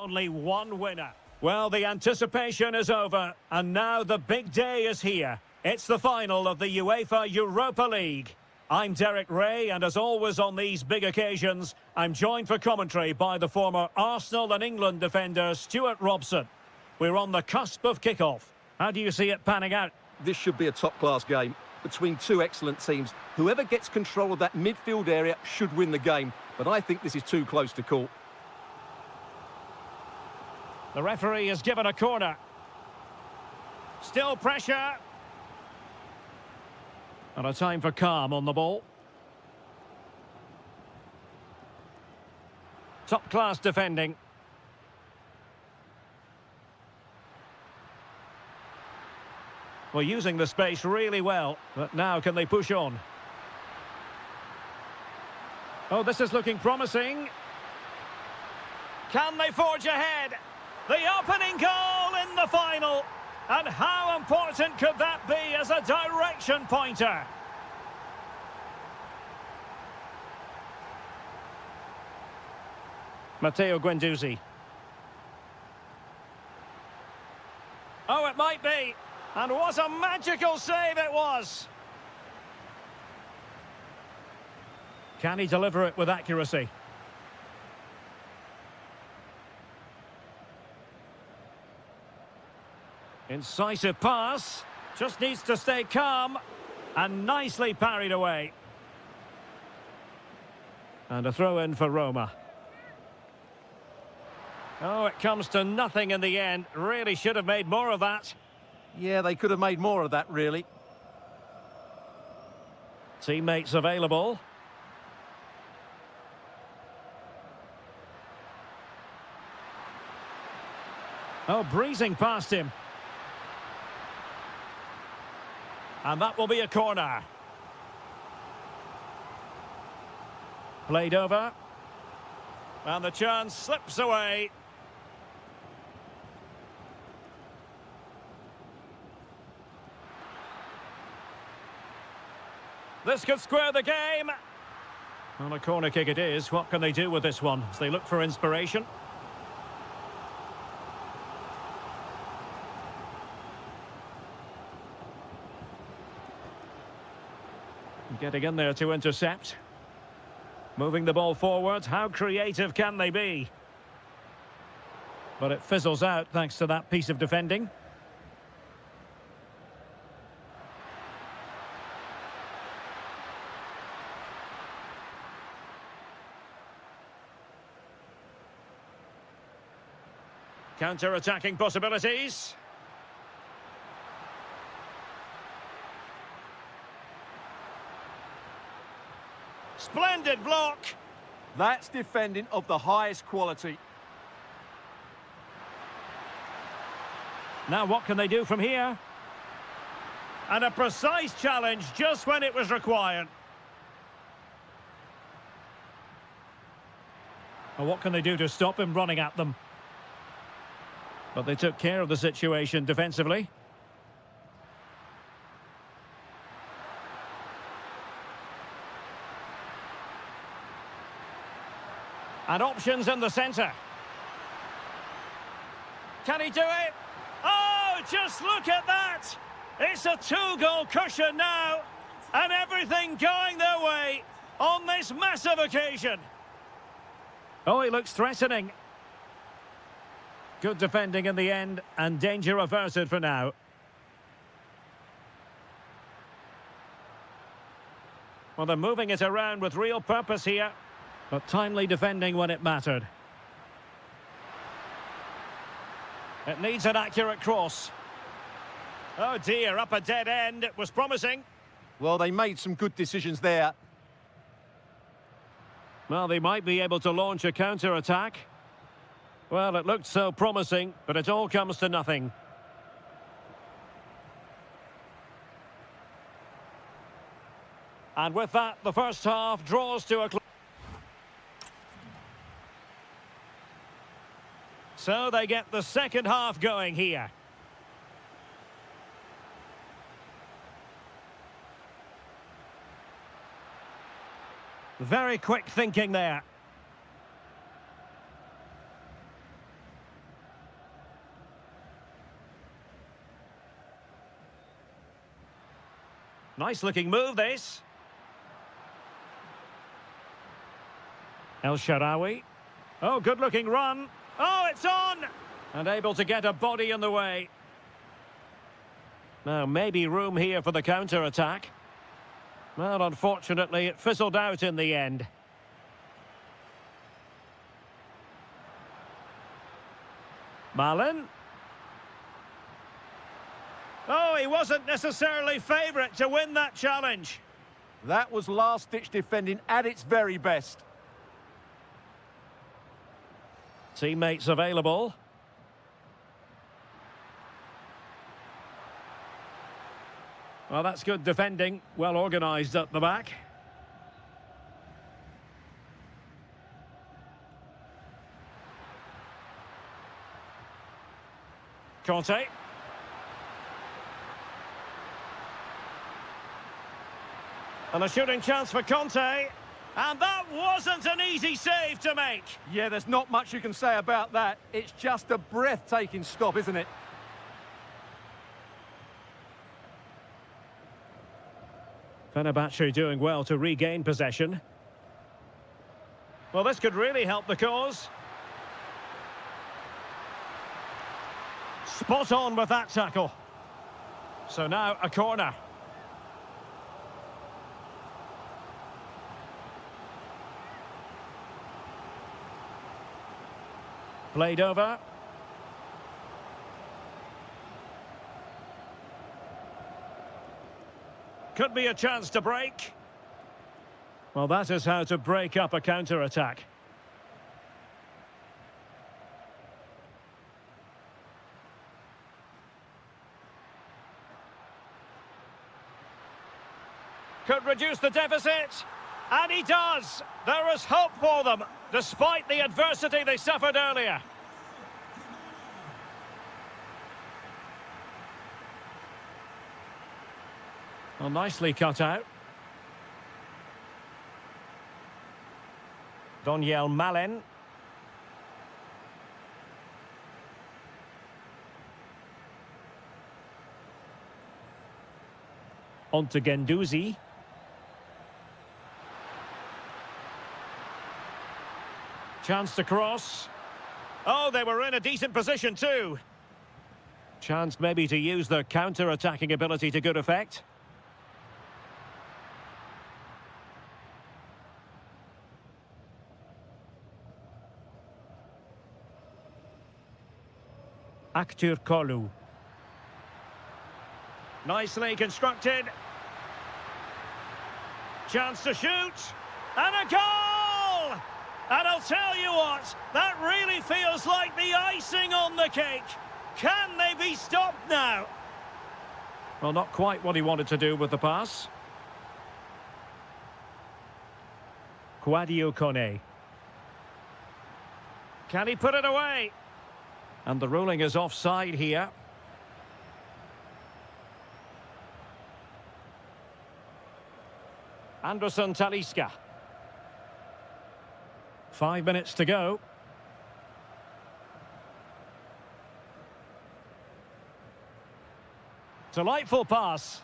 Only one winner. Well, the anticipation is over, and now the big day is here. It's the final of the UEFA Europa League. I'm Derek Ray, and as always on these big occasions, I'm joined for commentary by the former Arsenal and England defender Stuart Robson. We're on the cusp of kickoff. How do you see it panning out? This should be a top-class game between two excellent teams. Whoever gets control of that midfield area should win the game, but I think this is too close to call. The referee has given a corner. Still pressure. And a time for calm on the ball. Top-class defending. Well, using the space really well, but now can they push on? Oh, this is looking promising. Can they forge ahead? The opening goal in the final. And how important could that be as a direction pointer? Matteo Guendouzi. Oh, it might be. And what a magical save it was. Can he deliver it with accuracy? Incisive pass, just needs to stay calm, and nicely parried away. And a throw in for Roma. Oh, it comes to nothing in the end. Really should have made more of that. Yeah, they could have made more of that, really. Teammates available. Oh, breezing past him. And that will be a corner. Played over. And the chance slips away. This could square the game. Well, a corner kick it is. What can they do with this one as they look for inspiration? Getting in there to intercept. Moving the ball forward. How creative can they be? But it fizzles out thanks to that piece of defending. Counter-attacking possibilities. Splendid block. That's defending of the highest quality. Now what can they do from here? And a precise challenge just when it was required. Well, what can they do to stop him running at them? But they took care of the situation defensively. And options in the centre. Can he do it? Oh, just look at that! It's a two-goal cushion now. And everything going their way on this massive occasion. Oh, he looks threatening. Good defending in the end, and danger averted for now. Well, they're moving it around with real purpose here. But timely defending when it mattered. It needs an accurate cross. Oh dear, up a dead end. It was promising. Well, they made some good decisions there. Well, they might be able to launch a counter-attack. Well, it looked so promising, but it all comes to nothing. And with that, the first half draws to a close. So they get the second half going here. Very quick thinking there. Nice looking move, this. El Shaarawy. Oh, good looking run. Oh, it's on! And able to get a body in the way. Now, maybe room here for the counter-attack. Well, unfortunately, it fizzled out in the end. Malen. Oh, he wasn't necessarily favourite to win that challenge. That was last-ditch defending at its very best. Teammates available. Well, that's good defending. Well organised at the back. Conte. And a shooting chance for Conte. And that wasn't an easy save to make. Yeah, there's not much you can say about that. It's just a breathtaking stop, isn't it? Fenerbahce doing well to regain possession. Well, this could really help the cause. Spot on with that tackle. So now a corner. Played over. Could be a chance to break. Well, that is how to break up a counter-attack. Could reduce the deficit. And he does. There is hope for them, despite the adversity they suffered earlier. Well, nicely cut out. Donyell Malen. On to Guendouzi. Chance to cross. Oh, they were in a decent position too. Chance maybe to use their counter-attacking ability to good effect. Aktürkoğlu. Nicely constructed. Chance to shoot. And a goal! And I'll tell you what, that really feels like the icing on the cake. Can they be stopped now? Well, not quite what he wanted to do with the pass. Kouadio Kone. Can he put it away? And the ruling is offside here. Anderson Talisca. 5 minutes to go. Delightful pass.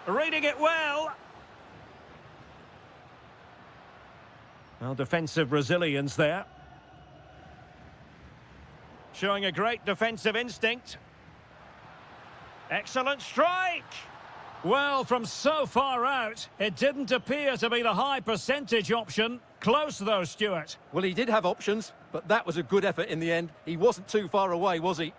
Reading it well. Well, defensive resilience there. Showing a great defensive instinct. Excellent strike! Well, from so far out, it didn't appear to be the high percentage option. Close though, Stuart. Well, he did have options, but that was a good effort in the end. He wasn't too far away, was he?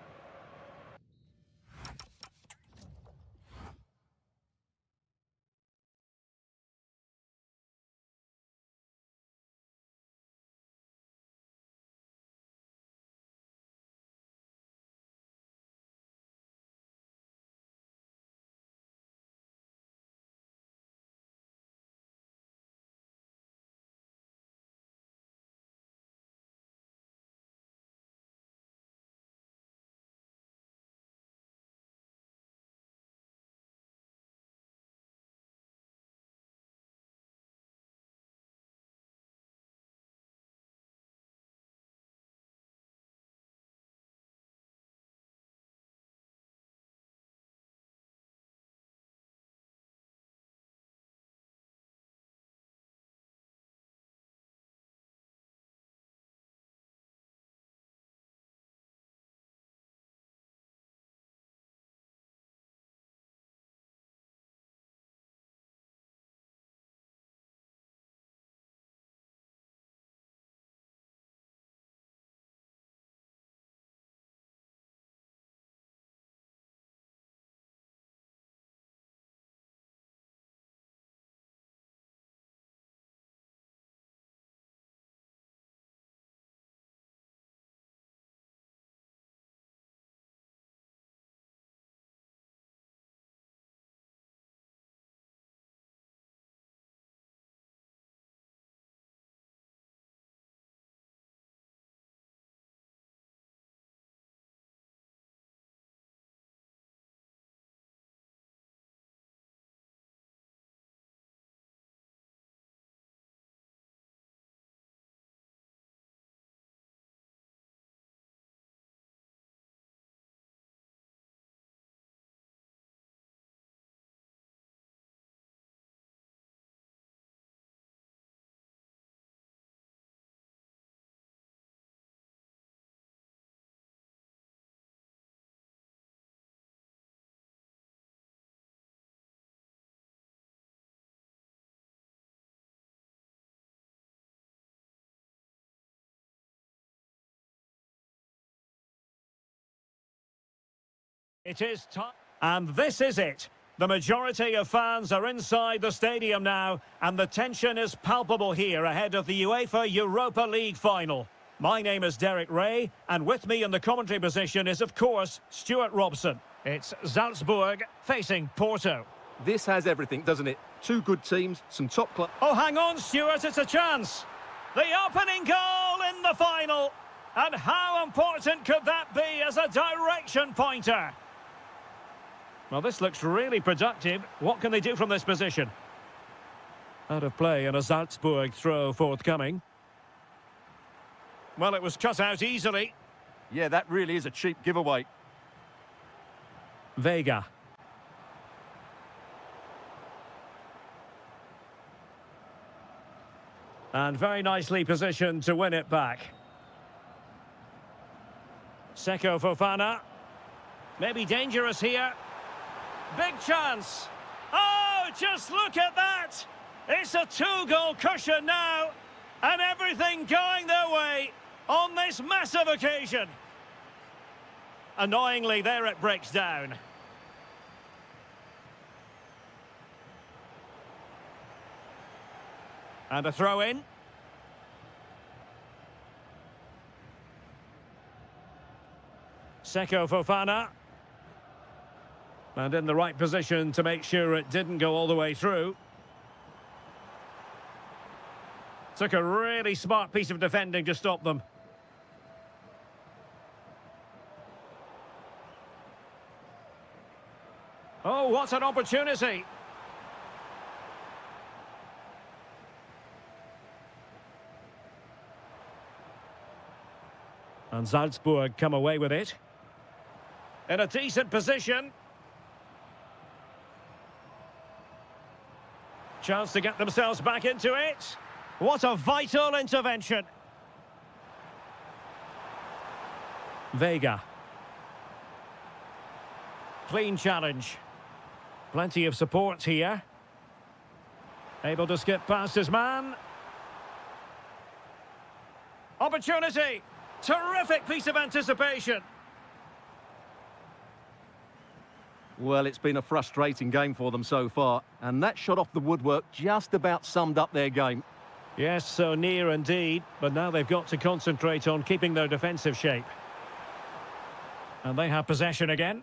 It is time. And this is it. The majority of fans are inside the stadium now, and the tension is palpable here ahead of the UEFA Europa League final. My name is Derek Ray, and with me in the commentary position is, of course, Stuart Robson. It's Salzburg facing Porto. This has everything, doesn't it? Two good teams, some top clubs. Oh, hang on, Stuart, it's a chance. The opening goal in the final. And how important could that be as a direction pointer? Well, this looks really productive. What can they do from this position? Out of play and a Salzburg throw forthcoming. Well, it was cut out easily. Yeah, that really is a cheap giveaway. Vega. And very nicely positioned to win it back. Seko Fofana. Maybe dangerous here. Big chance. Oh, just look at that. It's a two-goal cushion now. And everything going their way on this massive occasion. Annoyingly, there it breaks down. And a throw in. Seko Fofana. And in the right position to make sure it didn't go all the way through. Took a really smart piece of defending to stop them. Oh, what an opportunity! And Salzburg come away with it. In a decent position. Chance to get themselves back into it. What a vital intervention. Vega. Clean challenge. Plenty of support here. Able to skip past his man. Opportunity. Terrific piece of anticipation. Well, it's been a frustrating game for them so far, and that shot off the woodwork just about summed up their game. Yes, so near indeed, but now they've got to concentrate on keeping their defensive shape. And they have possession again.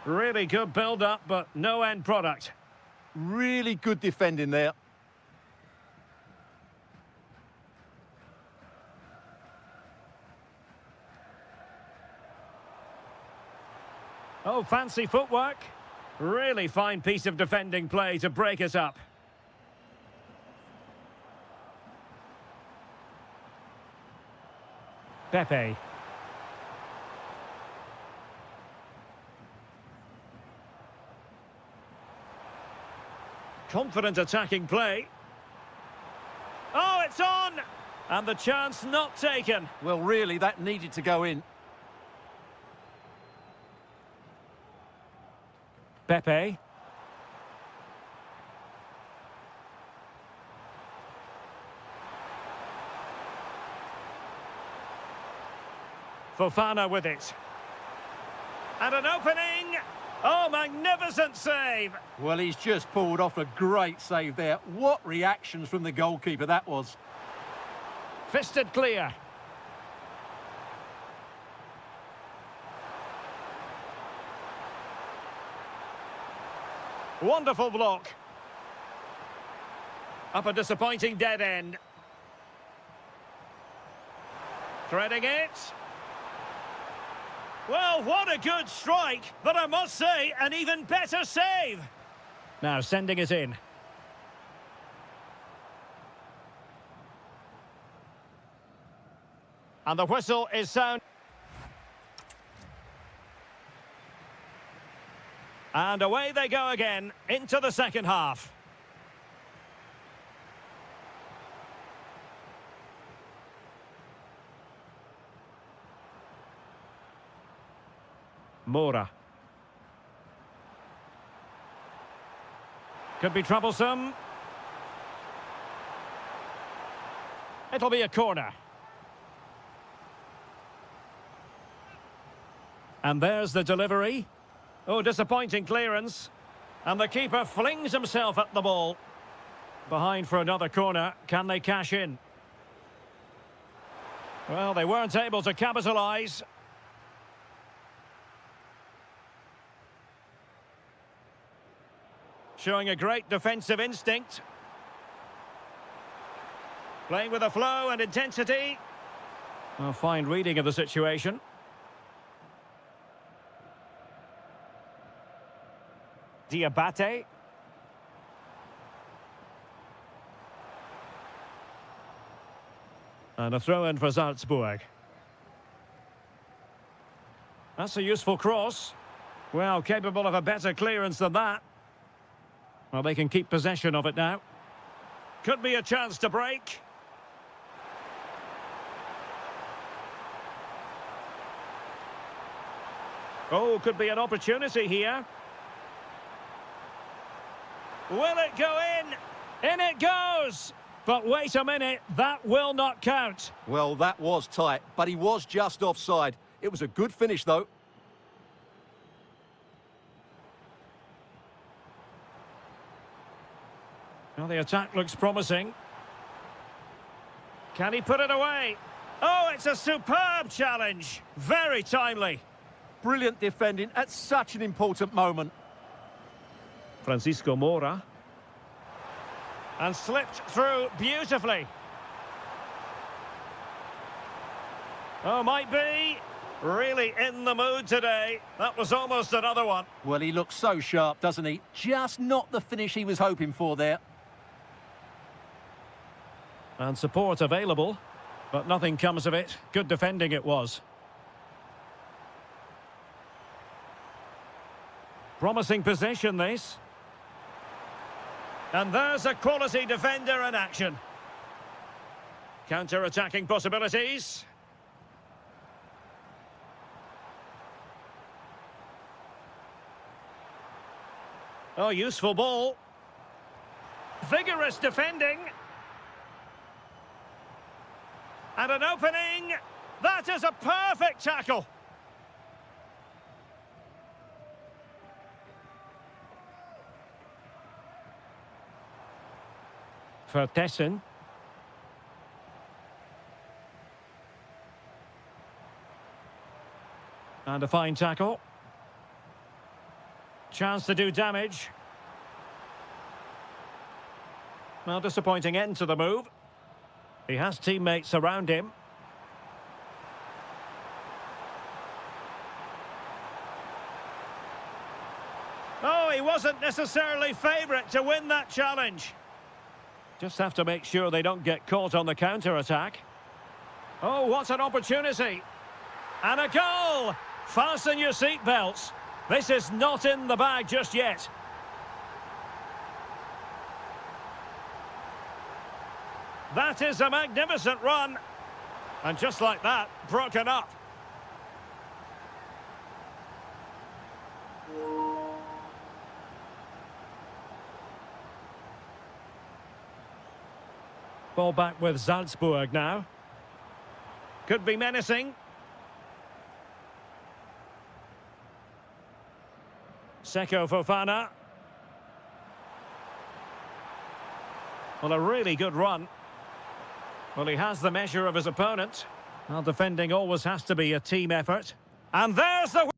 Really good build-up, but no end product. Really good defending there. Oh, fancy footwork. Really fine piece of defending play to break us up. Pepe. Confident attacking play. Oh, it's on! And the chance not taken. Well, really, that needed to go in. Pepe. Fofana with it. And an opening. Oh, magnificent save. Well, he's just pulled off a great save there. What reactions from the goalkeeper that was. Fisted clear. Wonderful block. Up a disappointing dead end. Threading it. Well, what a good strike, but I must say, an even better save. Now sending it in. And the whistle is sound. And away they go again, into the second half. Mora. Could be troublesome. It'll be a corner. And there's the delivery. Oh, disappointing clearance. And the keeper flings himself at the ball. Behind for another corner. Can they cash in? Well, they weren't able to capitalise. Showing a great defensive instinct. Playing with a flow and intensity. A fine reading of the situation. Diabate. And a throw in for Salzburg. That's a useful cross. Well, capable of a better clearance than that. Well, they can keep possession of it now. Could be a chance to break. Oh, could be an opportunity here. Will it go in? In it goes! But wait a minute, that will not count. Well, that was tight, but he was just offside. It was a good finish, though. Well, the attack looks promising. Can he put it away? Oh, it's a superb challenge. Very timely. Brilliant defending at such an important moment. Francisco Mora. And slipped through beautifully. Oh, might be. Really in the mood today. That was almost another one. Well, he looks so sharp, doesn't he? Just not the finish he was hoping for there. And support available, but nothing comes of it. Good defending it was. Promising possession, this. And there's a quality defender in action. Counter-attacking possibilities. Oh, useful ball. Vigorous defending. And an opening. That is a perfect tackle. For Tessen. And a fine tackle. Chance to do damage. Well, disappointing end to the move. He has teammates around him. Oh, he wasn't necessarily favourite to win that challenge. Just have to make sure they don't get caught on the counter-attack. Oh, what an opportunity. And a goal! Fasten your seatbelts. This is not in the bag just yet. That is a magnificent run. And just like that, broken up. Ball back with Salzburg now. Could be menacing. Seko Fofana. Well, a really good run. Well, he has the measure of his opponent. Well, defending always has to be a team effort. And there's the...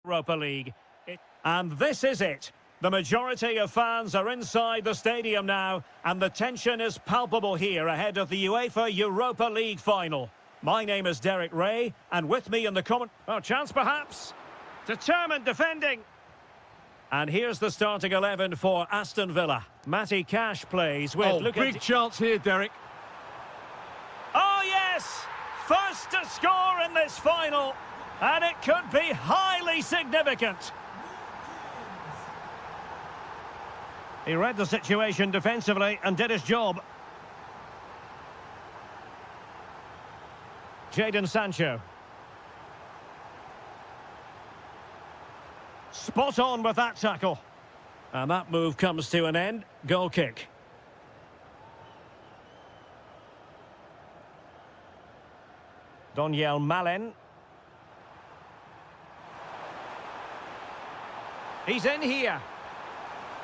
Europa League. And this is it. The majority of fans are inside the stadium now, and the tension is palpable here ahead of the UEFA Europa League final. My name is Derek Ray, and with me in the comment... Oh, chance perhaps. Determined defending. And here's the starting 11 for Aston Villa. Matty Cash plays with... Oh, big chance here, Derek. Oh, yes! First to score in this final, and it could be highly significant. He read the situation defensively and did his job. Jadon Sancho. Spot on with that tackle. And that move comes to an end. Goal kick. Daniel Malen. He's in here.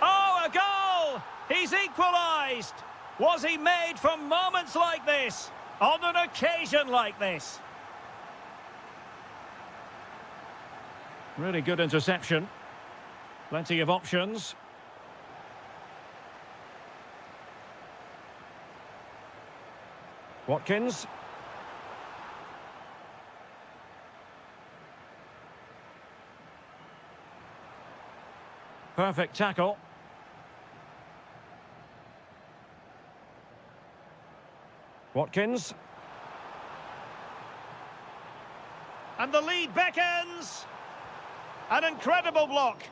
Oh, a goal! He's equalised! Was he made from moments like this? On an occasion like this? Really good interception. Plenty of options. Watkins. Perfect tackle. Watkins. And the lead beckons. An incredible block.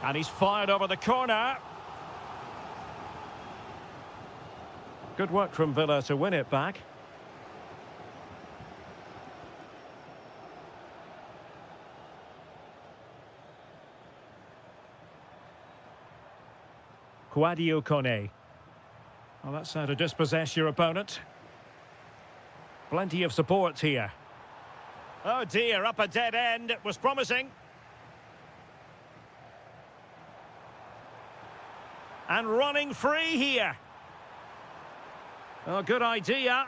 And he's fired over the corner. Good work from Villa to win it back. Quadio Kone. Well, that's how to dispossess your opponent. Plenty of support here. Oh dear, up a dead end. It was promising. And running free here. Oh, good idea.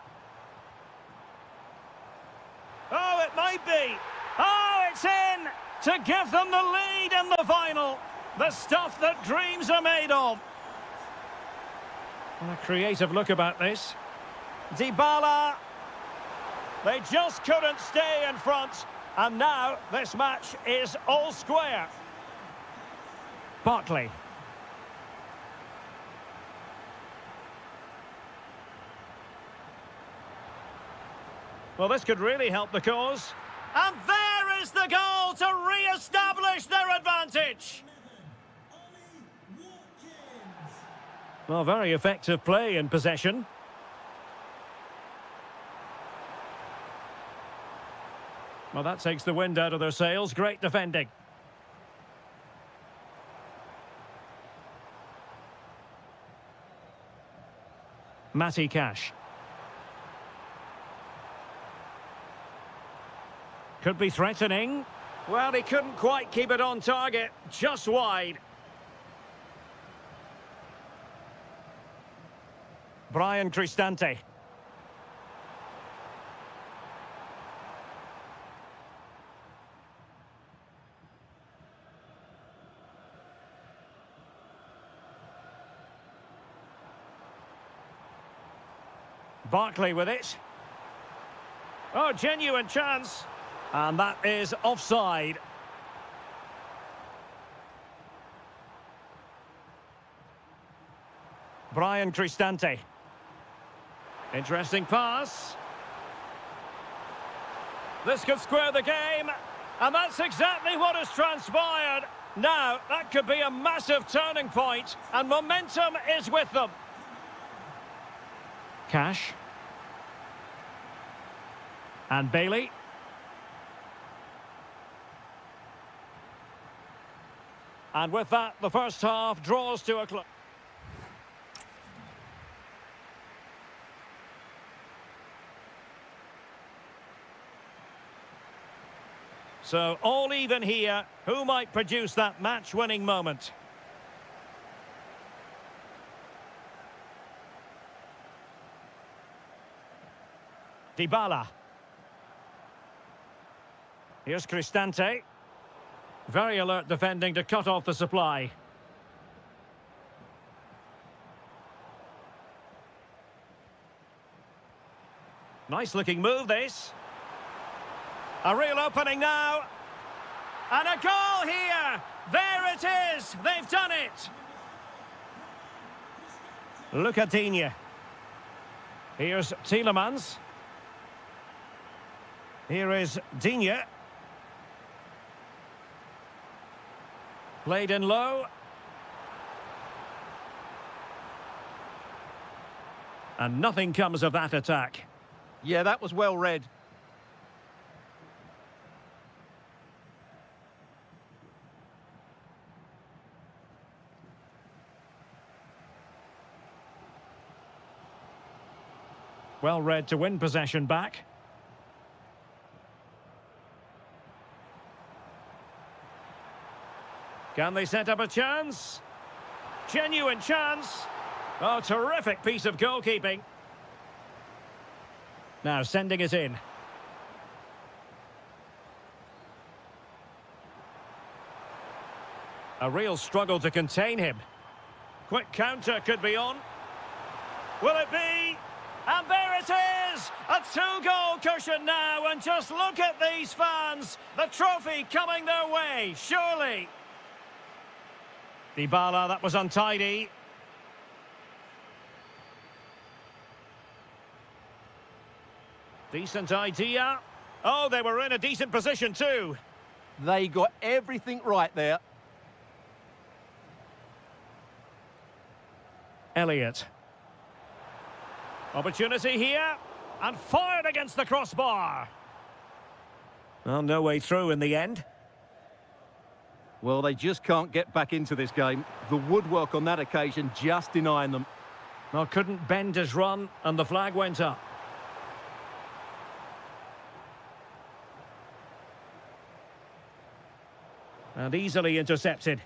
Oh, it might be. Oh, it's in to give them the lead in the final. The stuff that dreams are made of. A creative look about this. Dybala. They just couldn't stay in front. And now this match is all square. Barkley. Well, this could really help the cause. And there is the goal to re-establish their advantage. Well, very effective play in possession. Well, that takes the wind out of their sails. Great defending. Matty Cash. Could be threatening. Well, he couldn't quite keep it on target. Just wide. Brian Cristante. Barkley with it. Oh, genuine chance. And that is offside. Brian Cristante. Interesting pass. This could square the game. And that's exactly what has transpired. Now, that could be a massive turning point. And momentum is with them. Cash. And Bailey. And with that, the first half draws to a close. So, all even here. Who might produce that match-winning moment? Dybala. Here's Cristante. Very alert defending to cut off the supply. Nice looking move, this. A real opening now. And a goal here. There it is. They've done it. Look at Digne. Here's Tielemans. Here is Digne. Played in low. And nothing comes of that attack. Yeah, that was well read. Well read to win possession back. Can they set up a chance? Genuine chance. Oh, terrific piece of goalkeeping. Now sending it in. A real struggle to contain him. Quick counter could be on. Will it be? And there it is! A two-goal cushion now, and just look at these fans. The trophy coming their way, surely. Dybala, that was untidy. Decent idea. Oh, they were in a decent position too. They got everything right there. Elliott. Opportunity here, and fired against the crossbar. Well, no way through in the end. Well, they just can't get back into this game. The woodwork on that occasion just denying them. Well, couldn't bend his run, and the flag went up. And easily intercepted.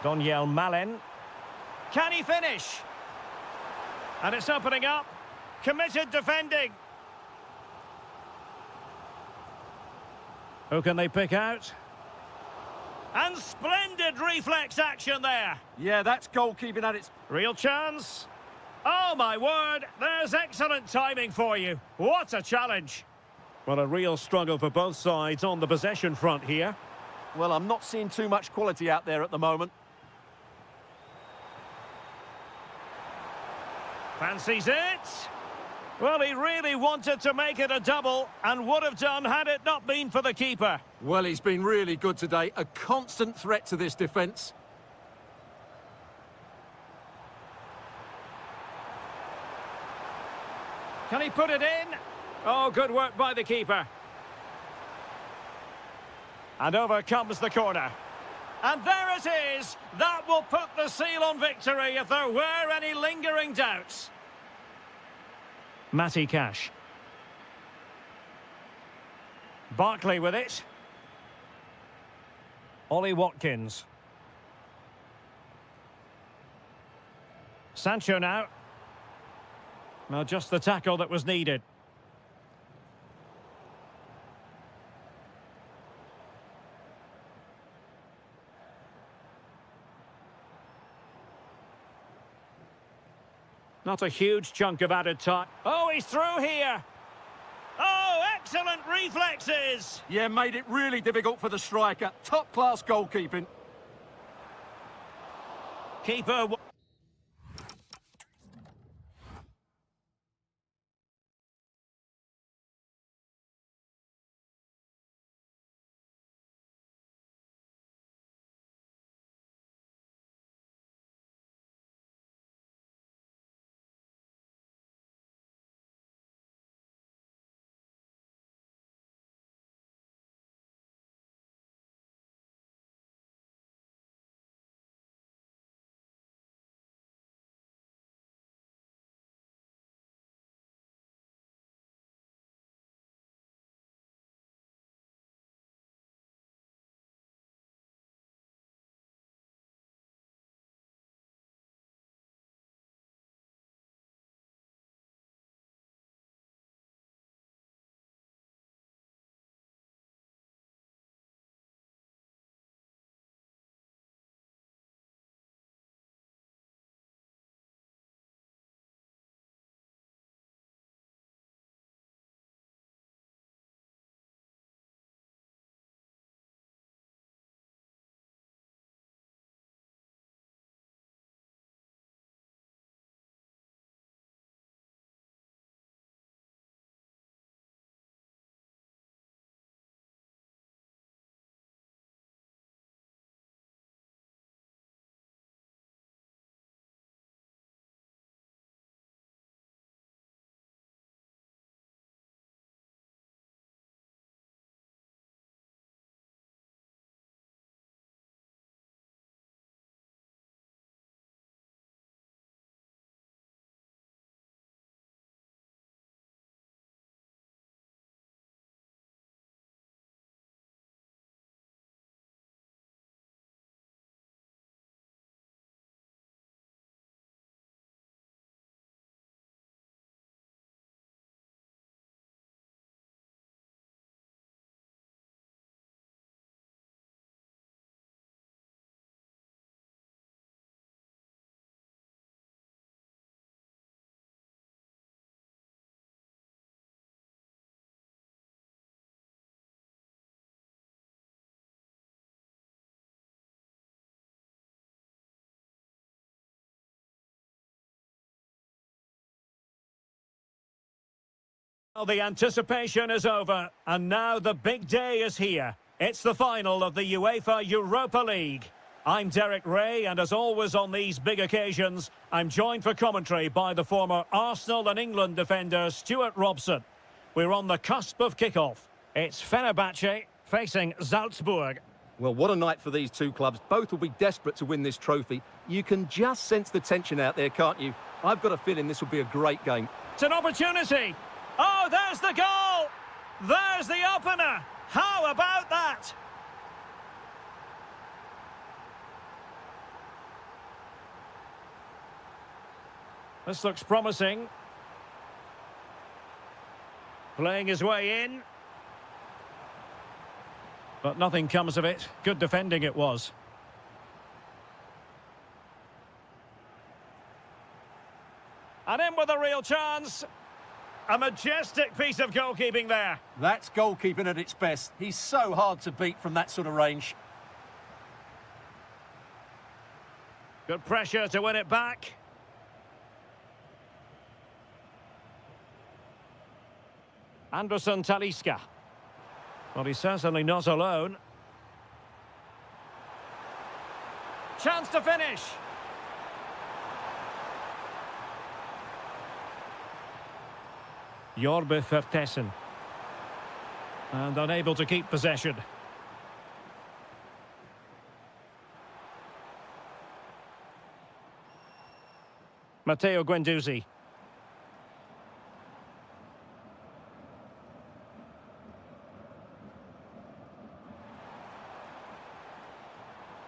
Donyell Malen. Can he finish? And it's opening up. Committed defending. Who can they pick out? And splendid reflex action there. Yeah, that's goalkeeping at its... Real chance. Oh, my word. There's excellent timing for you. What a challenge. Well, a real struggle for both sides on the possession front here. Well, I'm not seeing too much quality out there at the moment. Fancies it. Well, he really wanted to make it a double and would have done had it not been for the keeper. Well, he's been really good today. A constant threat to this defence. Can he put it in? Oh, good work by the keeper. And over comes the corner. And there it is. That will put the seal on victory if there were any lingering doubts. Matty Cash. Barkley with it. Ollie Watkins. Sancho now. Well, just the tackle that was needed. Not a huge chunk of added time. Oh, he's through here. Oh, excellent reflexes. Yeah, made it really difficult for the striker. Top-class goalkeeping. Keeper... Well, the anticipation is over, and now the big day is here. It's the final of the UEFA Europa League. I'm Derek Ray, and as always on these big occasions, I'm joined for commentary by the former Arsenal and England defender Stuart Robson. We're on the cusp of kick-off. It's Fenerbahce facing Salzburg. Well, what a night for these two clubs. Both will be desperate to win this trophy. You can just sense the tension out there, can't you? I've got a feeling this will be a great game. It's an opportunity. Oh, there's the goal. There's the opener. How about that? This looks promising. Playing his way in. But nothing comes of it. Good defending it was. And in with a real chance. A majestic piece of goalkeeping there. That's goalkeeping at its best. He's so hard to beat from that sort of range. Good pressure to win it back. Anderson Talisca. Well, he's certainly not alone. Chance to finish. Jorbe Vertessen. And unable to keep possession. Matteo Guendouzi.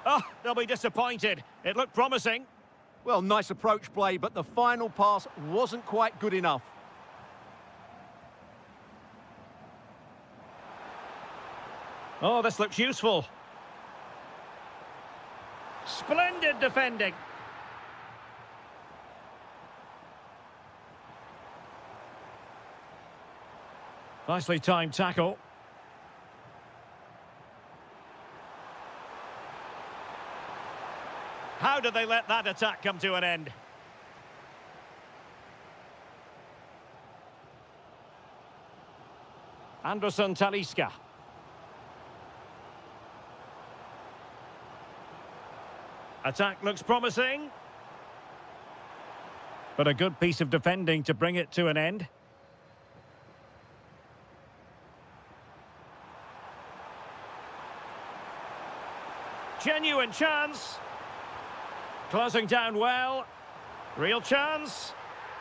Oh, they'll be disappointed. It looked promising. Well, nice approach play, but the final pass wasn't quite good enough. Oh, this looks useful. Splendid defending. Nicely timed tackle. How did they let that attack come to an end? Anderson Talisca. Attack looks promising. But a good piece of defending to bring it to an end. Genuine chance. Closing down well. Real chance.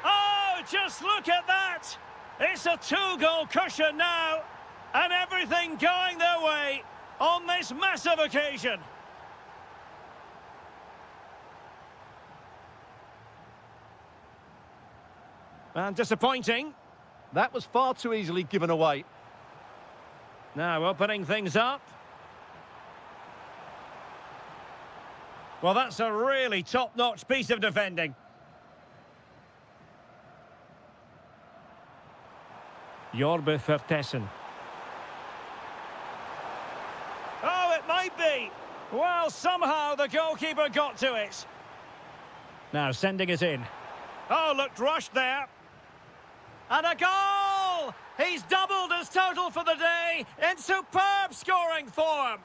Oh, just look at that! It's a two-goal cushion now. And everything going their way on this massive occasion. And disappointing. That was far too easily given away. Now opening things up. Well, that's a really top-notch piece of defending. Jorbe Vertessen. Oh, it might be. Well, somehow the goalkeeper got to it. Now sending it in. Oh, looked rushed there. And a goal! He's doubled his total for the day in superb scoring form.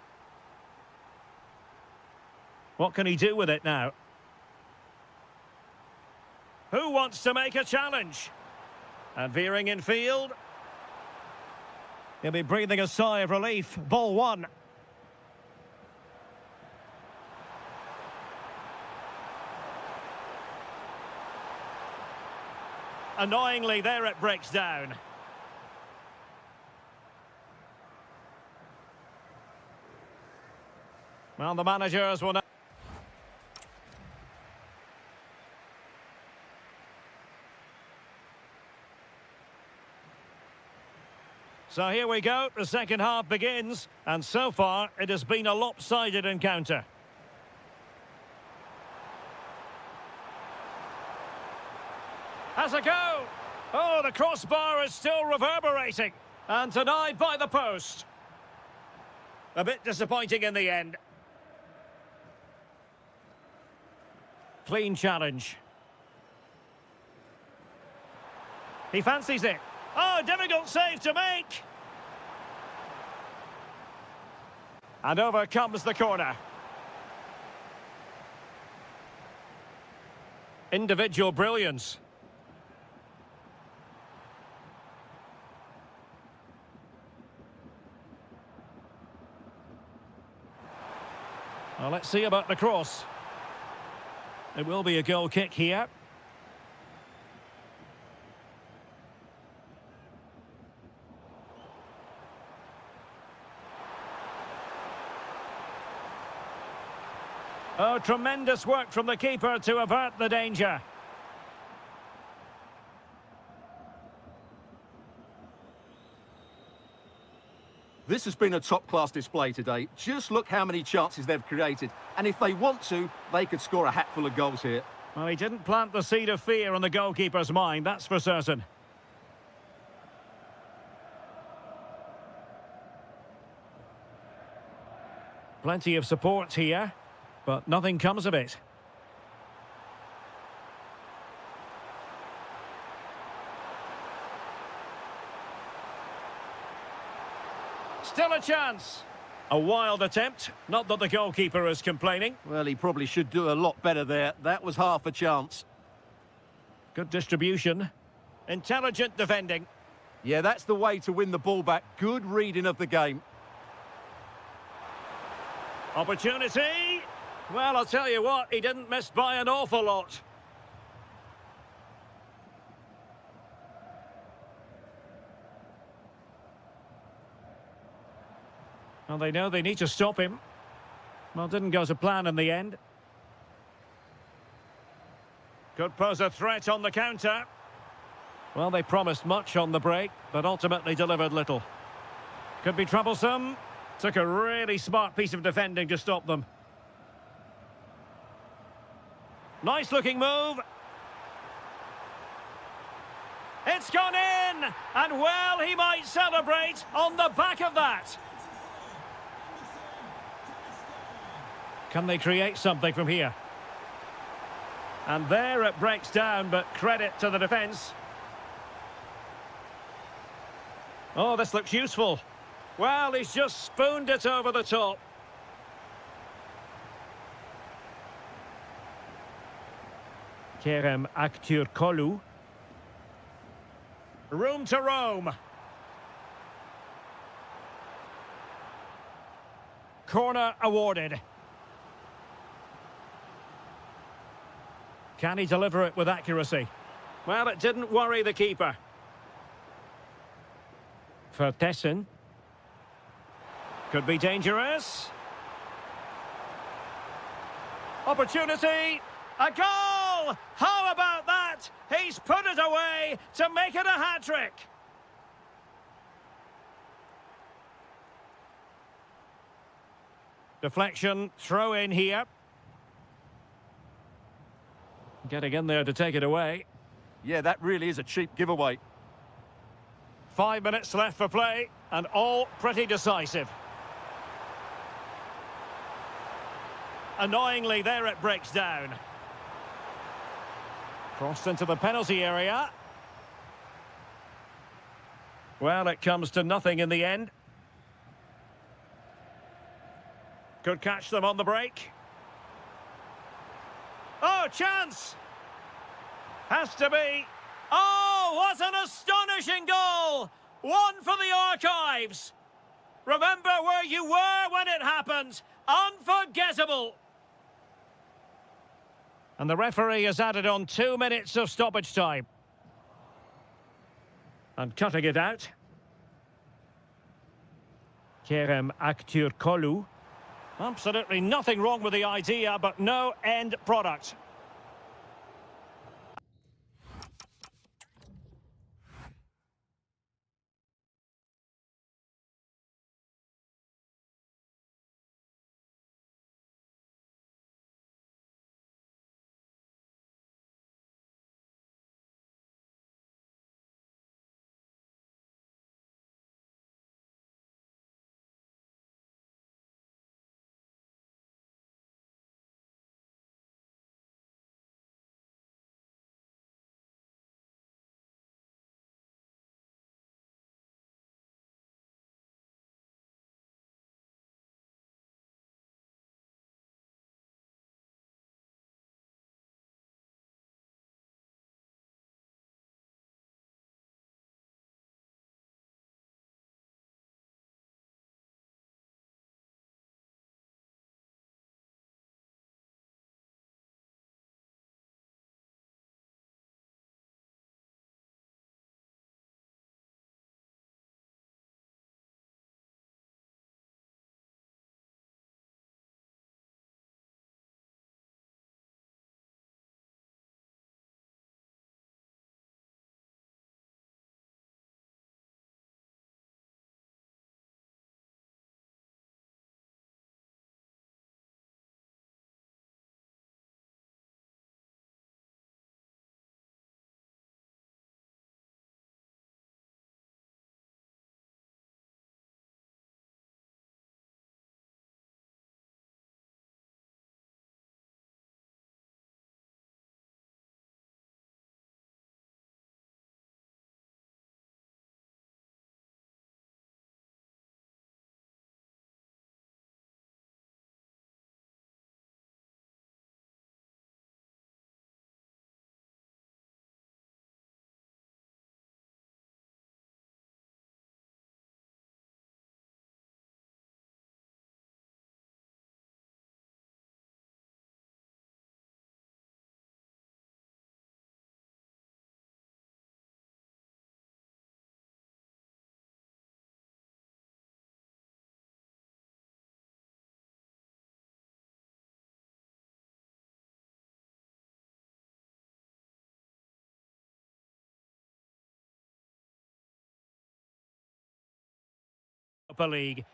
What can he do with it now? Who wants to make a challenge? And veering in field. He'll be breathing a sigh of relief. Ball one. Annoyingly, there it breaks down. Well, the managers will now... So here we go, the second half begins, and so far it has been a lopsided encounter. Has a go! Oh, the crossbar is still reverberating, and denied by the post. A bit disappointing in the end. Clean challenge. He fancies it. Oh, difficult save to make. And over comes the corner. Individual brilliance. Well, let's see about the cross. It will be a goal kick here. Oh, tremendous work from the keeper to avert the danger. This has been a top-class display today. Just look how many chances they've created. And if they want to, they could score a hatful of goals here. Well, he didn't plant the seed of fear on the goalkeeper's mind, that's for certain. Plenty of support here, but nothing comes of it. Still a chance. A wild attempt. Not that the goalkeeper is complaining. Well, he probably should do a lot better there. That was half a chance. Good distribution. Intelligent defending. Yeah, that's the way to win the ball back. Good reading of the game. Opportunity. Well, I'll tell you what, he didn't miss by an awful lot. Well, they know they need to stop him. Well, didn't go to plan in the end. Could pose a threat on the counter. Well, they promised much on the break, but ultimately delivered little. Could be troublesome. Took a really smart piece of defending to stop them. Nice looking move. It's gone in! And well, he might celebrate on the back of that. Can they create something from here? And there it breaks down, but credit to the defence. Oh, this looks useful. Well, he's just spooned it over the top. Kerem Aktürkoğlu. Room to roam. Corner awarded. Can he deliver it with accuracy? Well, it didn't worry the keeper. Vertessen. Could be dangerous. Opportunity. A goal! How about that? He's put it away to make it a hat-trick. Deflection, throw in here. Getting in there to take it away. Yeah, that really is a cheap giveaway. 5 minutes left for play, and all pretty decisive. Annoyingly, there it breaks down. Crossed into the penalty area. Well, it comes to nothing in the end. Could catch them on the break. Oh, chance! Has to be. Oh, what an astonishing goal! One for the archives. Remember where you were when it happened. Unforgettable. And the referee has added on 2 minutes of stoppage time. And cutting it out. Kerem Aktürkoğlu. Absolutely nothing wrong with the idea, but no end product. Europa League.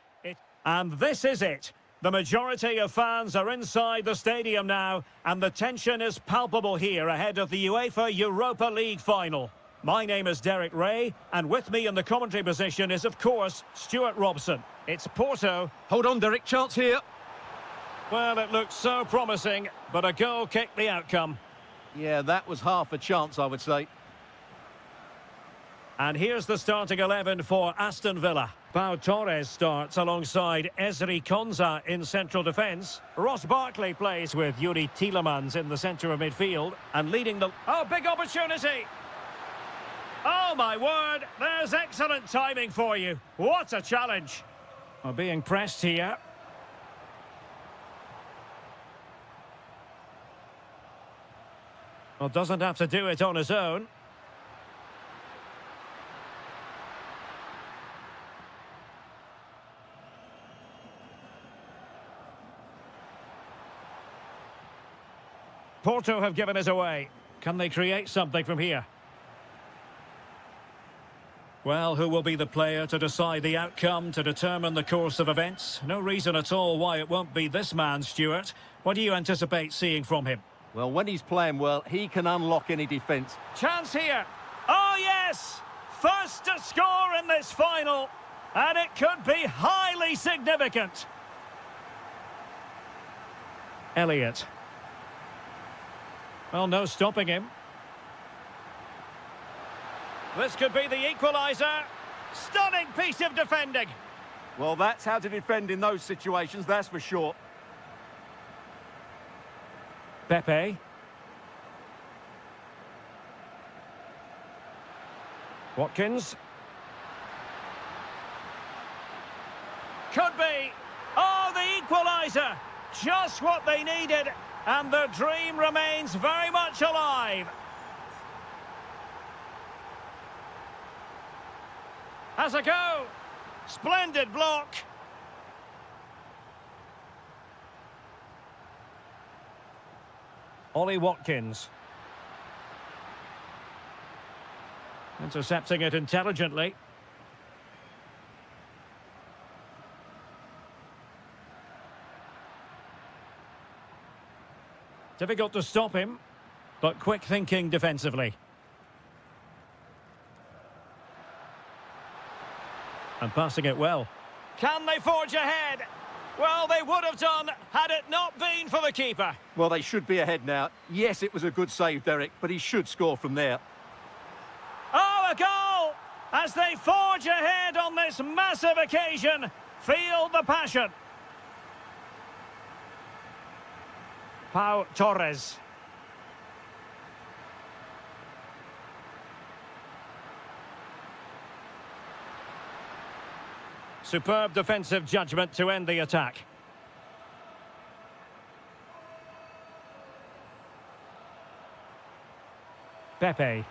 And this is it. The majority of fans are inside the stadium now, and the tension is palpable here ahead of the UEFA Europa League final. My name is Derek Ray, and with me in the commentary position is, of course, Stuart Robson. It's Porto. Hold on, Derek, chance here. Well, it looked so promising, but a goal kicked the outcome. Yeah, that was half a chance, I would say. And here's the starting 11 for Aston Villa. Pau Torres starts alongside Ezri Konsa in central defence. Ross Barkley plays with Yuri Tielemans in the centre of midfield. And leading the... Oh, big opportunity! Oh, my word! There's excellent timing for you. What a challenge! Well, being pressed here. Well, doesn't have to do it on his own. Porto have given us away. Can they create something from here? Well, who will be the player to decide the outcome, to determine the course of events? No reason at all why it won't be this man, Stuart. What do you anticipate seeing from him? Well, when he's playing well, he can unlock any defence. Chance here. Oh, yes! First to score in this final. And it could be highly significant. Elliott. Well, no stopping him. This could be the equaliser. Stunning piece of defending. Well, that's how to defend in those situations, that's for sure. Pepe. Watkins. Could be. Oh, the equaliser. Just what they needed. And the dream remains very much alive. Has a go. Splendid block. Ollie Watkins. Intercepting it intelligently. Difficult to stop him, but quick thinking defensively. And passing it well. Can they forge ahead? Well, they would have done had it not been for the keeper. Well, they should be ahead now. Yes, it was a good save, Derek, but he should score from there. Oh, a goal! As they forge ahead on this massive occasion. Feel the passion. Pau Torres. Superb defensive judgment to end the attack. Pepe.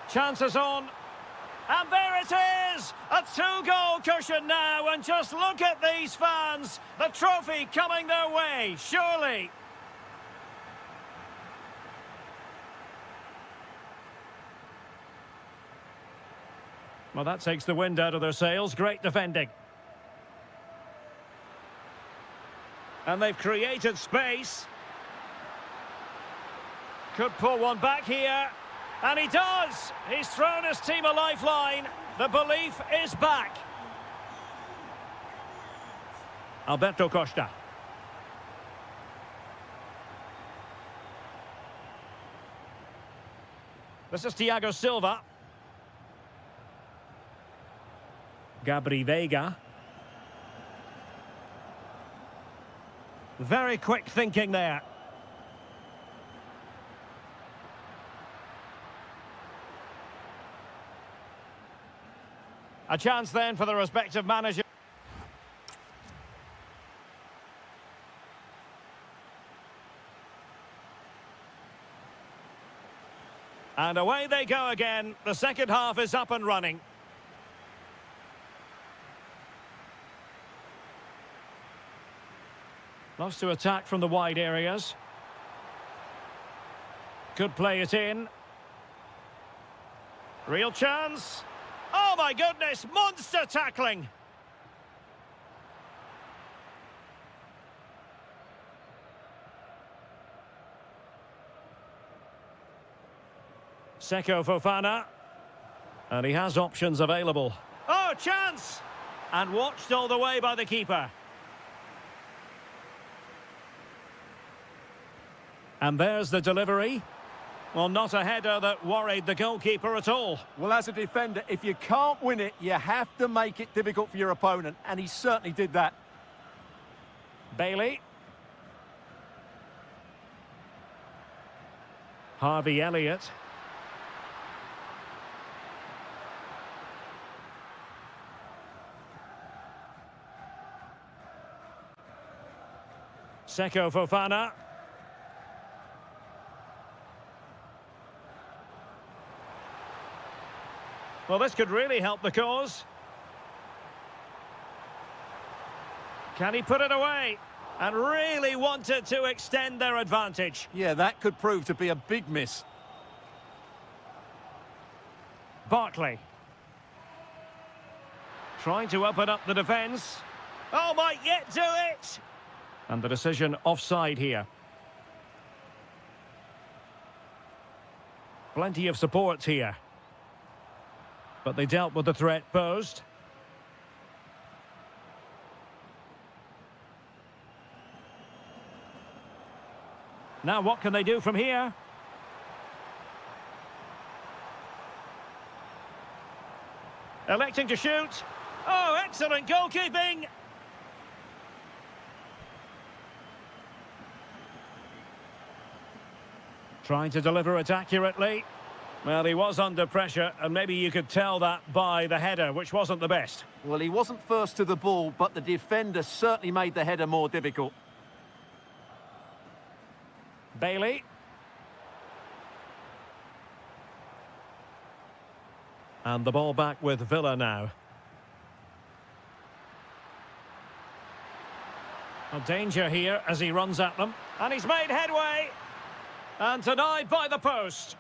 Chances on. And there it is! A two-goal cushion now, and just look at these fans. The trophy coming their way, surely. Well, that takes the wind out of their sails. Great defending. And they've created space. Could pull one back here. And he does! He's thrown his team a lifeline. The belief is back. Alberto Costa. This is Thiago Silva. Gabri Veiga. Very quick thinking there. A chance then for the respective manager. And away they go again. The second half is up and running. Loves to attack from the wide areas. Could play it in. Real chance. Oh my goodness, monster tackling. Seko Fofana. And he has options available. Oh, chance! And watched all the way by the keeper. And there's the delivery. Well, not a header that worried the goalkeeper at all. Well, as a defender, if you can't win it, you have to make it difficult for your opponent, and he certainly did that. Bailey. Harvey Elliott. Seko Fofana. Well, this could really help the cause. Can he put it away? And really wanted to extend their advantage. Yeah, that could prove to be a big miss. Barkley. Trying to open up the defence. Oh, might yet do it! And the decision offside here. Plenty of support here. But they dealt with the threat posed. Now what can they do from here? Electing to shoot. Oh, excellent goalkeeping! Trying to deliver it accurately. Well, he was under pressure, and maybe you could tell that by the header, which wasn't the best. Well, he wasn't first to the ball, but the defender certainly made the header more difficult. Bailey. And the ball back with Villa now. A danger here as he runs at them. And he's made headway. And denied by the post.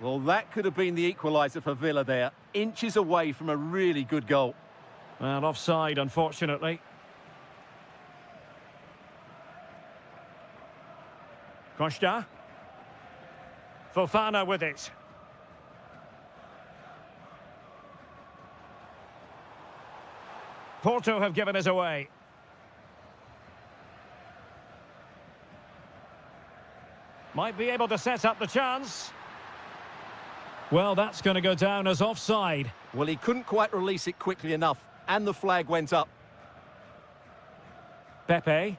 Well, that could have been the equaliser for Villa there. Inches away from a really good goal. Well, offside, unfortunately. Costa. Fofana with it. Porto have given us away. Might be able to set up the chance. Well, that's going to go down as offside. Well, he couldn't quite release it quickly enough, and the flag went up. Pepe.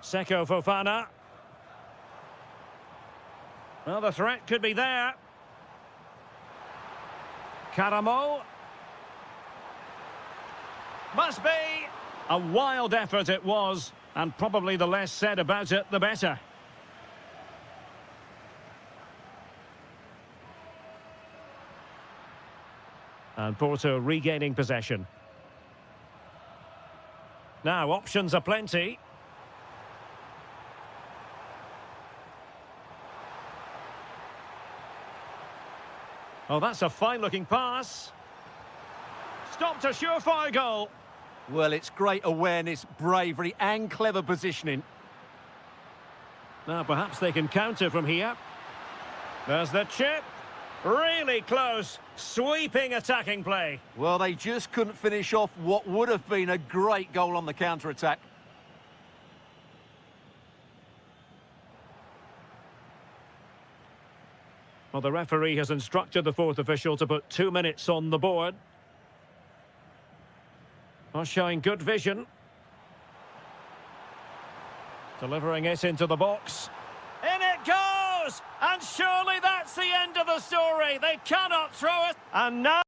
Seko Fofana. Well, the threat could be there. Karamo. Must be. A wild effort it was, and probably the less said about it, the better. And Porto regaining possession. Now, options are plenty. Oh, that's a fine-looking pass. Stopped a surefire goal. Well, it's great awareness, bravery and clever positioning. Now, perhaps they can counter from here. There's the chip. Really close. Sweeping attacking play. Well, they just couldn't finish off what would have been a great goal on the counter-attack. Well, the referee has instructed the fourth official to put 2 minutes on the board. Well, showing good vision. Delivering it into the box. In it goes! And surely that's the end of the story. They cannot throw it. And now...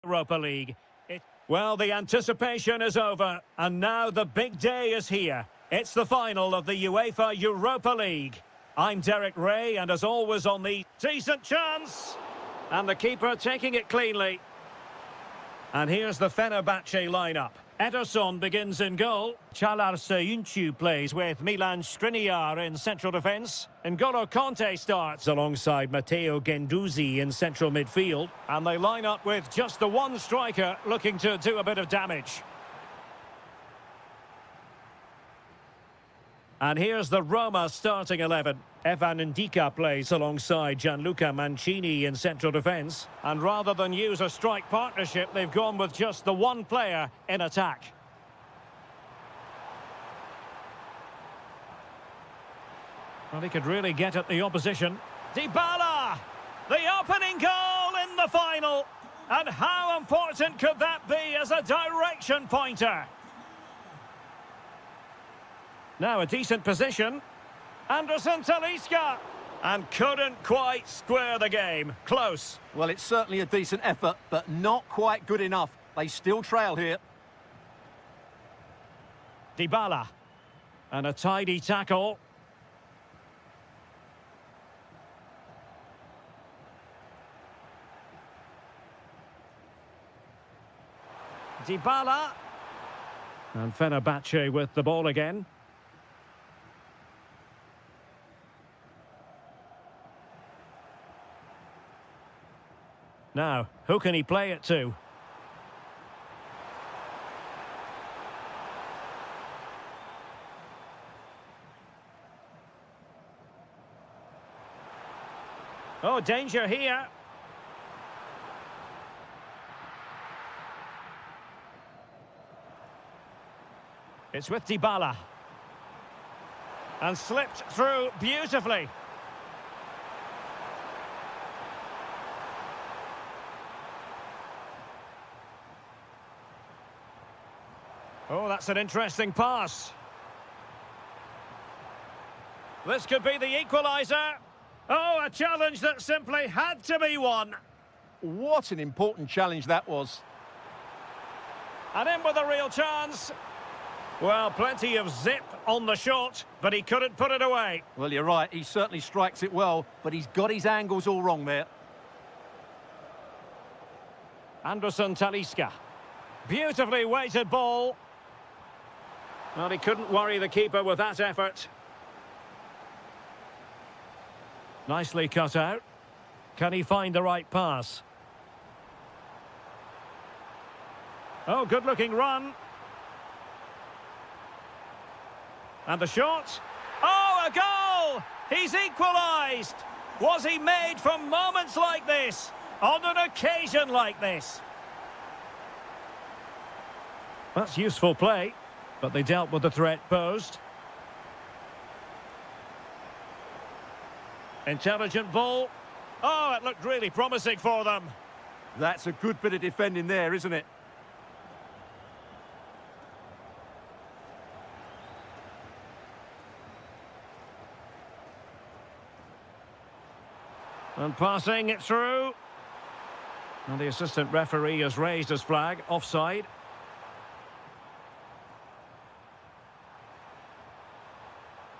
Europa League. Well, the anticipation is over, and now the big day is here. It's the final of the UEFA Europa League. I'm Derek Ray, and as always on the decent chance. And the keeper taking it cleanly. And here's the Fenerbahce lineup. Ederson begins in goal. Çağlar Söyüncü plays with Milan Skriniar in central defence. N'Golo Kanté starts alongside Matteo Guendouzi in central midfield. And they line up with just the one striker looking to do a bit of damage. And here's the Roma starting 11. Evan Ndika plays alongside Gianluca Mancini in central defence. And rather than use a strike partnership, they've gone with just the one player in attack. Well, he could really get at the opposition. Dybala! The opening goal in the final! And how important could that be as a direction pointer? Now a decent position. Anderson Talisca. And couldn't quite square the game. Close. Well, it's certainly a decent effort, but not quite good enough. They still trail here. Dybala. And a tidy tackle. Dybala. And Fenerbahce with the ball again. Now, who can he play it to? Oh, danger here. It's with Dybala. And slipped through beautifully. Oh, that's an interesting pass. This could be the equaliser. Oh, a challenge that simply had to be won. What an important challenge that was. And in with a real chance. Well, plenty of zip on the shot, but he couldn't put it away. Well, you're right. He certainly strikes it well, but he's got his angles all wrong there. Anderson Talisca. Beautifully weighted ball. Well, he couldn't worry the keeper with that effort. Nicely cut out. Can he find the right pass? Oh, good-looking run. And the shot. Oh, a goal! He's equalised! Was he made for moments like this? On an occasion like this? That's useful play. But they dealt with the threat posed. Intelligent ball. Oh, it looked really promising for them. That's a good bit of defending there, isn't it? And passing it through. And the assistant referee has raised his flag. Offside.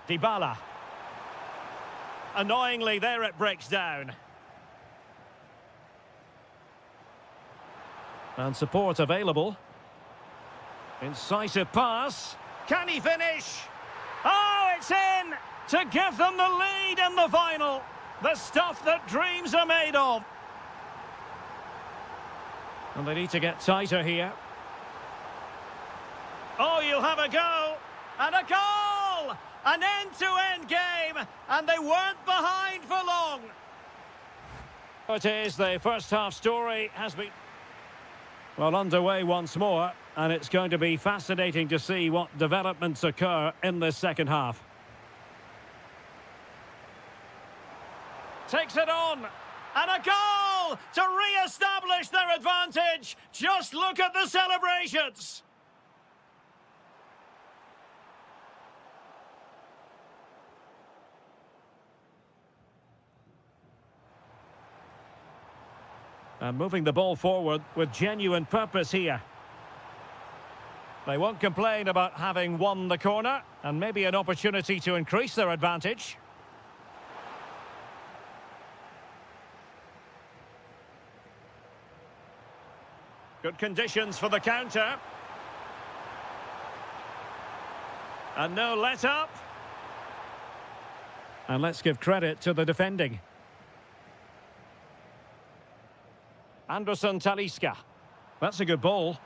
Dybala. Annoyingly, there it breaks down. And support available. Incisive pass. Can he finish? Oh, it's in! To give them the lead in the final. The stuff that dreams are made of. And they need to get tighter here. Oh, you'll have a go. And a goal! An end-to-end game, and they weren't behind for long. It is, the first half story has been, well, underway once more, and it's going to be fascinating to see what developments occur in this second half. Takes it on, and a goal to re-establish their advantage. Just look at the celebrations. And moving the ball forward with genuine purpose here. They won't complain about having won the corner, and maybe an opportunity to increase their advantage. Good conditions for the counter. And no let-up. And let's give credit to the defending. Anderson Talisca. That's a good ball.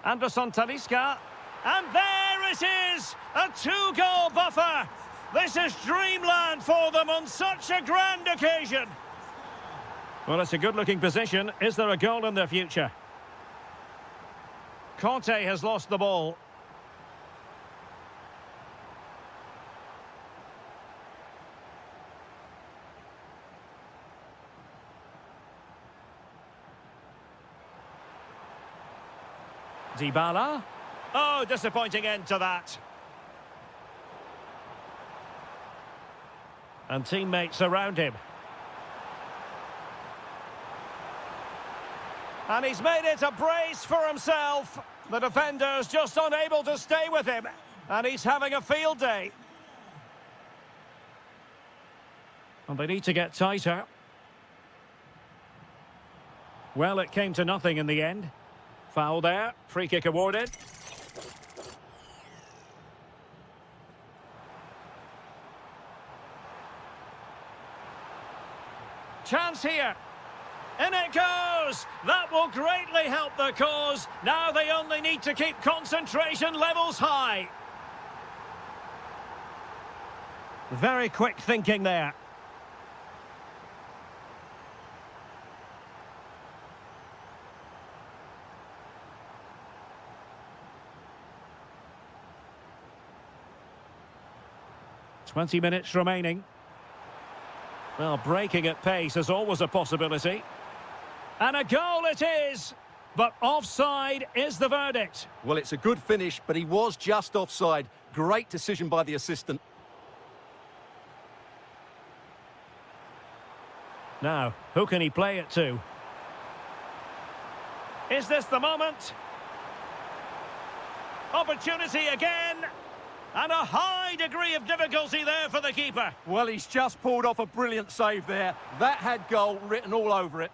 Anderson Talisca. And there it is! A two-goal buffer! This is dreamland for them on such a grand occasion. Well, it's a good-looking position. Is there a goal in their future? Conte has lost the ball. Dybala. Oh, disappointing end to that. And teammates around him. And he's made it a brace for himself. The defender's just unable to stay with him. And he's having a field day. And they need to get tighter. Well, it came to nothing in the end. Foul there. Free kick awarded. Chance here. In it goes! That will greatly help the cause. Now they only need to keep concentration levels high. Very quick thinking there. Twenty minutes remaining. Well, breaking at pace is always a possibility. And a goal it is, but offside is the verdict. Well, it's a good finish, but he was just offside. Great decision by the assistant. Now, who can he play it to? Is this the moment? Opportunity again. And a high degree of difficulty there for the keeper. Well, he's just pulled off a brilliant save there. That had goal written all over it.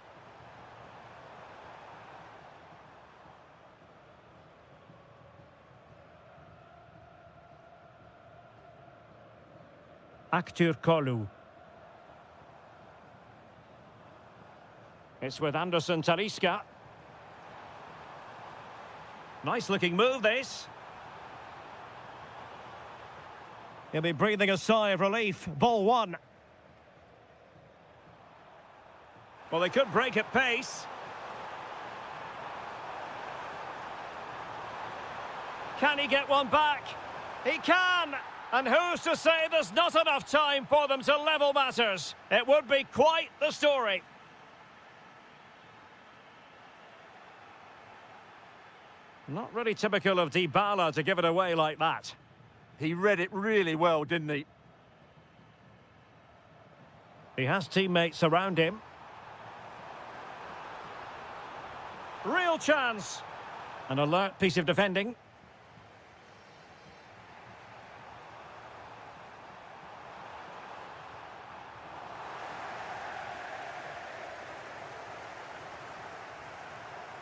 Aktur Kolu. It's with Anderson Talisca. Nice looking move, this. He'll be breathing a sigh of relief. Ball one. Well, they could break at pace. Can he get one back? He can! And who's to say there's not enough time for them to level matters? It would be quite the story. Not really typical of Dybala to give it away like that. He read it really well, didn't he? He has teammates around him. Real chance. An alert piece of defending.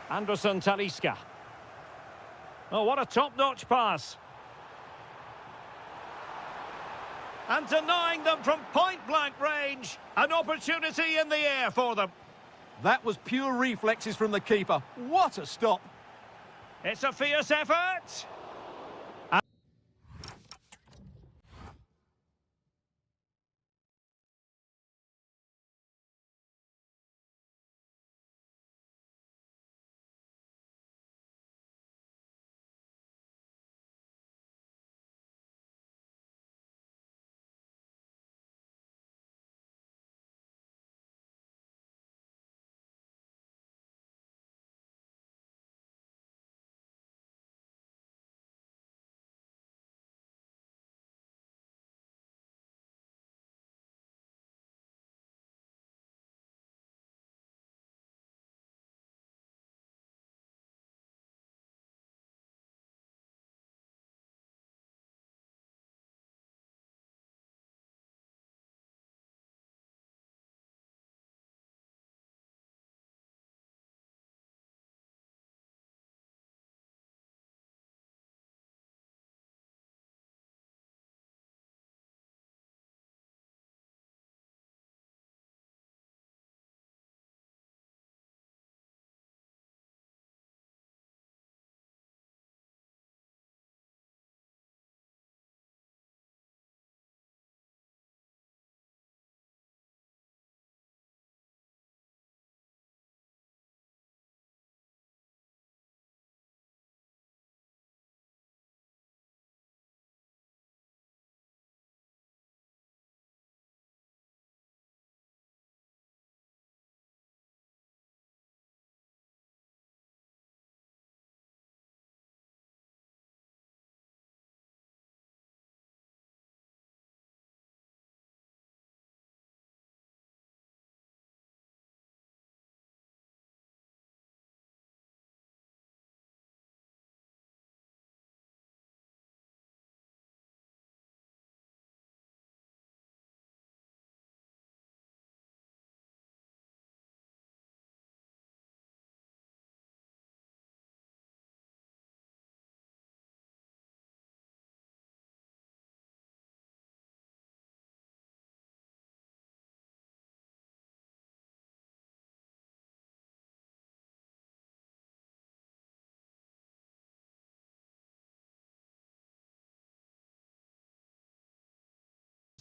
Anderson Talisca. Oh, what a top-notch pass. And denying them from point-blank range. An opportunity in the air for them. That was pure reflexes from the keeper. What a stop. It's a fierce effort.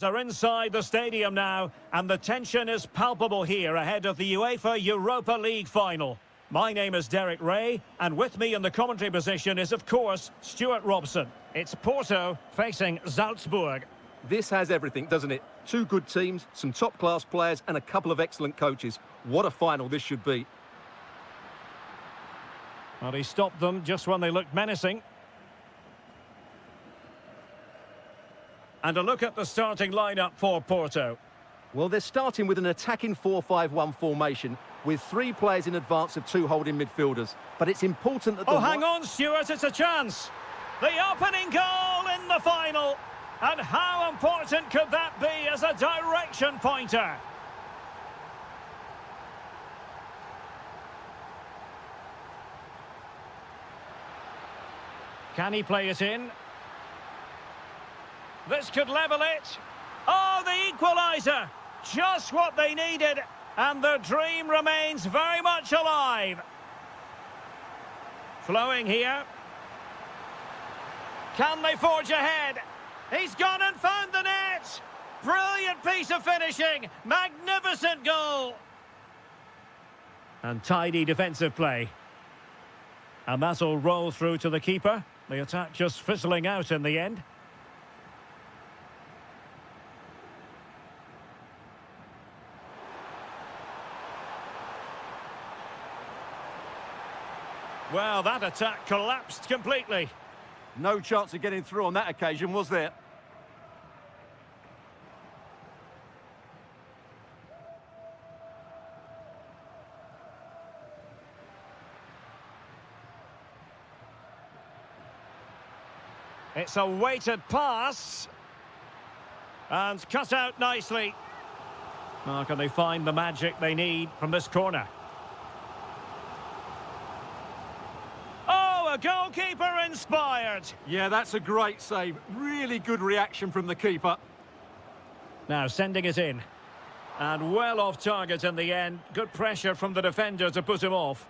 Are inside the stadium now, and the tension is palpable here ahead of the UEFA Europa League final. My name is Derek Ray, and with me in the commentary position is, of course, Stuart Robson. It's Porto facing Salzburg. This has everything, doesn't it? Two good teams, some top-class players, and a couple of excellent coaches. What a final this should be. Well, he stopped them just when they looked menacing. And a look at the starting lineup for Porto. Well, they're starting with an attacking 4-5-1 formation with three players in advance of two holding midfielders. But it's important that... hang on, Stuart, it's a chance. The opening goal in the final. And how important could that be as a direction pointer? Can he play it in? This could level it. Oh, the equaliser! Just what they needed, and their dream remains very much alive. Flowing here. Can they forge ahead? He's gone and found the net! Brilliant piece of finishing! Magnificent goal! And tidy defensive play. And that'll roll through to the keeper. The attack just fizzling out in the end. Well, that attack collapsed completely. No chance of getting through on that occasion, was there? It's a weighted pass. And cut out nicely. Now, can they find the magic they need from this corner? A goalkeeper inspired. Yeah, that's a great save. Really good reaction from the keeper. Now sending it in. And well off target in the end. Good pressure from the defender to put him off.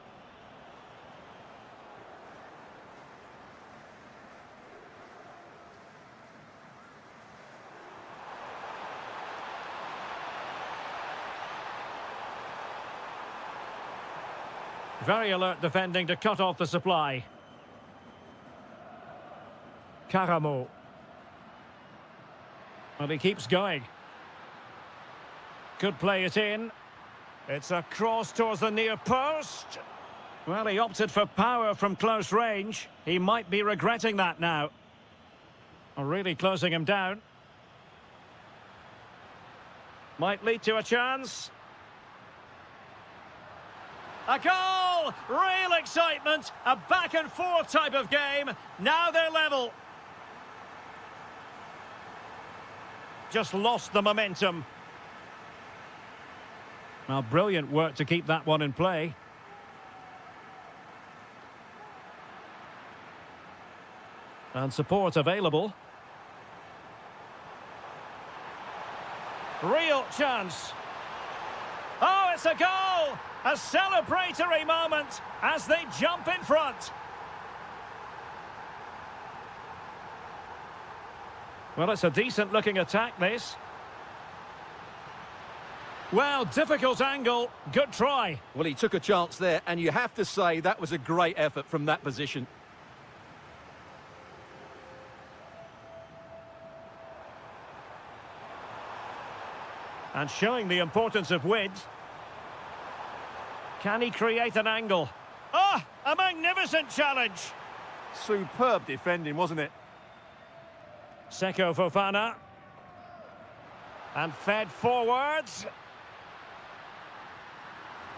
Very alert defending to cut off the supply. Karamo. And he keeps going. Could play it in. It's a cross towards the near post. Well, he opted for power from close range. He might be regretting that now. Really closing him down. Might lead to a chance. A goal! Real excitement. A back and forth type of game. Now they're level. Just lost the momentum. Well, brilliant work to keep that one in play. And support available. Real chance. Oh, it's a goal! A celebratory moment as they jump in front. Well, it's a decent-looking attack, this. Well, difficult angle. Good try. Well, he took a chance there, and you have to say that was a great effort from that position. And showing the importance of width. Can he create an angle? Oh, a magnificent challenge. Superb defending, wasn't it? Seko Fofana. And fed forwards.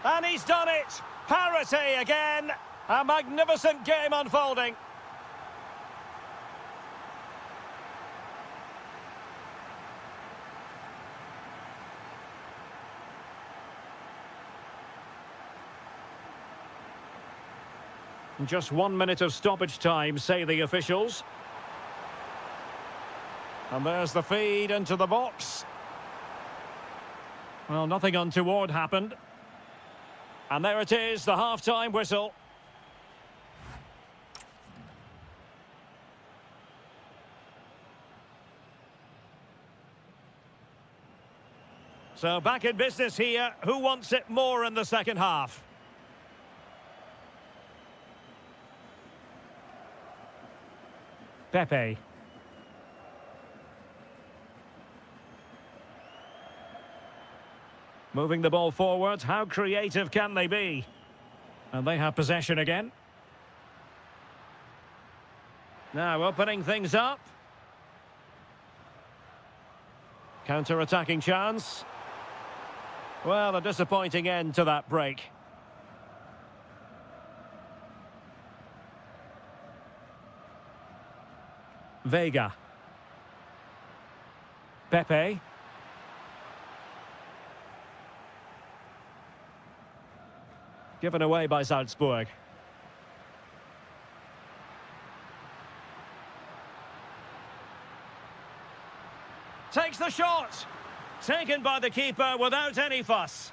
And he's done it. Parity again. A magnificent game unfolding. Just 1 minute of stoppage time, say the officials. And there's the feed into the box. Well, nothing untoward happened. And there it is, the half-time whistle. So back in business here. Who wants it more in the second half? Pepe. Moving the ball forward. How creative can they be? And they have possession again. Now opening things up. Counter-attacking chance. Well, a disappointing end to that break. Vega. Pepe. Given away by Salzburg. Takes the shot. Taken by the keeper without any fuss.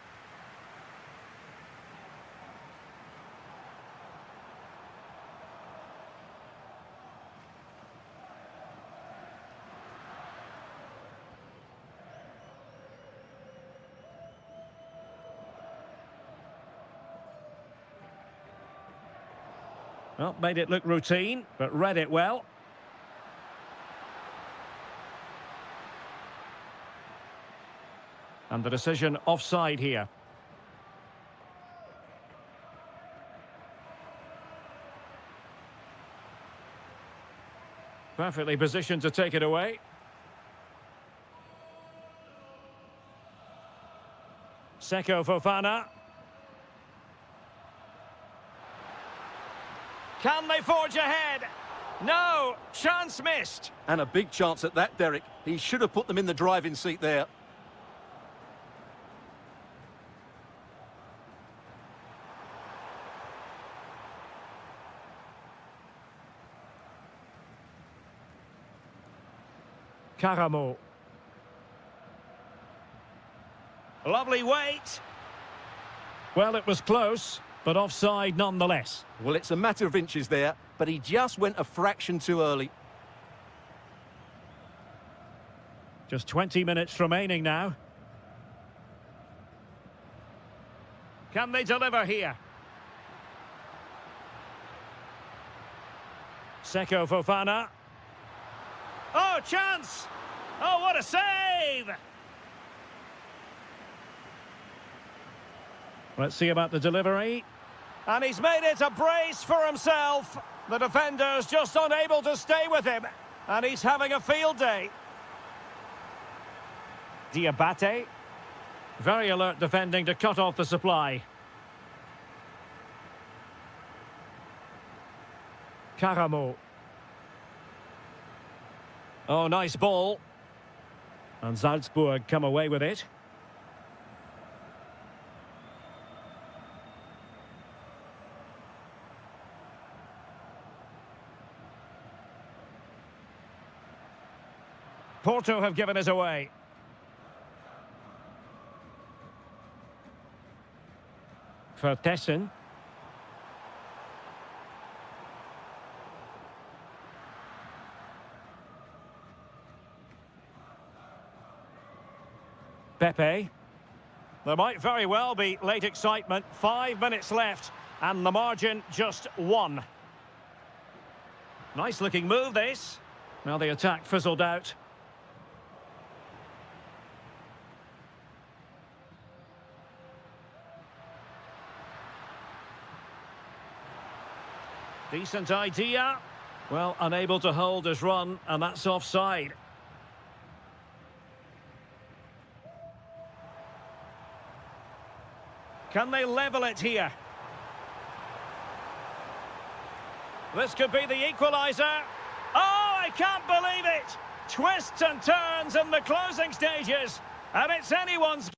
Well, made it look routine, but read it well. And the decision offside here. Perfectly positioned to take it away. Seko Fofana. Can they forge ahead? No, chance missed. And a big chance at that, Derek. He should have put them in the driving seat there. Karamo. Lovely weight. Well, it was close, but offside nonetheless. Well, it's a matter of inches there, but he just went a fraction too early. Just 20 minutes remaining now. Can they deliver here? Seko Fofana. Oh, chance! Oh, what a save! Let's see about the delivery. And he's made it a brace for himself. The defender's just unable to stay with him. And he's having a field day. Diabate. Very alert defending to cut off the supply. Karamo. Oh, nice ball. And Salzburg come away with it. Porto have given us away. For Tessen. Pepe. There might very well be late excitement. 5 minutes left, and the margin just 1. Nice looking move, this. Now the attack fizzled out. Decent idea. Well, unable to hold his run, and that's offside. Can they level it here? This could be the equaliser. Oh, I can't believe it! Twists and turns in the closing stages, and it's anyone's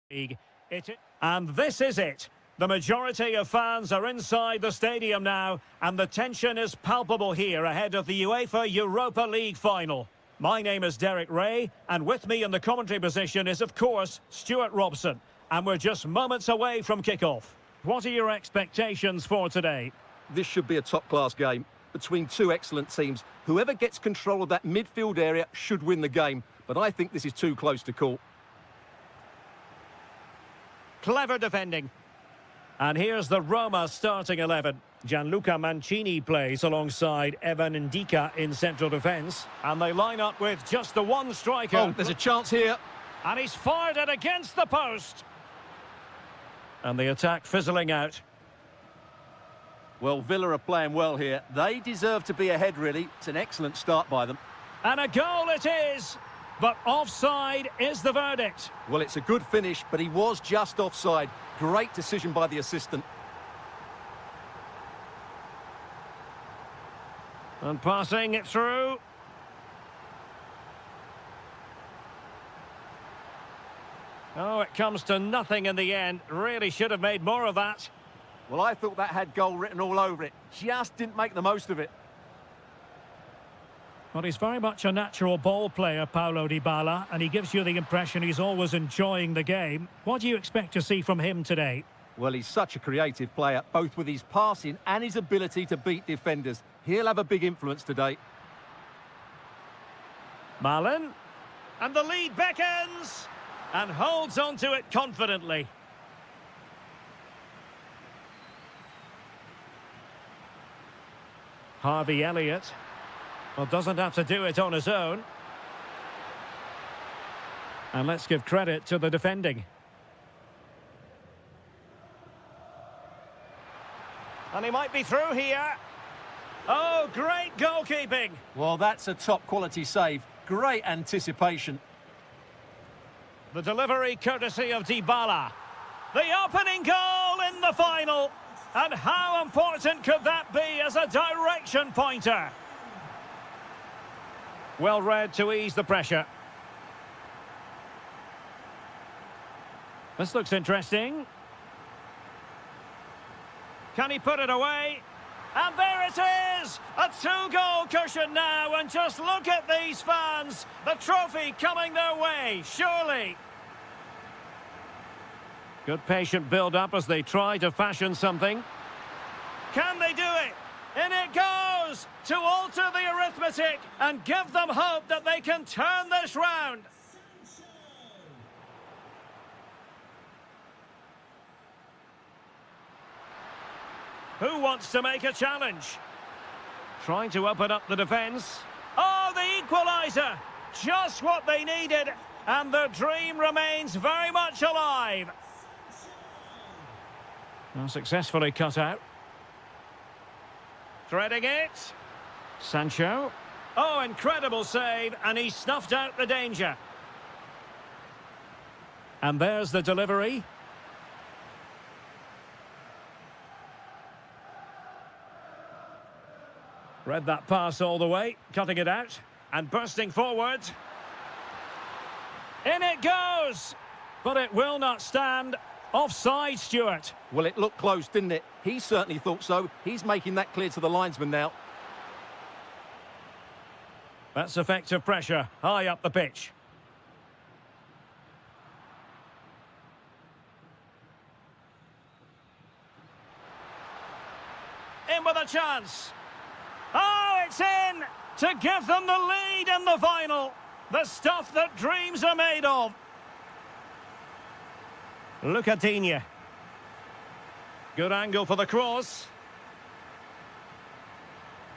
League. And this is it. The majority of fans are inside the stadium now, and the tension is palpable here ahead of the UEFA Europa League final. My name is Derek Ray, and with me in the commentary position is, of course, Stuart Robson. And we're just moments away from kickoff. What are your expectations for today? This should be a top-class game between two excellent teams. Whoever gets control of that midfield area should win the game, but I think this is too close to call. Clever defending. And here's the Roma starting 11. Gianluca Mancini plays alongside Evan Ndika in central defence. And they line up with just the one striker. Oh, there's a chance here. And he's fired it against the post. And the attack fizzling out. Well, Villa are playing well here. They deserve to be ahead, really. It's an excellent start by them. And a goal it is. But offside is the verdict. Well, it's a good finish, but he was just offside. Great decision by the assistant. And passing it through. Oh, it comes to nothing in the end. Really should have made more of that. Well, I thought that had goal written all over it. Just didn't make the most of it. Well, he's very much a natural ball player, Paulo Dybala, and he gives you the impression he's always enjoying the game. What do you expect to see from him today? Well, he's such a creative player, both with his passing and his ability to beat defenders. He'll have a big influence today. Malin. And the lead beckons. And holds on to it confidently. Harvey Elliott. Well, doesn't have to do it on his own. And let's give credit to the defending. And he might be through here. Oh, great goalkeeping. Well, that's a top-quality save. Great anticipation. The delivery courtesy of Dybala. The opening goal in the final. And how important could that be as a direction pointer? Well read to ease the pressure. This looks interesting. Can he put it away? And there it is! A two-goal cushion now, and just look at these fans. The trophy coming their way, surely. Good patient build-up as they try to fashion something. Can they do it? In it goes to alter the arithmetic and give them hope that they can turn this round. Who wants to make a challenge? Trying to open up the defence. Oh, the equaliser! Just what they needed, and the dream remains very much alive. Well, successfully cut out. Threading it. Sancho. Oh, incredible save, and he snuffed out the danger. And there's the delivery. Read that pass all the way, cutting it out, and bursting forward. In it goes! But it will not stand. Offside, Stuart. Well, it looked close, didn't it? He certainly thought so. He's making that clear to the linesman now. That's effective pressure, high up the pitch. In with a chance. Oh, it's in! To give them the lead in the final. The stuff that dreams are made of. Look at Digne. Good angle for the cross.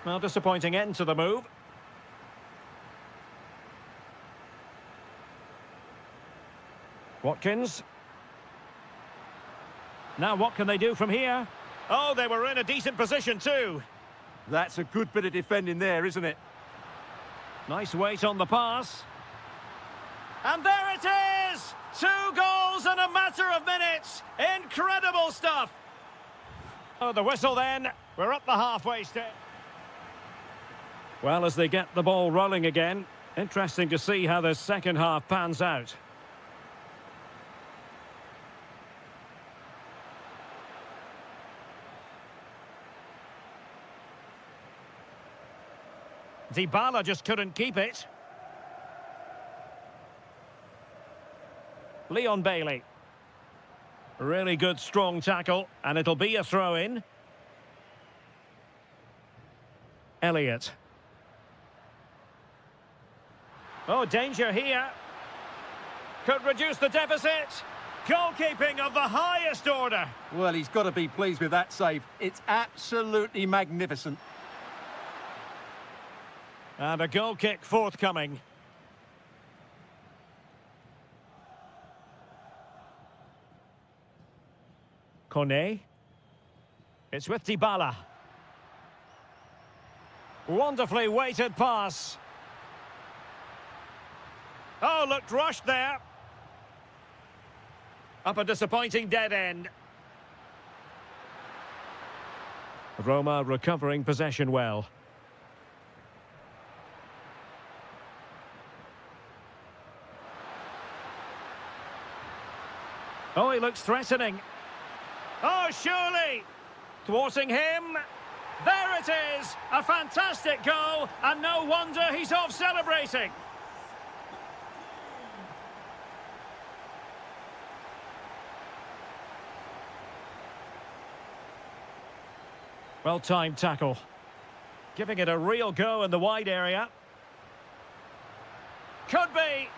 Well, disappointing end to the move. Watkins. Now what can they do from here? Oh, they were in a decent position too. That's a good bit of defending there, isn't it? Nice weight on the pass. And there it is! 2 goals in a matter of minutes. Incredible stuff. Oh, the whistle then. We're up the halfway stage. Well, as they get the ball rolling again, interesting to see how the second half pans out. Dybala just couldn't keep it. Leon Bailey. Really good, strong tackle, and it'll be a throw-in. Elliott. Oh, danger here. Could reduce the deficit. Goalkeeping of the highest order. Well, he's got to be pleased with that save. It's absolutely magnificent. And a goal kick forthcoming. Kone. It's with Dybala. Wonderfully weighted pass. Oh, looked rushed there. Up a disappointing dead end. Roma recovering possession well. Oh, he looks threatening. Oh, surely! Thwarting him. There it is! A fantastic goal, and no wonder he's off celebrating. Well-timed tackle. Giving it a real go in the wide area. Could be.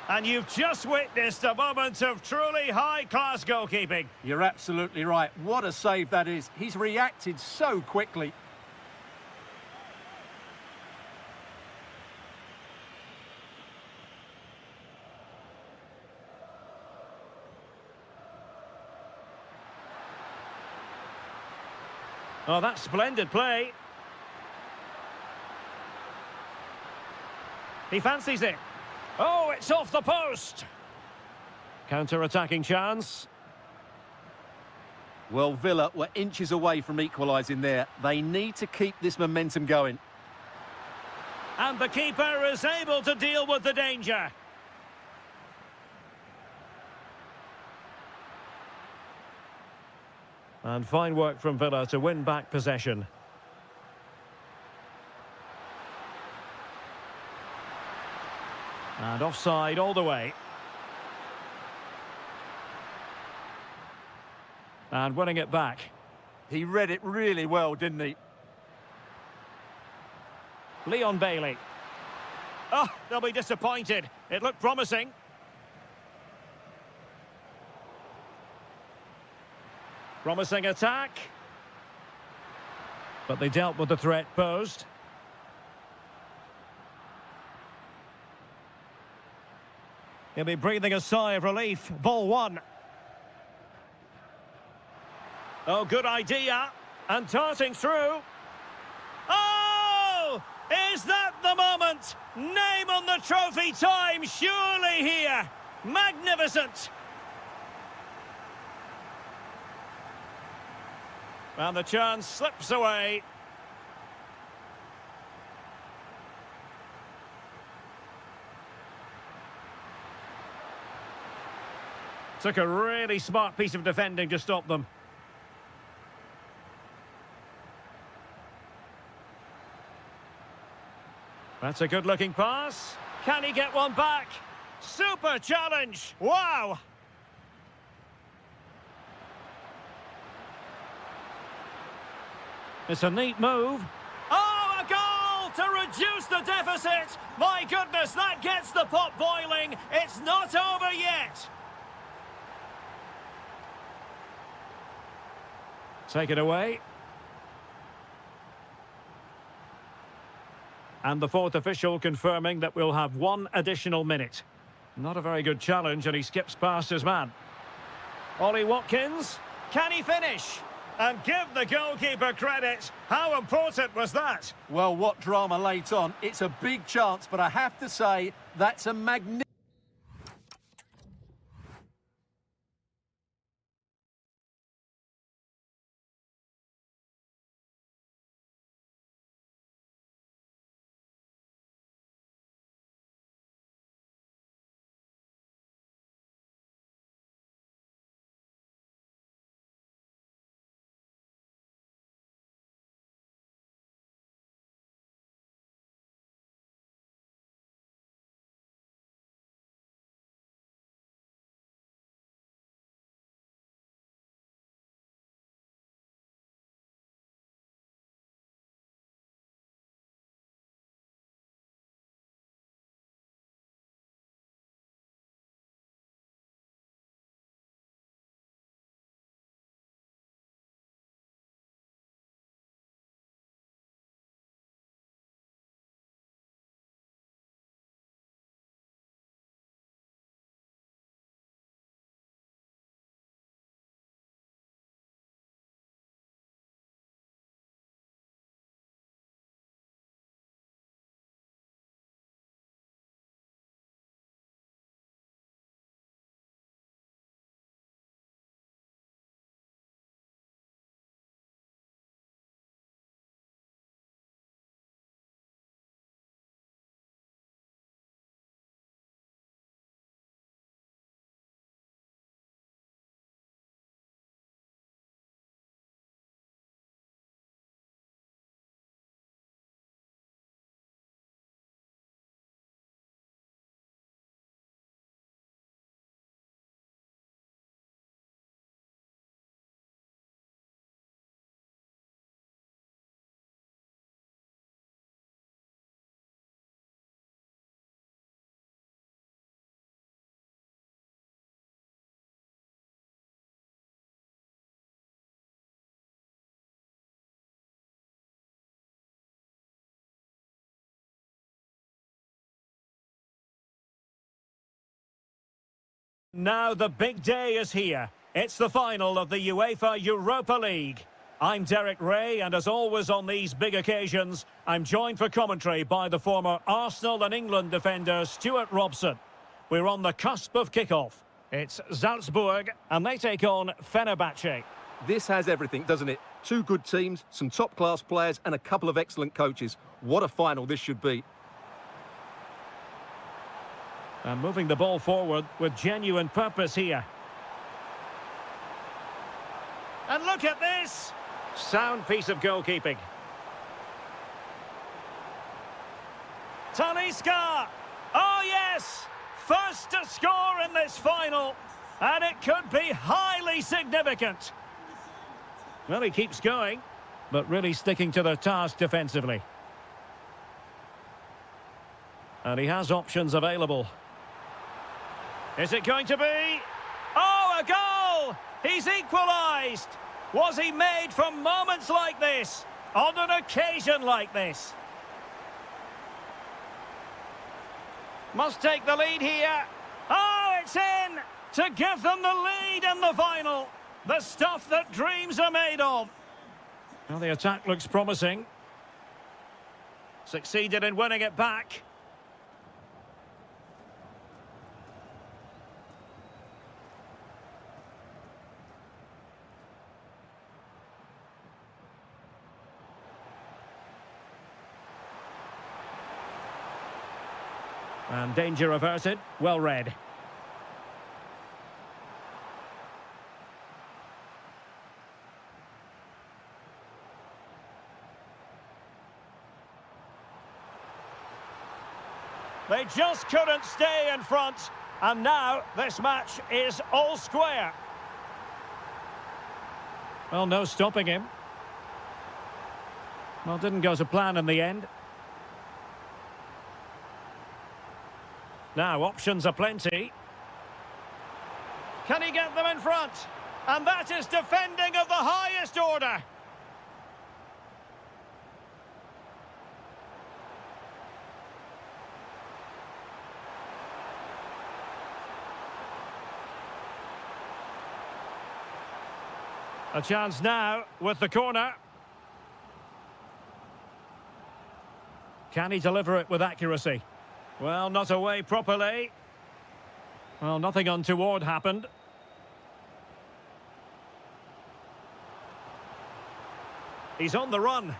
And you've just witnessed a moment of truly high-class goalkeeping. You're absolutely right. What a save that is. He's reacted so quickly. Oh, that's splendid play. He fancies it. Oh, it's off the post. Counter-attacking chance. Well, Villa were inches away from equalising there. They need to keep this momentum going. And the keeper is able to deal with the danger. And fine work from Villa to win back possession. And offside all the way. And winning it back. He read it really well, didn't he? Leon Bailey. Oh, they'll be disappointed. It looked promising. Promising attack. But they dealt with the threat posed. He'll be breathing a sigh of relief. Ball one. Oh, good idea. And darting through. Oh! Is that the moment? Name on the trophy time, surely here. Magnificent. And the chance slips away. Took a really smart piece of defending to stop them. That's a good-looking pass. Can he get one back? Super challenge! Wow! It's a neat move. Oh, a goal to reduce the deficit! My goodness, that gets the pot boiling. It's not over yet. Take it away. And the fourth official confirming that we'll have one additional minute. Not a very good challenge, and he skips past his man. Ollie Watkins, can he finish? And give the goalkeeper credit. How important was that? Well, what drama late on. It's a big chance, but I have to say, that's a magnificent... Now the big day is here. It's the final of the UEFA Europa League. I'm Derek Ray, and as always on these big occasions, I'm joined for commentary by the former Arsenal and England defender Stuart Robson. We're on the cusp of kickoff. It's Salzburg, and they take on Fenerbahce. This has everything, doesn't it? Two good teams, some top-class players, and a couple of excellent coaches. What a final this should be. And moving the ball forward with genuine purpose here. And look at this! Sound piece of goalkeeping. Talisca! Oh yes! First to score in this final. And it could be highly significant. Well, he keeps going, but really sticking to the task defensively. And he has options available. Is it going to be? Oh, a goal! He's equalised! Was he made from moments like this? On an occasion like this? Must take the lead here. Oh, it's in! To give them the lead in the final. The stuff that dreams are made of. Well, the attack looks promising. Succeeded in winning it back. And danger averted. Well read. They just couldn't stay in front. And now this match is all square. Well, no stopping him. Well, didn't go to plan in the end. Now, options are plenty. Can he get them in front? And that is defending of the highest order. A chance now with the corner. Can he deliver it with accuracy? Well, not away properly. Well, nothing untoward happened. He's on the run.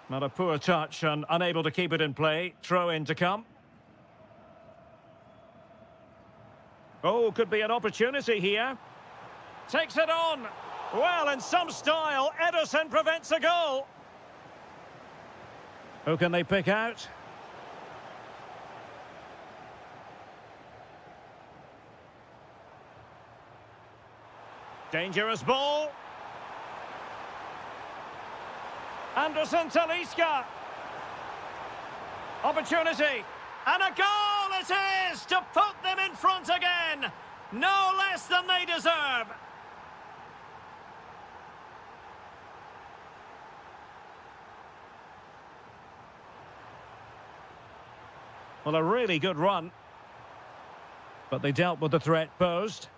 Not a poor touch and unable to keep it in play. Throw in to come. Oh, could be an opportunity here. Takes it on. Well, in some style, Ederson prevents a goal. Who can they pick out? Dangerous ball. Anderson Talisca. Opportunity. And a goal it is to put them in front again. No less than they deserve. Well, a really good run. But they dealt with the threat posed.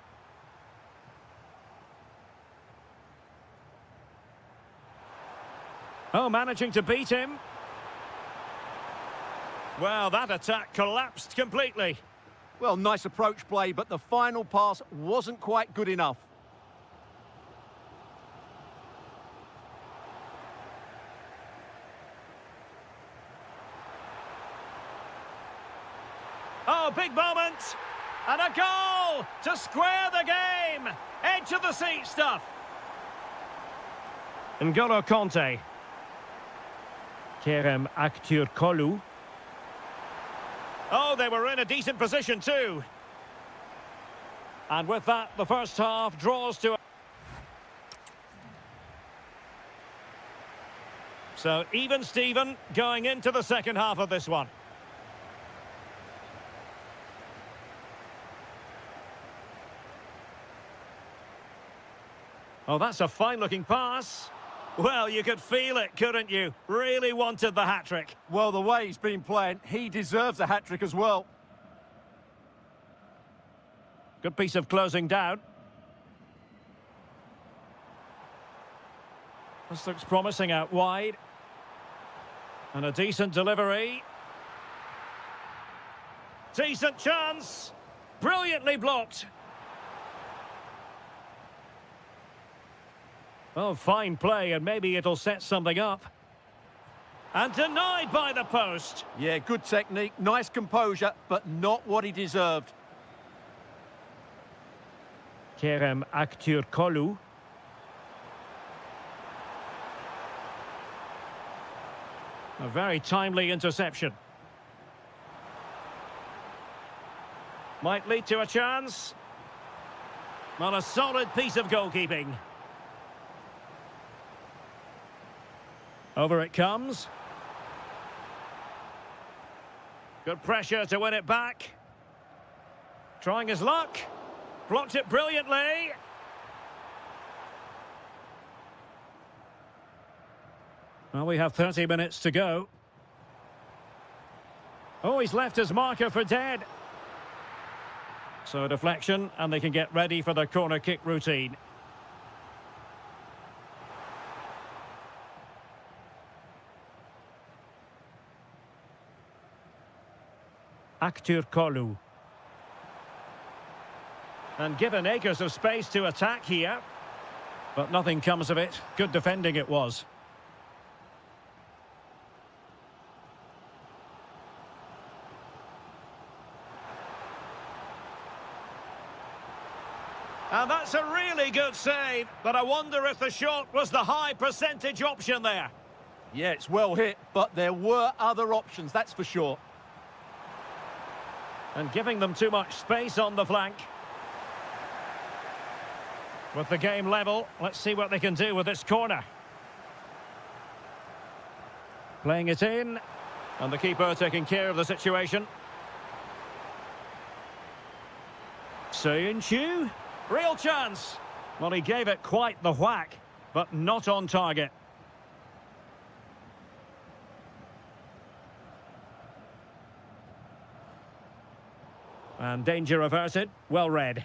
Oh, managing to beat him. Well, that attack collapsed completely. Well, nice approach play, but the final pass wasn't quite good enough. Oh, big moment. And a goal to square the game. Edge of the seat stuff. N'Golo Conte. Kerem Aktürkoğlu. Oh, they were in a decent position too. And with that, the first half draws to... So, even Steven going into the second half of this one. Oh, that's a fine-looking pass. Well, you could feel it, couldn't you? Really wanted the hat-trick. Well, the way he's been playing, he deserves a hat-trick as well. Good piece of closing down. This looks promising out wide. And a decent delivery. Decent chance. Brilliantly blocked. Oh, fine play, and maybe it'll set something up. And denied by the post. Yeah, good technique, nice composure, but not what he deserved. Kerem Aktürkoğlu. A very timely interception. Might lead to a chance. Well, a solid piece of goalkeeping. Over it comes. Good pressure to win it back. Trying his luck. Blocked it brilliantly. Well, we have 30 minutes to go. Oh, he's left his marker for dead. So a deflection, and they can get ready for the corner kick routine. Aktürkoğlu. And given acres of space to attack here. But nothing comes of it. Good defending it was. And that's a really good save, but I wonder if the shot was the high percentage option there. Yeah, it's well hit, but there were other options, that's for sure. And giving them too much space on the flank. With the game level, let's see what they can do with this corner. Playing it in, and the keeper taking care of the situation. Söyüncü. Real chance. Well, he gave it quite the whack, but not on target. And danger averted. Well read.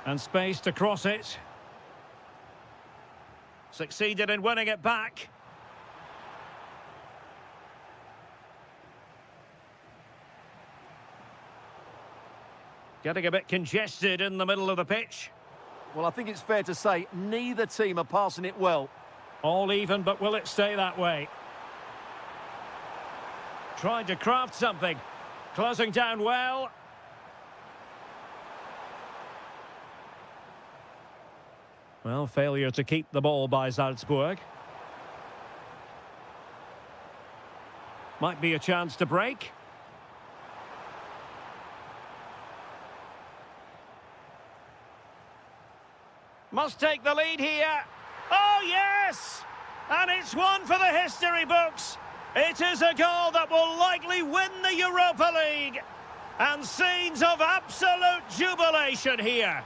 And space to cross it. Succeeded in winning it back. Getting a bit congested in the middle of the pitch. Well, I think it's fair to say neither team are passing it well. All even, but will it stay that way? Trying to craft something. Closing down well. Well, failure to keep the ball by Salzburg. Might be a chance to break. Must take the lead here. Oh, yes! And it's one for the history books. It is a goal that will likely win the Europa League. And scenes of absolute jubilation here.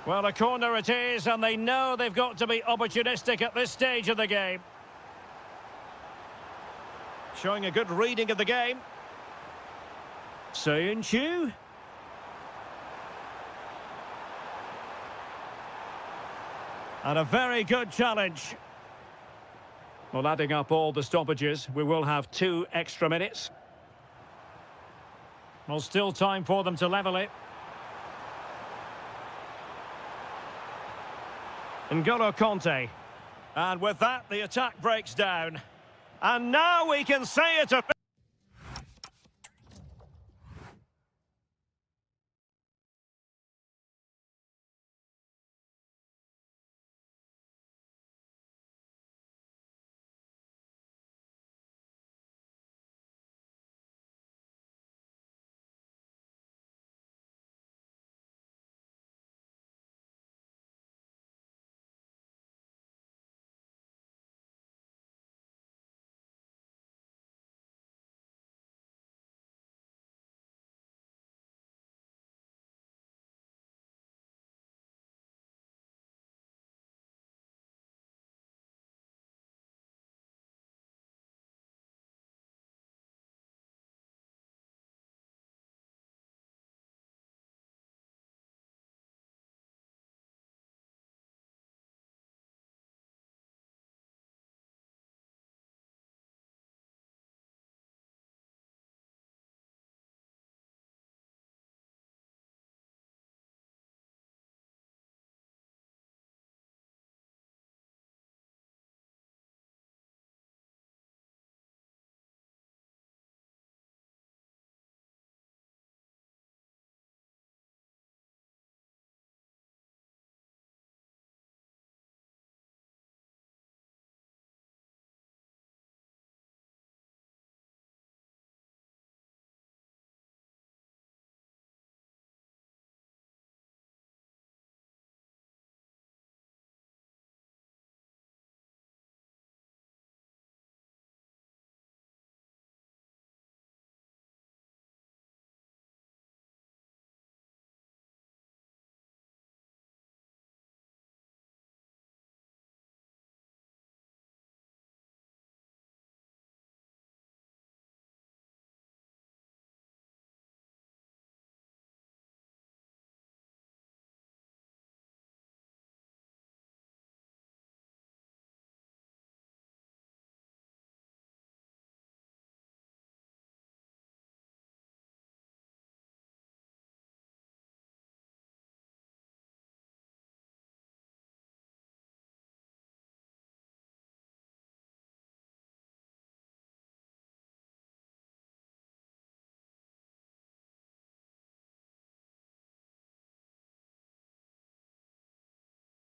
Well, a corner it is, and they know they've got to be opportunistic at this stage of the game. Showing a good reading of the game. Söyüncü. And a very good challenge. Well, adding up all the stoppages, we will have 2 extra minutes. Well, still time for them to level it. N'Golo Conte. And with that, the attack breaks down. And now we can say it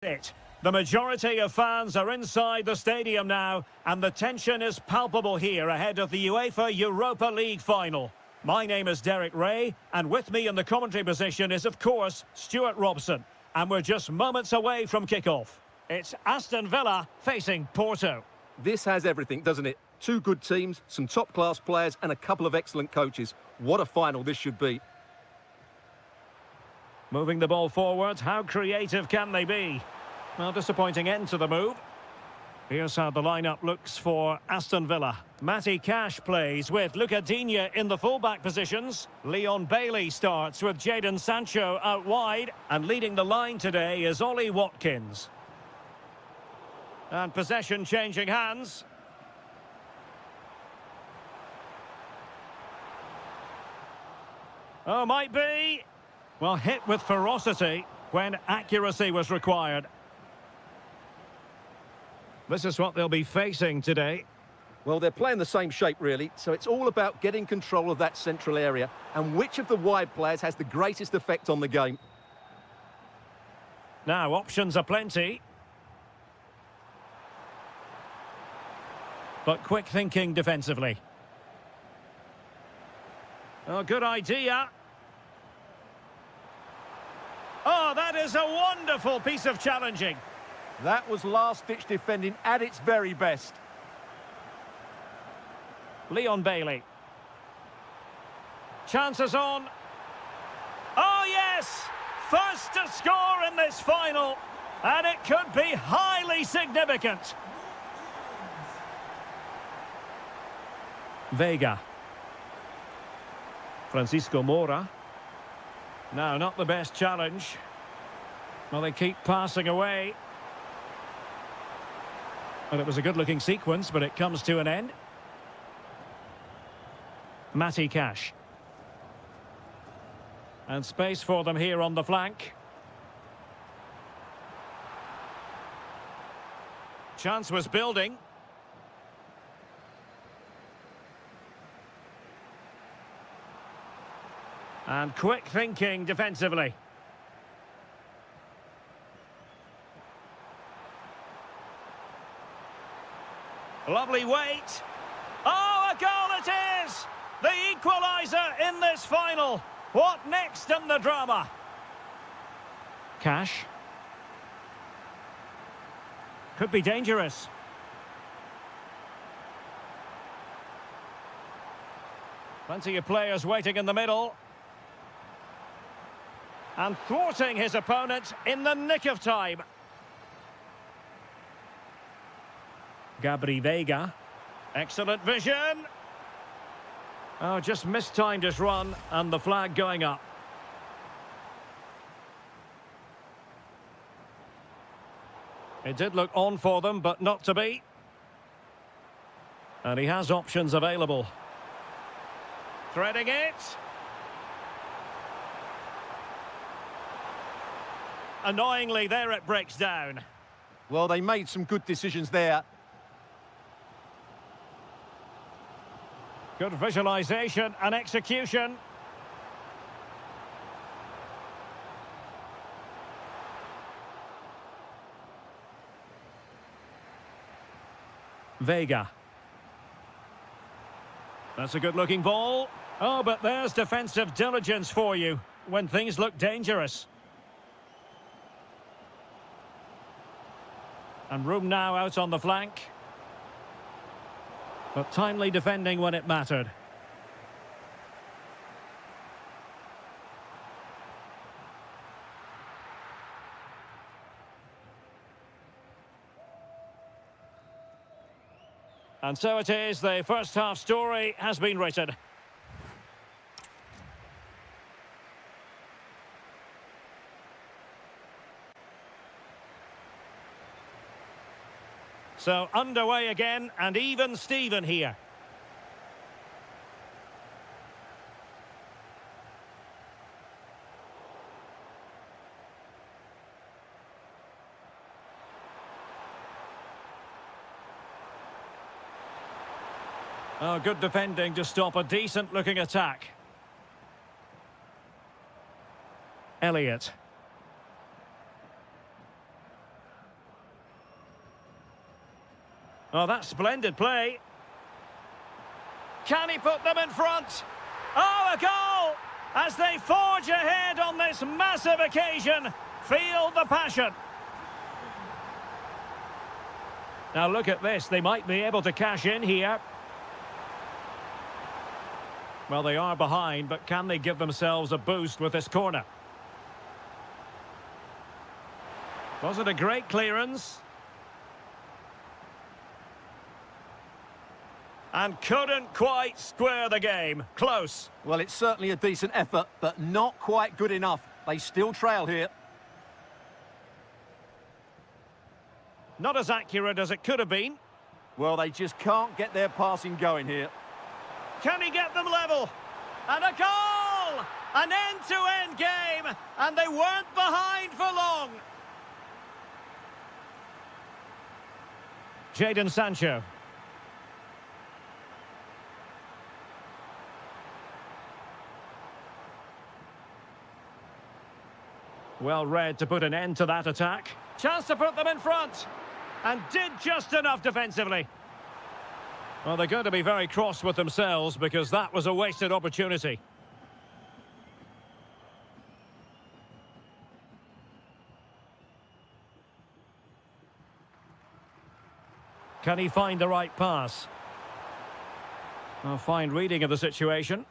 it. The majority of fans are inside the stadium now, and the tension is palpable here ahead of the UEFA Europa League final. My name is Derek Ray, and with me in the commentary position is, of course, Stuart Robson. And we're just moments away from kick-off. It's Aston Villa facing Porto. This has everything, doesn't it? Two good teams, some top-class players, and a couple of excellent coaches. What a final this should be. Moving the ball forward, how creative can they be? Well, disappointing end to the move. Here's how the lineup looks for Aston Villa. Matty Cash plays with Luca Digne in the fullback positions. Leon Bailey starts with Jadon Sancho out wide. And leading the line today is Ollie Watkins. And possession changing hands. Oh, might be. Well, hit with ferocity when accuracy was required. This is what they'll be facing today. Well, they're playing the same shape, really, so it's all about getting control of that central area and which of the wide players has the greatest effect on the game. Now, options are plenty. But quick thinking defensively. Oh, good idea. Oh, that is a wonderful piece of challenging. That was last-ditch defending at its very best. Leon Bailey. Chances on. Oh, yes! First to score in this final. And it could be highly significant. Vega. Francisco Moura. No, not the best challenge. Well, they keep passing away. And it was a good-looking sequence, but it comes to an end. Matty Cash. And space for them here on the flank. Chance was building. And quick thinking defensively. Lovely weight. Oh, a goal it is! The equaliser in this final. What next in the drama? Cash. Could be dangerous. Plenty of players waiting in the middle. And thwarting his opponent in the nick of time. Gabri Vega. Excellent vision. Oh, just mistimed his run and the flag going up. It did look on for them, but not to be. And he has options available. Threading it. Annoyingly, there it breaks down. Well, they made some good decisions there. Good visualisation and execution. Vega. That's a good-looking ball. Oh, but there's defensive diligence for you when things look dangerous. And room now out on the flank. But timely defending when it mattered. And so it is, the first half story has been written. So underway again, and even Steven here. Oh, good defending to stop a decent-looking attack. Elliott. Oh, that's splendid play. Can he put them in front? Oh, a goal! As they forge ahead on this massive occasion. Feel the passion. Now look at this. They might be able to cash in here. Well, they are behind, but can they give themselves a boost with this corner? Was it a great clearance? And couldn't quite square the game. Close. Well, it's certainly a decent effort, but not quite good enough. They still trail here. Not as accurate as it could have been. Well, they just can't get their passing going here. Can he get them level? And a goal! An end-to-end game, and they weren't behind for long. Jadon Sancho. Well read to put an end to that attack. Chance to put them in front. And did just enough defensively. Well, they're going to be very cross with themselves because that was a wasted opportunity. Can he find the right pass? A fine reading of the situation.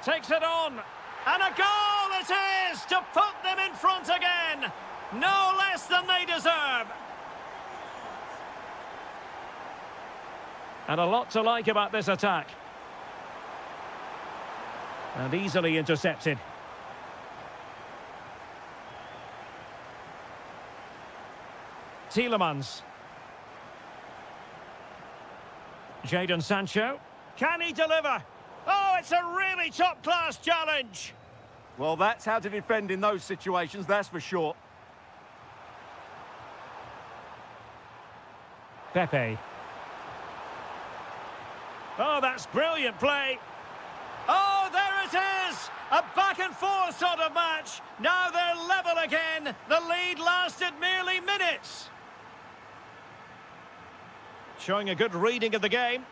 Takes it on. And a goal it is to put them in front again. No less than they deserve. And a lot to like about this attack. And easily intercepted. Tielemans. Jadon Sancho. Can he deliver? Oh, it's a really top-class challenge. Well, that's how to defend in those situations, that's for sure. Pepe. Oh, that's brilliant play. Oh, there it is! A back-and-forth sort of match. Now they're level again. The lead lasted merely minutes. Showing a good reading of the game.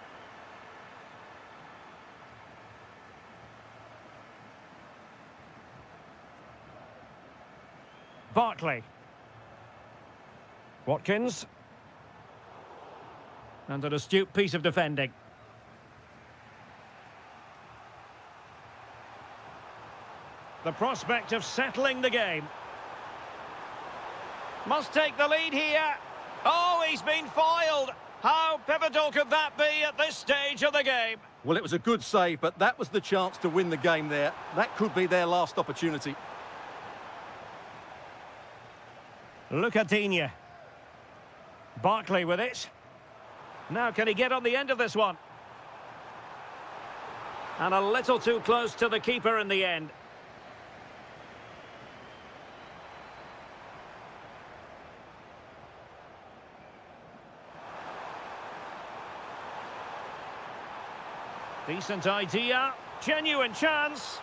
Barkley. Watkins. And an astute piece of defending. The prospect of settling the game. Must take the lead here. Oh, he's been foiled. How pivotal could that be at this stage of the game? Well, it was a good save, but that was the chance to win the game there. That could be their last opportunity. Lucadinha. Barkley with it. Now can he get on the end of this one? And a little too close to the keeper in the end. Decent idea. Genuine chance.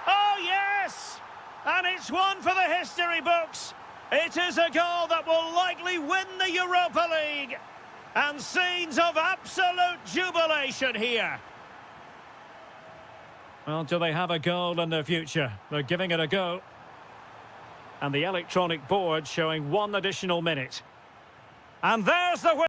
Oh, yes! And it's one for the history books. It is a goal that will likely win the Europa League. And scenes of absolute jubilation here. Well, do they have a goal in their future? They're giving it a go. And the electronic board showing 1 additional minute. And there's the win.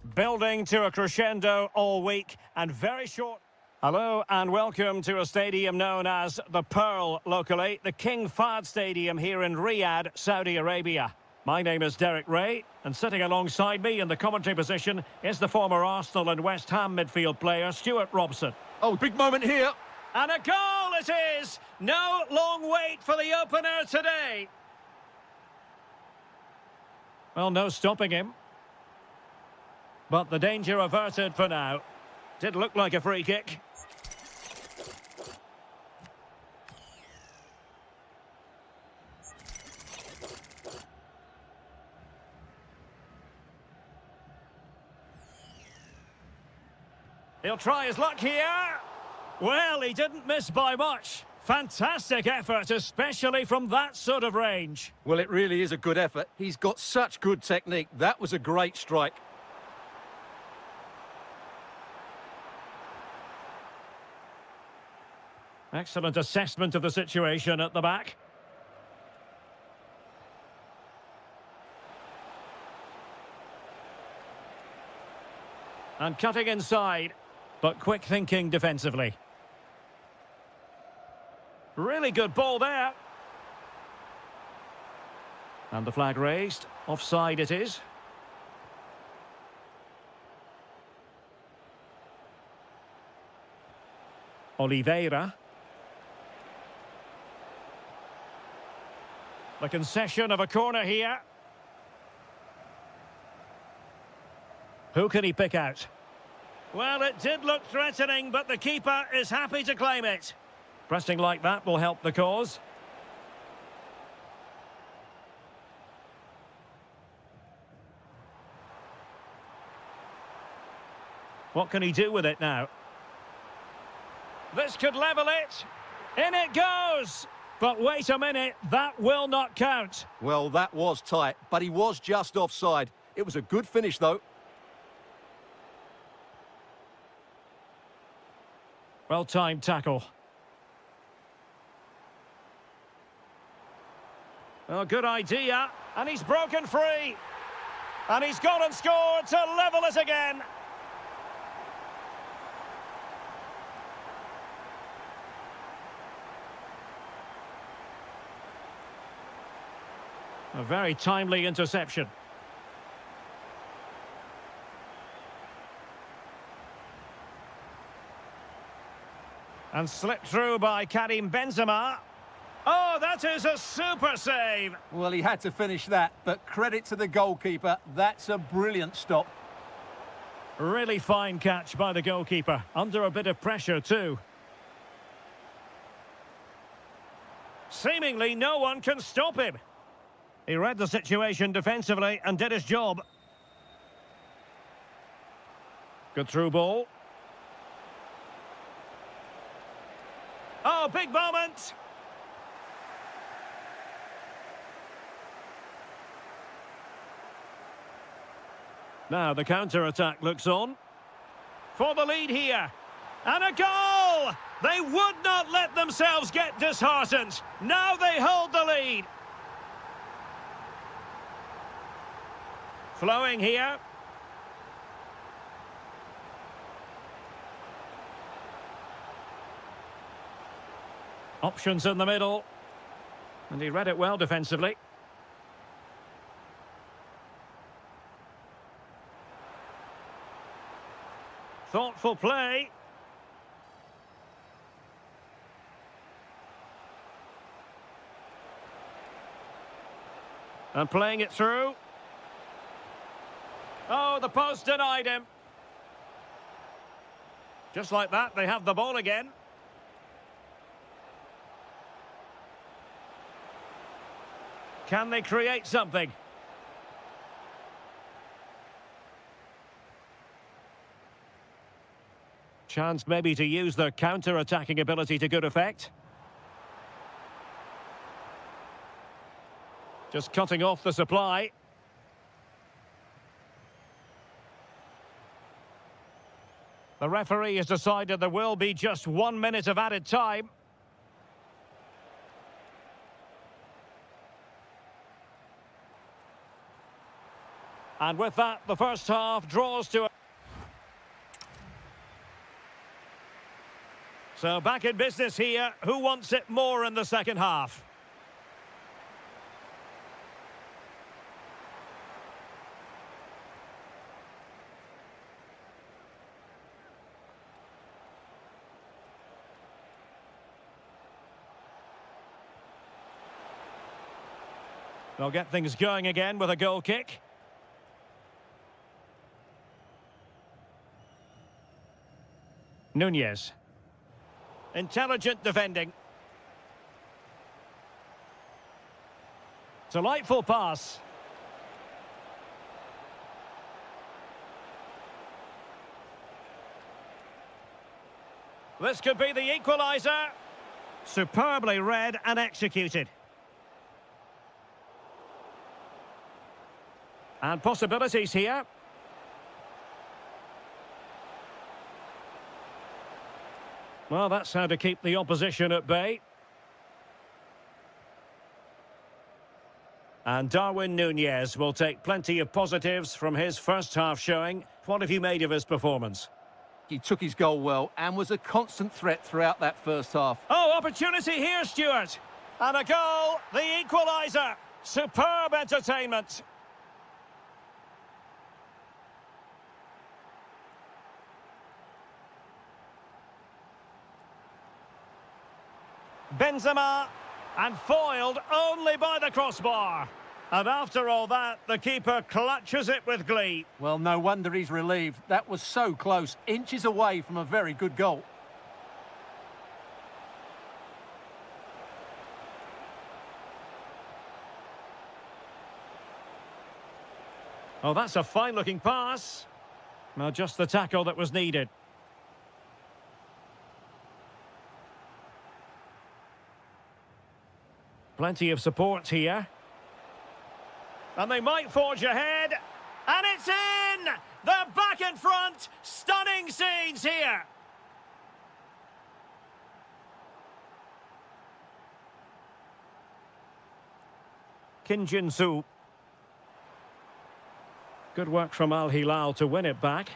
Building to a crescendo all week and very short. Hello and welcome to a stadium known as the Pearl locally, the King Fahd Stadium here in Riyadh, Saudi Arabia. My name is Derek Ray, and sitting alongside me in the commentary position is the former Arsenal and West Ham midfield player Stuart Robson. Oh, big moment here. And a goal it is! No long wait for the opener today. Well, no stopping him. But the danger averted for now. Did look like a free kick. He'll try his luck here. Well, he didn't miss by much. Fantastic effort, especially from that sort of range. Well, it really is a good effort. He's got such good technique. That was a great strike. Excellent assessment of the situation at the back. And cutting inside, but quick thinking defensively. Really good ball there. And the flag raised. Offside it is. Oliveira. The concession of a corner here. Who can he pick out? Well, it did look threatening, but the keeper is happy to claim it. Pressing like that will help the cause. What can he do with it now? This could level it. In it goes! But wait a minute, that will not count. Well, that was tight, but he was just offside. It was a good finish, though. Well-timed tackle. Oh, good idea. And he's broken free. And he's gone and scored to level it again. A very timely interception. And slipped through by Karim Benzema. Oh, that is a super save. Well, he had to finish that, but credit to the goalkeeper. That's a brilliant stop. Really fine catch by the goalkeeper. Under a bit of pressure too. Seemingly no one can stop him. He read the situation defensively and did his job. Good through ball. Oh, big moment. Now the counter-attack looks on. For the lead here. And a goal! They would not let themselves get disheartened. Now they hold the lead. Flowing here. Options in the middle. And he read it well defensively. Thoughtful play. And playing it through. Oh, the post denied him. Just like that, they have the ball again. Can they create something? Chance maybe to use their counter-attacking ability to good effect. Just cutting off the supply. The referee has decided there will be just 1 minute of added time. And with that, the first half draws to a... So back in business here. Who wants it more in the second half? They'll get things going again with a goal kick. Nunez. Intelligent defending. Delightful pass. This could be the equaliser. Superbly read and executed. And possibilities here. Well, that's how to keep the opposition at bay. And Darwin Nunez will take plenty of positives from his first half showing. What have you made of his performance? He took his goal well and was a constant threat throughout that first half. Oh, opportunity here, Stuart. And a goal, the equaliser. Superb entertainment. Benzema, and foiled only by the crossbar. And after all that, the keeper clutches it with glee. Well, no wonder he's relieved. That was so close, inches away from a very good goal. Oh, that's a fine-looking pass. Well, just the tackle that was needed. Plenty of support here. And they might forge ahead. And it's in! They're back in front! Stunning scenes here! Kim Jin-soo. Good work from Al Hilal to win it back.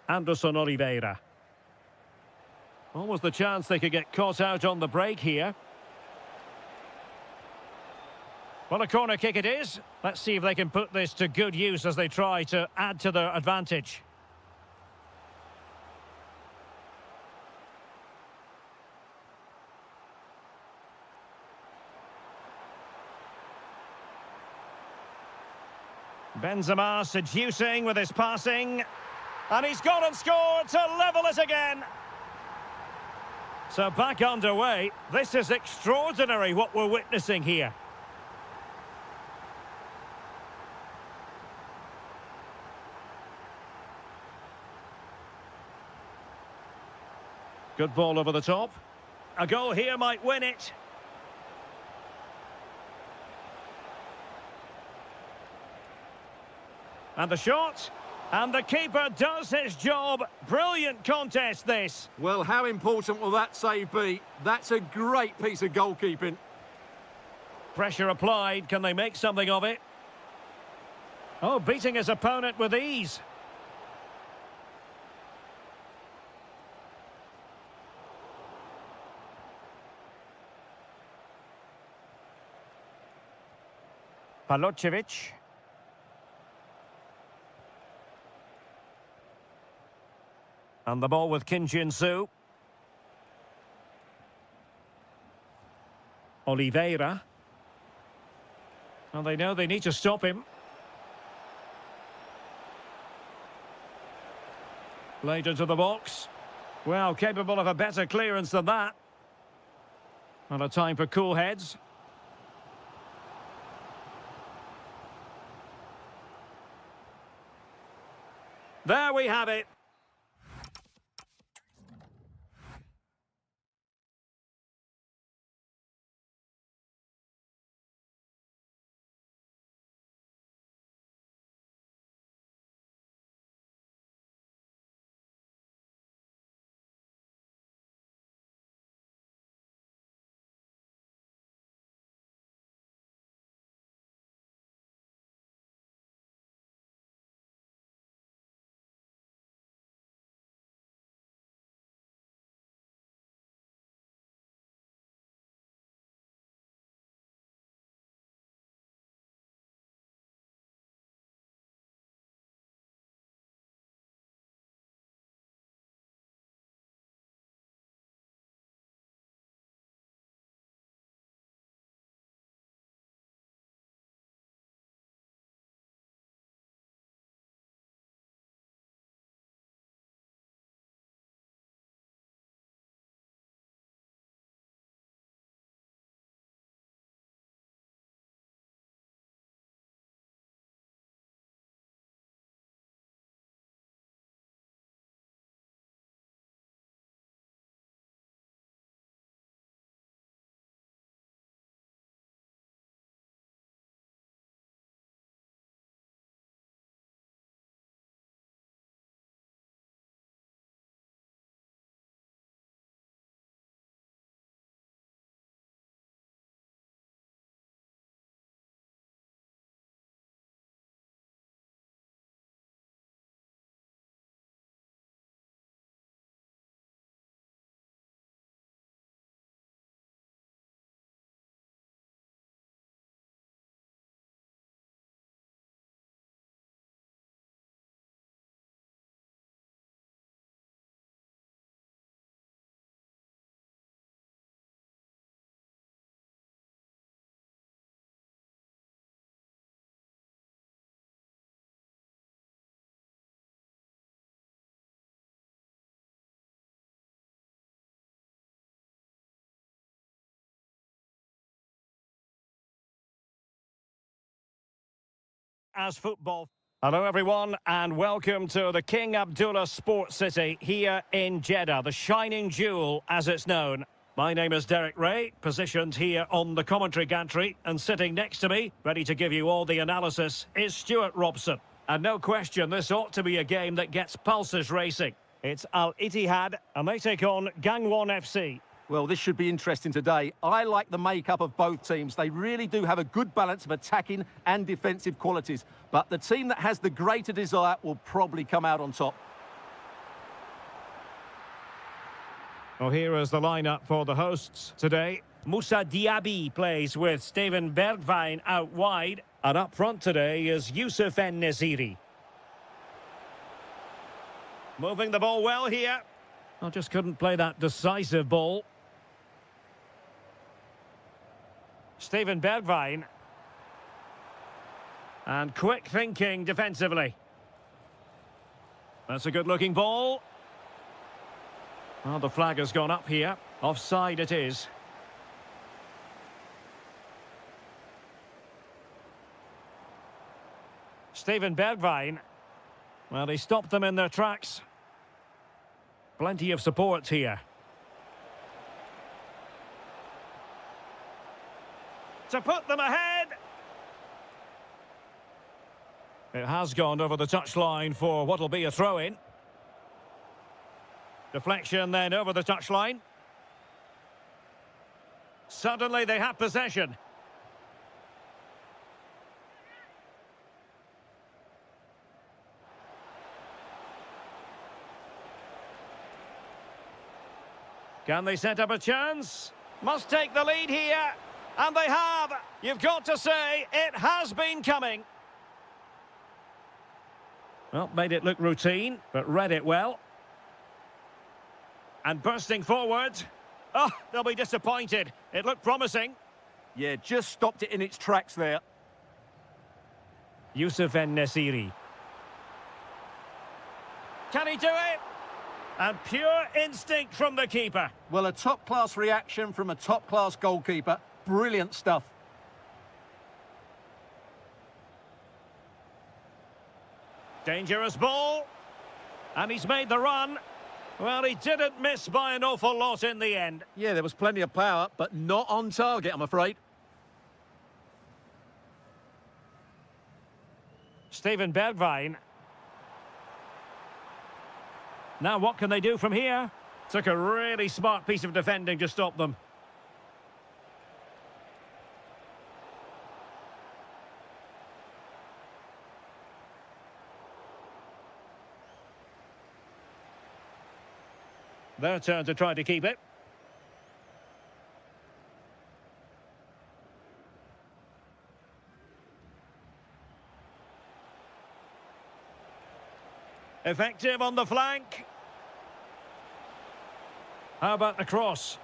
Anderson Oliveira. Almost the chance they could get caught out on the break here. Well, a corner kick it is. Let's see if they can put this to good use as they try to add to their advantage. Benzema seducing with his passing. And he's gone and scored to level it again. So back underway. This is extraordinary what we're witnessing here. Good ball over the top. A goal here might win it. And the shot. And the keeper does his job. Brilliant contest, this. Well, how important will that save be? That's a great piece of goalkeeping. Pressure applied. Can they make something of it? Oh, beating his opponent with ease. Palocevic. And the ball with Kim Jin-soo. Oliveira. Well, they know they need to stop him. Played into the box. Well, capable of a better clearance than that. And a time for cool heads. There we have it. as football. Hello everyone and welcome to the King Abdullah Sports City here in Jeddah, the shining jewel as it's known. My name is Derek Ray, positioned here on the commentary gantry, and sitting next to me, ready to give you all the analysis, is Stuart Robson. And no question, this ought to be a game that gets pulses racing. It's Al Ittihad and they take on Gangwon FC. Well, this should be interesting today. I like the makeup of both teams. They really do have a good balance of attacking and defensive qualities. But the team that has the greater desire will probably come out on top. Well, here is the lineup for the hosts today. Moussa Diaby plays with Steven Bergwijn out wide. And up front today is Youssef En-Nesyri. Moving the ball well here. I just couldn't play that decisive ball. Steven Bergwijn. And quick thinking defensively. That's a good-looking ball. Well, the flag has gone up here. Offside it is. Steven Bergwijn. Well, he stopped them in their tracks. Plenty of support here. To put them ahead. It has gone over the touchline for what will be a throw-in. Deflection then over the touchline. Suddenly they have possession. Can they set up a chance? Must take the lead here. And they have. You've got to say, it has been coming. Well, made it look routine, but read it well. And bursting forward. Oh, they'll be disappointed. It looked promising. Yeah, just stopped it in its tracks there. Youssef En-Nesyri. Can he do it? And pure instinct from the keeper. Well, a top-class reaction from a top-class goalkeeper. Brilliant stuff. Dangerous ball. And he's made the run. Well, he didn't miss by an awful lot in the end. Yeah, there was plenty of power, but not on target, I'm afraid. Steven Bergwijn. Now what can they do from here? Took a really smart piece of defending to stop them. Their turn to try to keep it. Effective on the flank. How about the cross?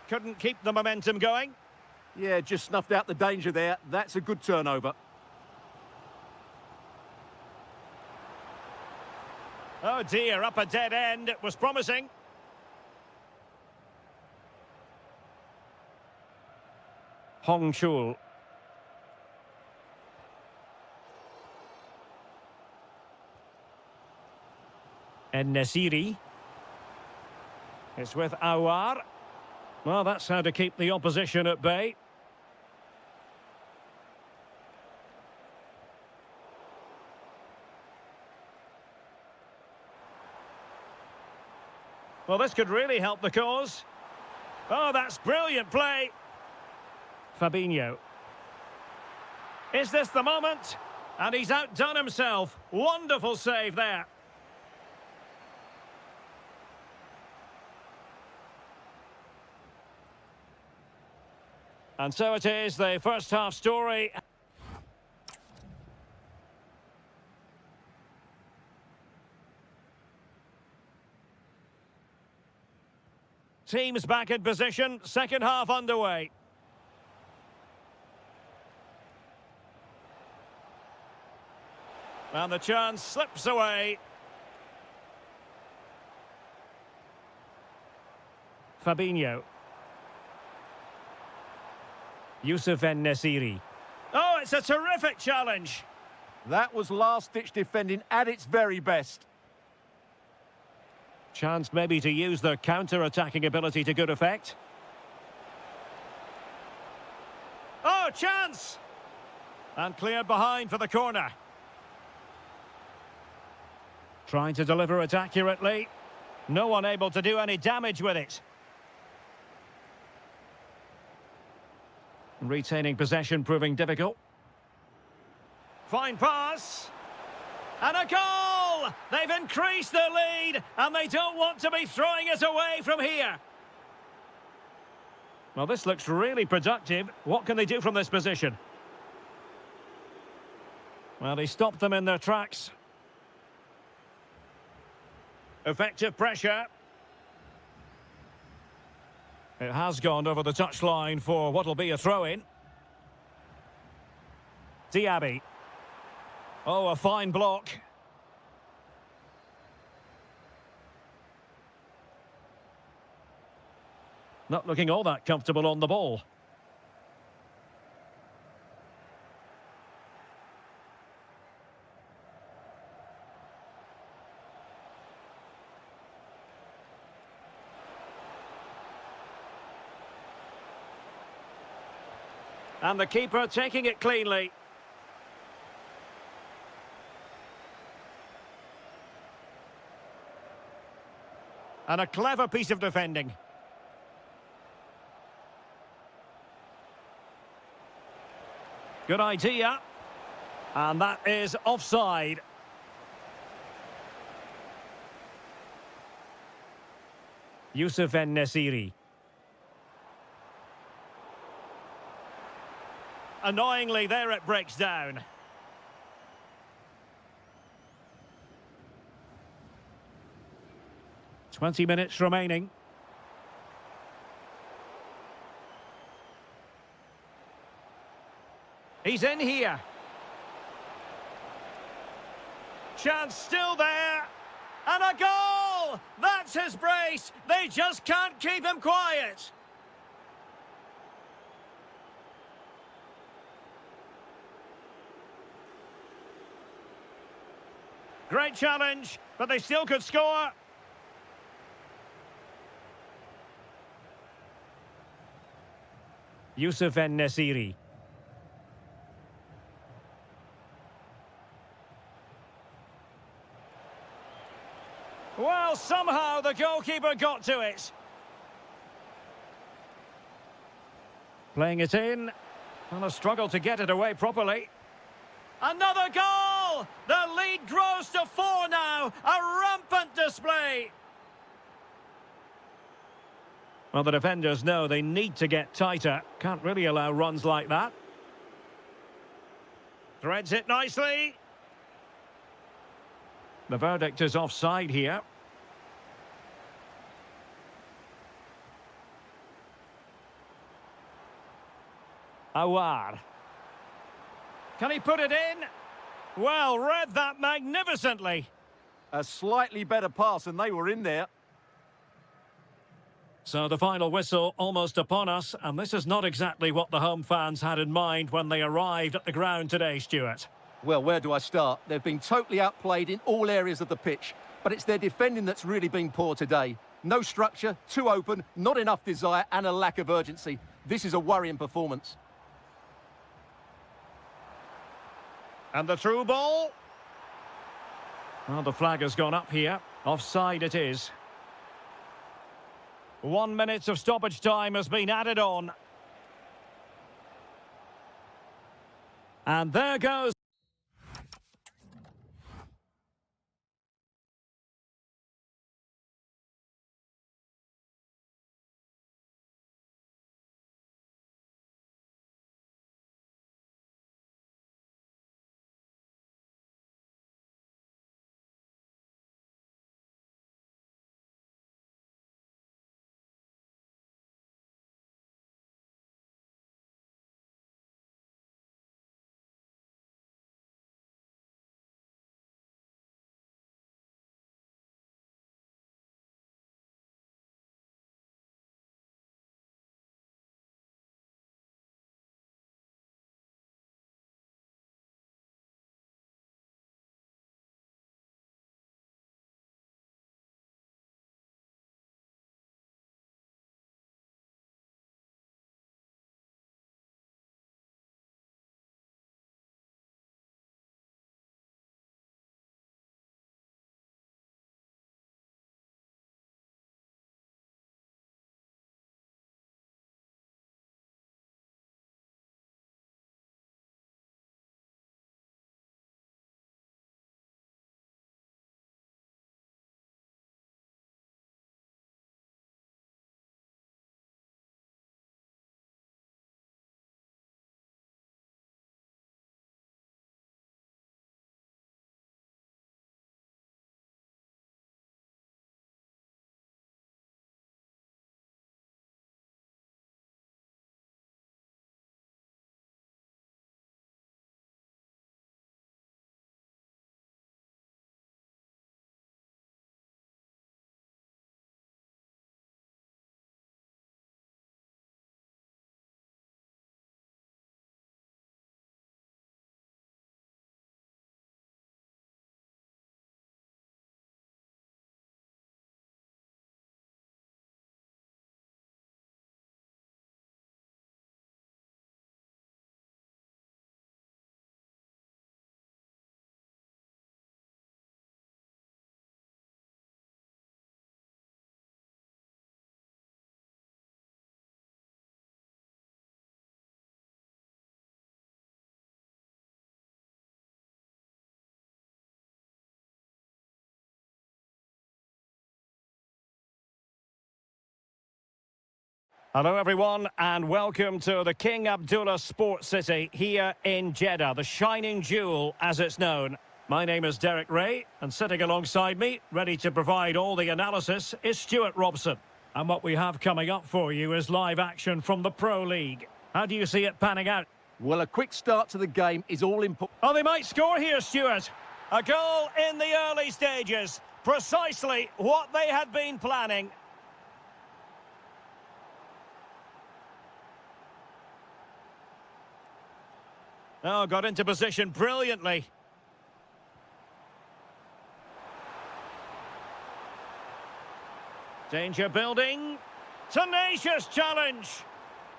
Couldn't keep the momentum going. Yeah, just snuffed out the danger there. That's a good turnover. Oh dear, up a dead end. It was promising. Hong Chul. En-Nesyri. It's with Awar. Well, that's how to keep the opposition at bay. Well, this could really help the cause. Oh, that's brilliant play. Fabinho. Is this the moment? And he's outdone himself. Wonderful save there. And so it is, the first half story. Teams back in position, second half underway. And the chance slips away. Fabinho. Youssef En-Nesyri. Oh, it's a terrific challenge. That was last-ditch defending at its very best. Chance maybe to use their counter-attacking ability to good effect. Oh, chance! And cleared behind for the corner. Trying to deliver it accurately. No one able to do any damage with it. Retaining possession proving difficult. Fine pass. And a goal! They've increased their lead, and they don't want to be throwing it away from here. Well, this looks really productive. What can they do from this position? Well, he stopped them in their tracks. Effective pressure. It has gone over the touchline for what will be a throw-in. Diaby. Oh, a fine block. Not looking all that comfortable on the ball. And the keeper taking it cleanly. And a clever piece of defending. Good idea. And that is offside. Youssef En-Nesyri. Annoyingly, there it breaks down. "20 minutes remaining. He's in here. Chance still there. And a goal! That's his brace. They just can't keep him quiet. Great challenge, but they still could score. Youssef En-Nesyri. Well, somehow the goalkeeper got to it. Playing it in. And a struggle to get it away properly. Another goal! The lead grows to 4 now. A rampant display. Well, the defenders know they need to get tighter. Can't really allow runs like that. Threads it nicely. The verdict is offside here. Awar. Can he put it in? Well, read that magnificently. A slightly better pass and they were in there. So the final whistle almost upon us, and this is not exactly what the home fans had in mind when they arrived at the ground today, Stuart. Well, where do I start? They've been totally outplayed in all areas of the pitch, but it's their defending that's really been poor today. No structure, too open, not enough desire, and a lack of urgency. This is a worrying performance. And the through ball. Well, the flag has gone up here. Offside it is. 1 minute of stoppage time has been added on. And there goes. Hello everyone and welcome to the King Abdullah Sports City here in Jeddah, the shining jewel as it's known. My name is Derek Ray and sitting alongside me, ready to provide all the analysis, is Stuart Robson. And what we have coming up for you is live action from the Pro League. How do you see it panning out? Well, a quick start to the game is all important. Oh, they might score here, Stuart. A goal in the early stages. Precisely what they had been planning. Oh, got into position brilliantly. Danger building. Tenacious challenge.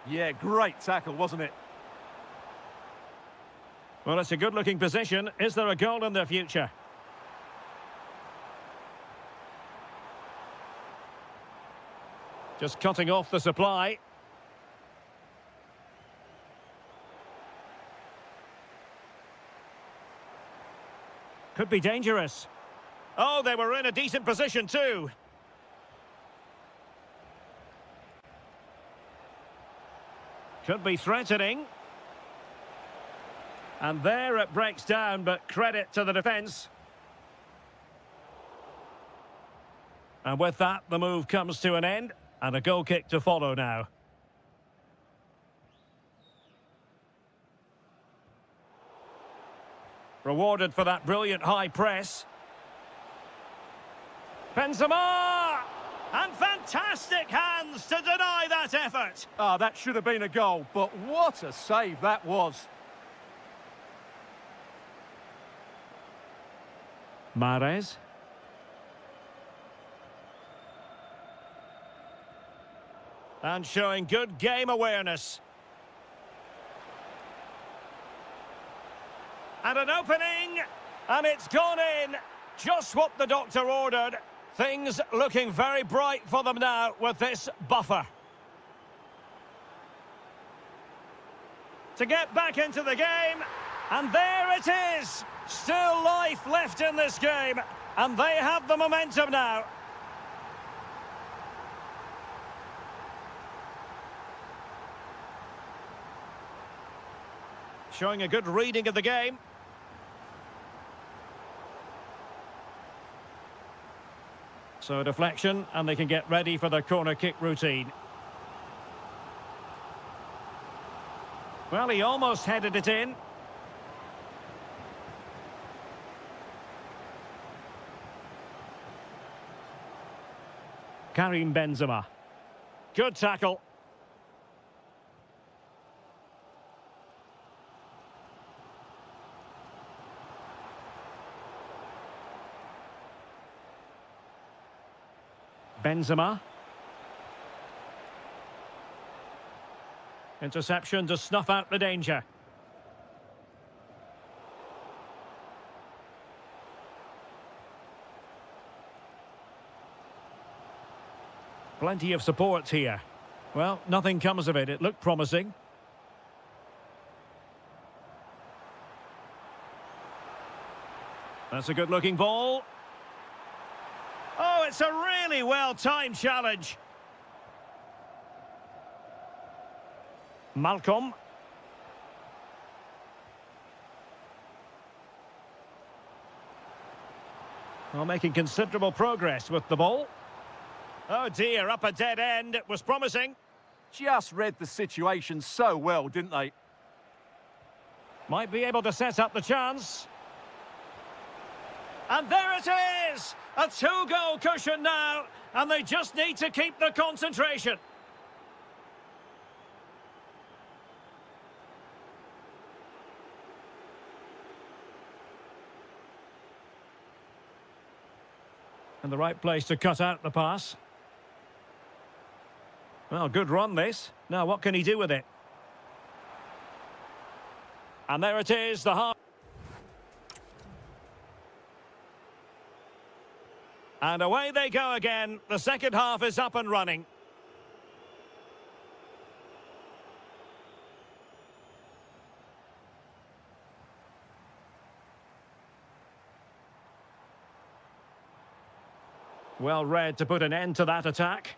Yeah, great tackle, wasn't it? Well, it's a good-looking position. Is there a goal in the future? Just cutting off the supply. Could be dangerous. Oh, they were in a decent position too. Could be threatening. And there it breaks down, but credit to the defence. And with that, the move comes to an end, and a goal kick to follow now. Rewarded for that brilliant high press. Benzema! And fantastic hands to deny that effort. Ah, that should have been a goal, but what a save that was. Mahrez. And showing good game awareness. And an opening, and it's gone in. Just what the doctor ordered. Things looking very bright for them now with this buffer. To get back into the game, and there it is. Still life left in this game, and they have the momentum now. Showing a good reading of the game. So a deflection, and they can get ready for their corner kick routine. Well, he almost headed it in. Karim Benzema. Good tackle. Benzema. Interception to snuff out the danger. Plenty of support here. Well, nothing comes of it. It looked promising. That's a good-looking ball. Oh, it's a really well-timed challenge. Malcolm. Well, making considerable progress with the ball. Oh dear, up a dead end. It was promising. Just read the situation so well, didn't they? Might be able to set up the chance. And there it is! A two-goal cushion now, and they just need to keep the concentration. In the right place to cut out the pass. Well, good run this. Now, what can he do with it? And there it is, the half. And away they go again. The second half is up and running. Well read to put an end to that attack.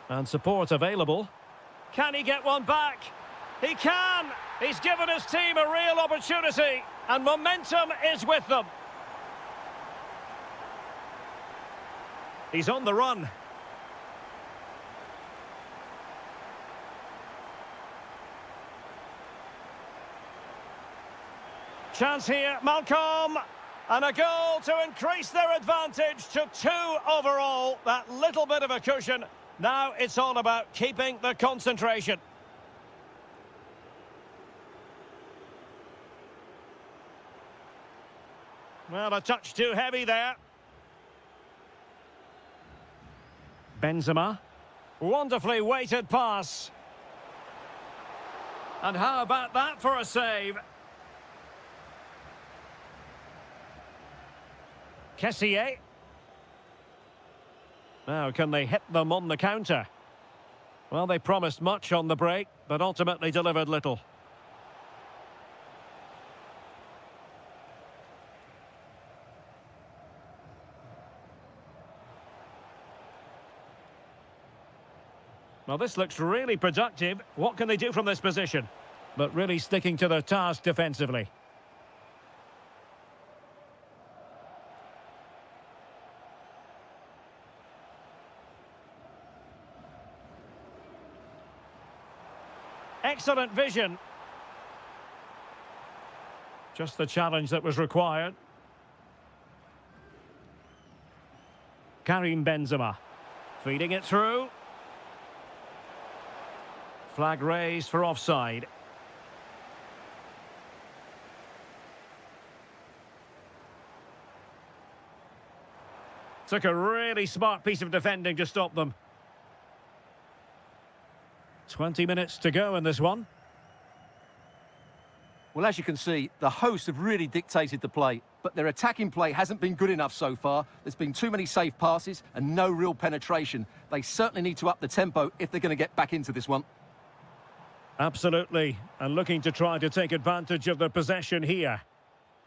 And support available. Can he get one back? He can! He's given his team a real opportunity, and momentum is with them. He's on the run. Chance here, Malcolm. And a goal to increase their advantage to 2 overall. That little bit of a cushion. Now it's all about keeping the concentration. Well, a touch too heavy there. Benzema. Wonderfully weighted pass. And how about that for a save? Kessié. Now, can they hit them on the counter? Well, they promised much on the break, but ultimately delivered little. Well, this looks really productive. What can they do from this position? But really sticking to their task defensively. Excellent vision. Just the challenge that was required. Karim Benzema. Feeding it through. Flag raised for offside. Took a really smart piece of defending to stop them. 20 minutes to go in this one. Well, as you can see, the hosts have really dictated the play, but their attacking play hasn't been good enough so far. There's been too many safe passes and no real penetration. They certainly need to up the tempo if they're going to get back into this one. Absolutely, and looking to try to take advantage of the possession here.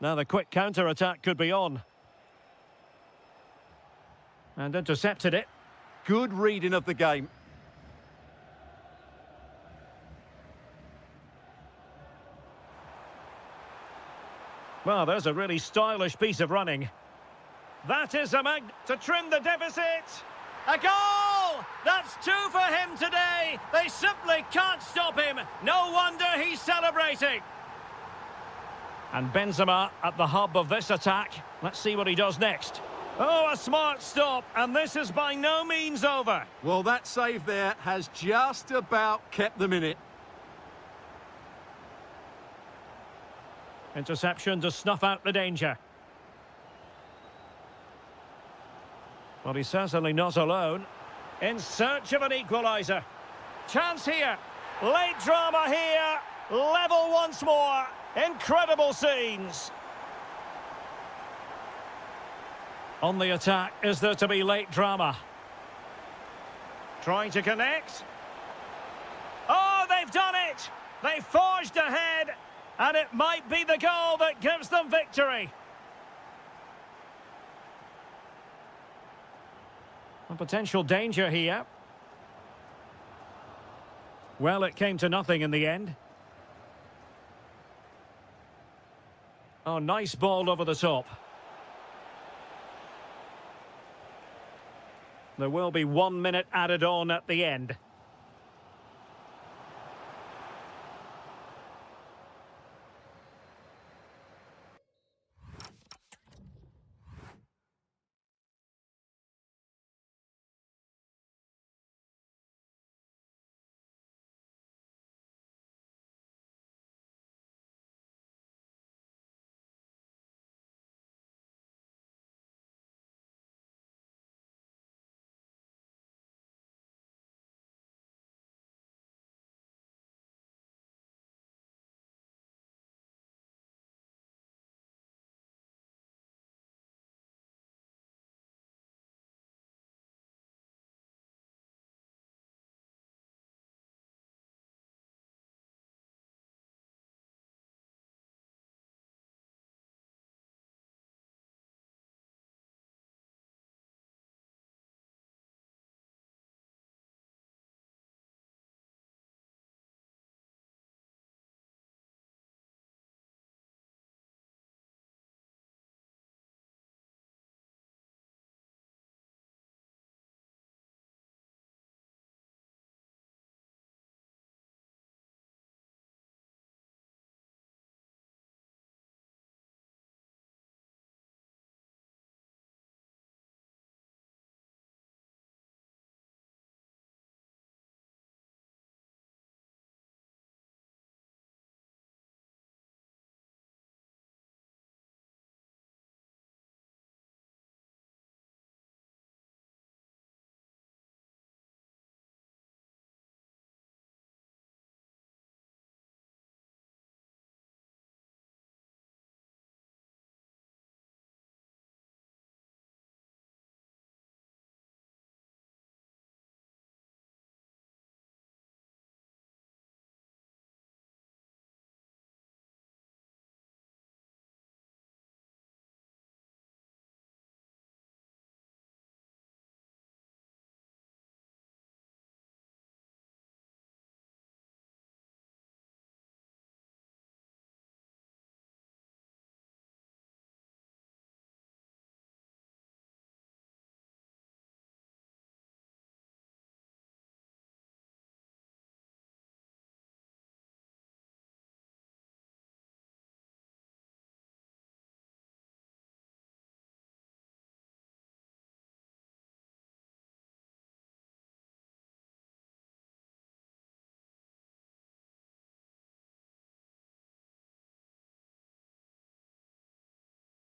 Now the quick counter-attack could be on. And intercepted it. Good reading of the game. Well, there's a really stylish piece of running. That is a to trim the deficit. A goal! That's 2 for him today. They simply can't stop him. No wonder he's celebrating. And Benzema at the hub of this attack. Let's see what he does next. Oh, a smart stop, and this is by no means over. Well, that save there has just about kept them in it. Interception to snuff out the danger. Well, he's certainly not alone. In search of an equaliser. Chance here. Late drama here. Level once more. Incredible scenes. On the attack, is there to be late drama? Trying to connect. Oh, they've done it! They forged ahead. And it might be the goal that gives them victory. A potential danger here. Well, it came to nothing in the end. Oh, nice ball over the top. There will be 1 minute added on at the end.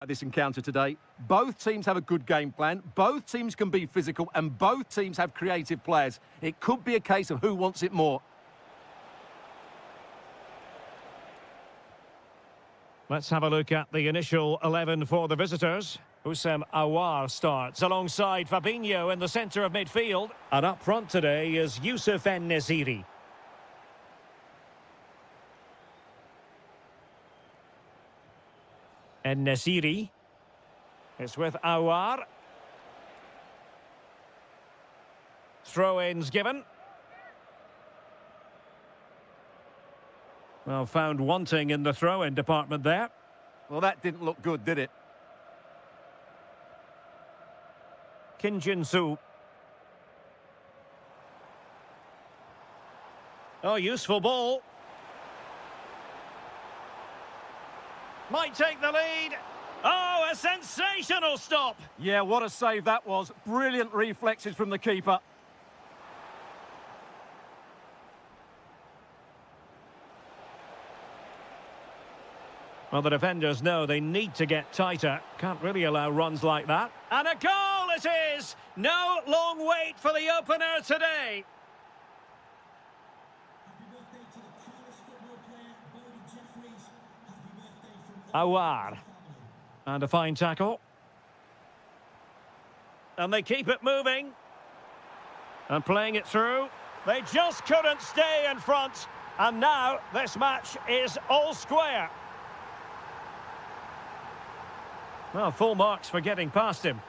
This encounter today. Both teams have a good game plan, both teams can be physical, and both teams have creative players. It could be a case of who wants it more. Let's have a look at the initial 11 for the visitors. Houssem Aouar starts alongside Fabinho in the centre of midfield. And up front today is Youssef En-Nesyri. En-Nesyri is with Aouar. Throw-ins given. Well, found wanting in the throw-in department there. Well, that didn't look good, did it? Kim Jin-soo. Oh, useful ball. Might take the lead. Oh, a sensational stop. Yeah, what a save that was. Brilliant reflexes from the keeper. Well, the defenders know they need to get tighter. Can't really allow runs like that. And a goal it is! No long wait for the opener today. Aouar. And a fine tackle. And they keep it moving. And playing it through. They just couldn't stay in front. And now this match is all square. Well, full marks for getting past him.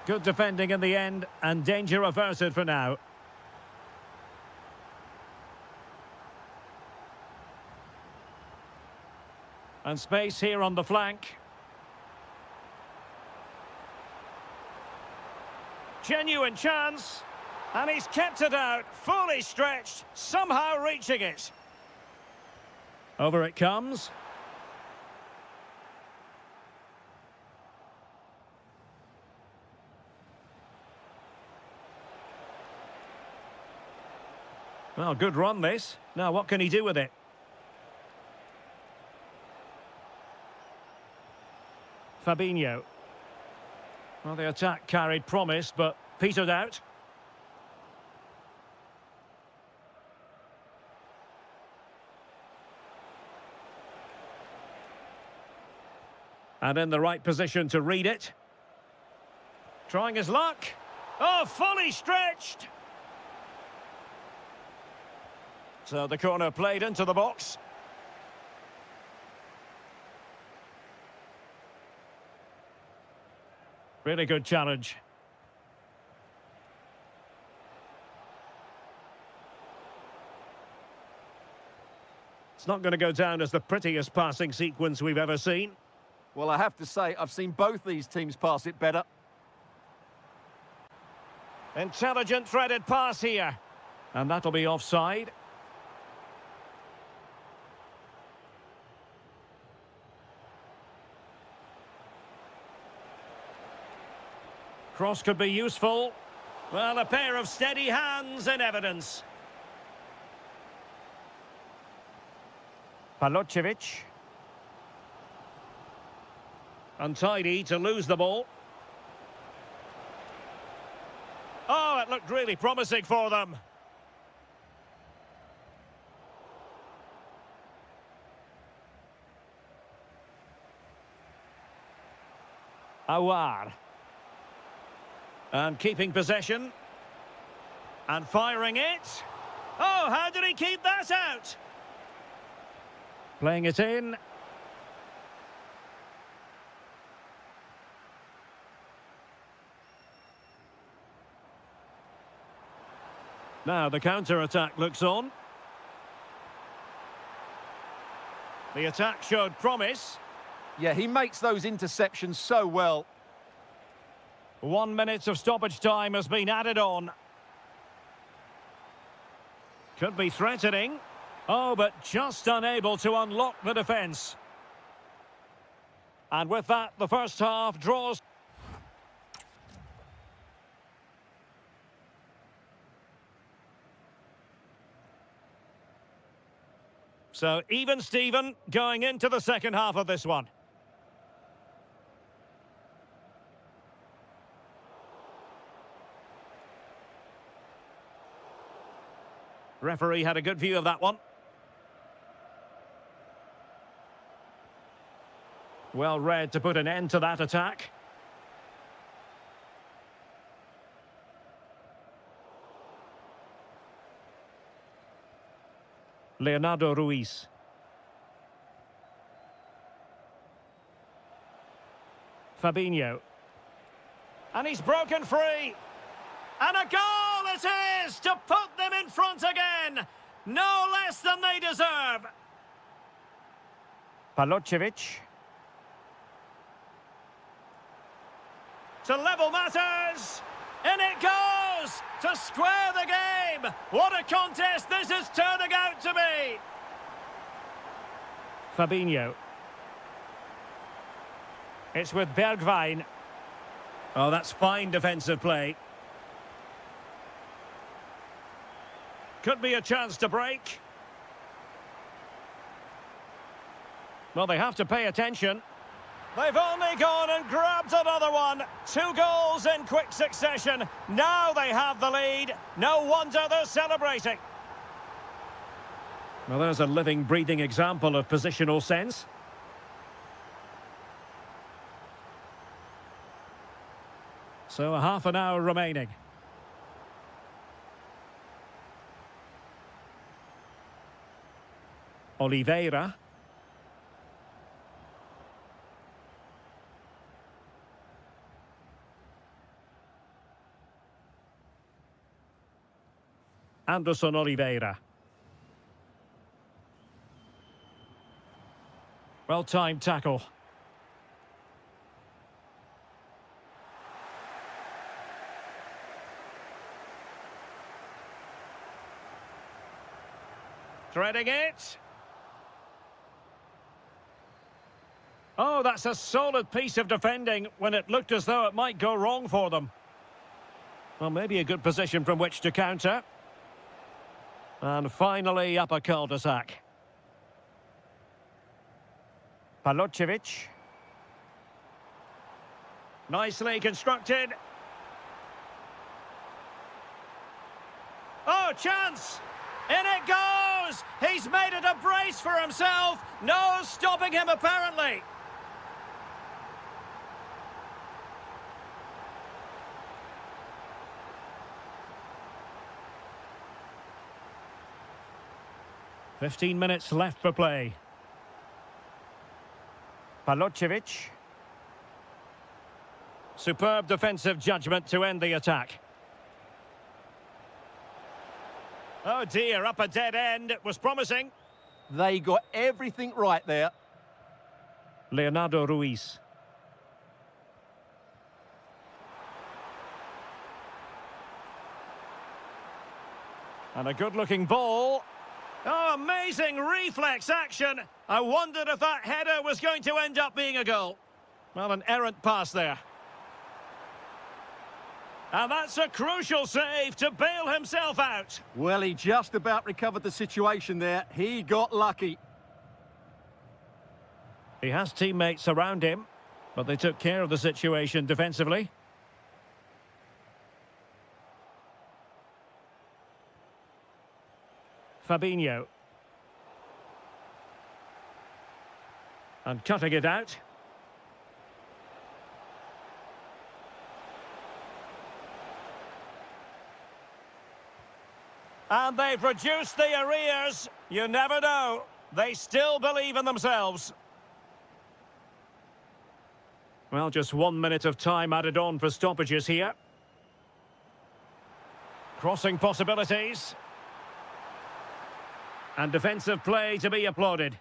Good defending in the end, and danger averted for now. And space here on the flank. Genuine chance. And he's kept it out, fully stretched, somehow reaching it. Over it comes. Well, good run this. Now, what can he do with it? Fabinho. Well, the attack carried promise, but petered out. And in the right position to read it. Trying his luck. Oh, fully stretched. So the corner played into the box. Really good challenge. It's not going to go down as the prettiest passing sequence we've ever seen. Well, I have to say, I've seen both these teams pass it better. Intelligent threaded pass here. And that'll be offside. Cross could be useful. Well, a pair of steady hands in evidence. Palocevic. Untidy to lose the ball. Oh, it looked really promising for them. Aouar. And keeping possession. And firing it. Oh, how did he keep that out? Playing it in. Now the counter-attack looks on. The attack showed promise. Yeah, he makes those interceptions so well. 1 minute of stoppage time has been added on. Could be threatening. Oh, but just unable to unlock the defence. And with that, the first half draws. So, even Steven going into the second half of this one. Referee had a good view of that one. Well read to put an end to that attack. Leonardo Ruiz. Fabinho. And he's broken free. And a goal it is to put them in front again. No less than they deserve. Palocevic. To level matters. In it goes to square the game. What a contest this is turning out to be. Fabinho. It's with Bergwijn. Oh, that's fine defensive play. Could be a chance to break. Well, they have to pay attention. They've only gone and grabbed another one. 2 goals in quick succession. Now they have the lead. No wonder they're celebrating. Well, there's a living, breathing example of positional sense. So a half an hour remaining. Oliveira. Anderson Oliveira. Well-timed tackle. Threading it. Oh, that's a solid piece of defending when it looked as though it might go wrong for them. Well, maybe a good position from which to counter. And finally, up a cul-de-sac. Palocevic. Nicely constructed. Oh, chance! In it goes! He's made it a brace for himself. No stopping him, apparently. "15 minutes left for play. Palocevic. Superb defensive judgment to end the attack. Oh dear, up a dead end. It was promising. They got everything right there. Leonardo Ruiz. And a good-looking ball. Oh, amazing reflex action. I wondered if that header was going to end up being a goal. Well, an errant pass there. And that's a crucial save to bail himself out. Well, he just about recovered the situation there. He got lucky. He has teammates around him, but they took care of the situation defensively. Fabinho. And cutting it out. And they've reduced the arrears. You never know. They still believe in themselves. Well, just 1 minute of time added on for stoppages here. Crossing possibilities. And defensive play to be applauded.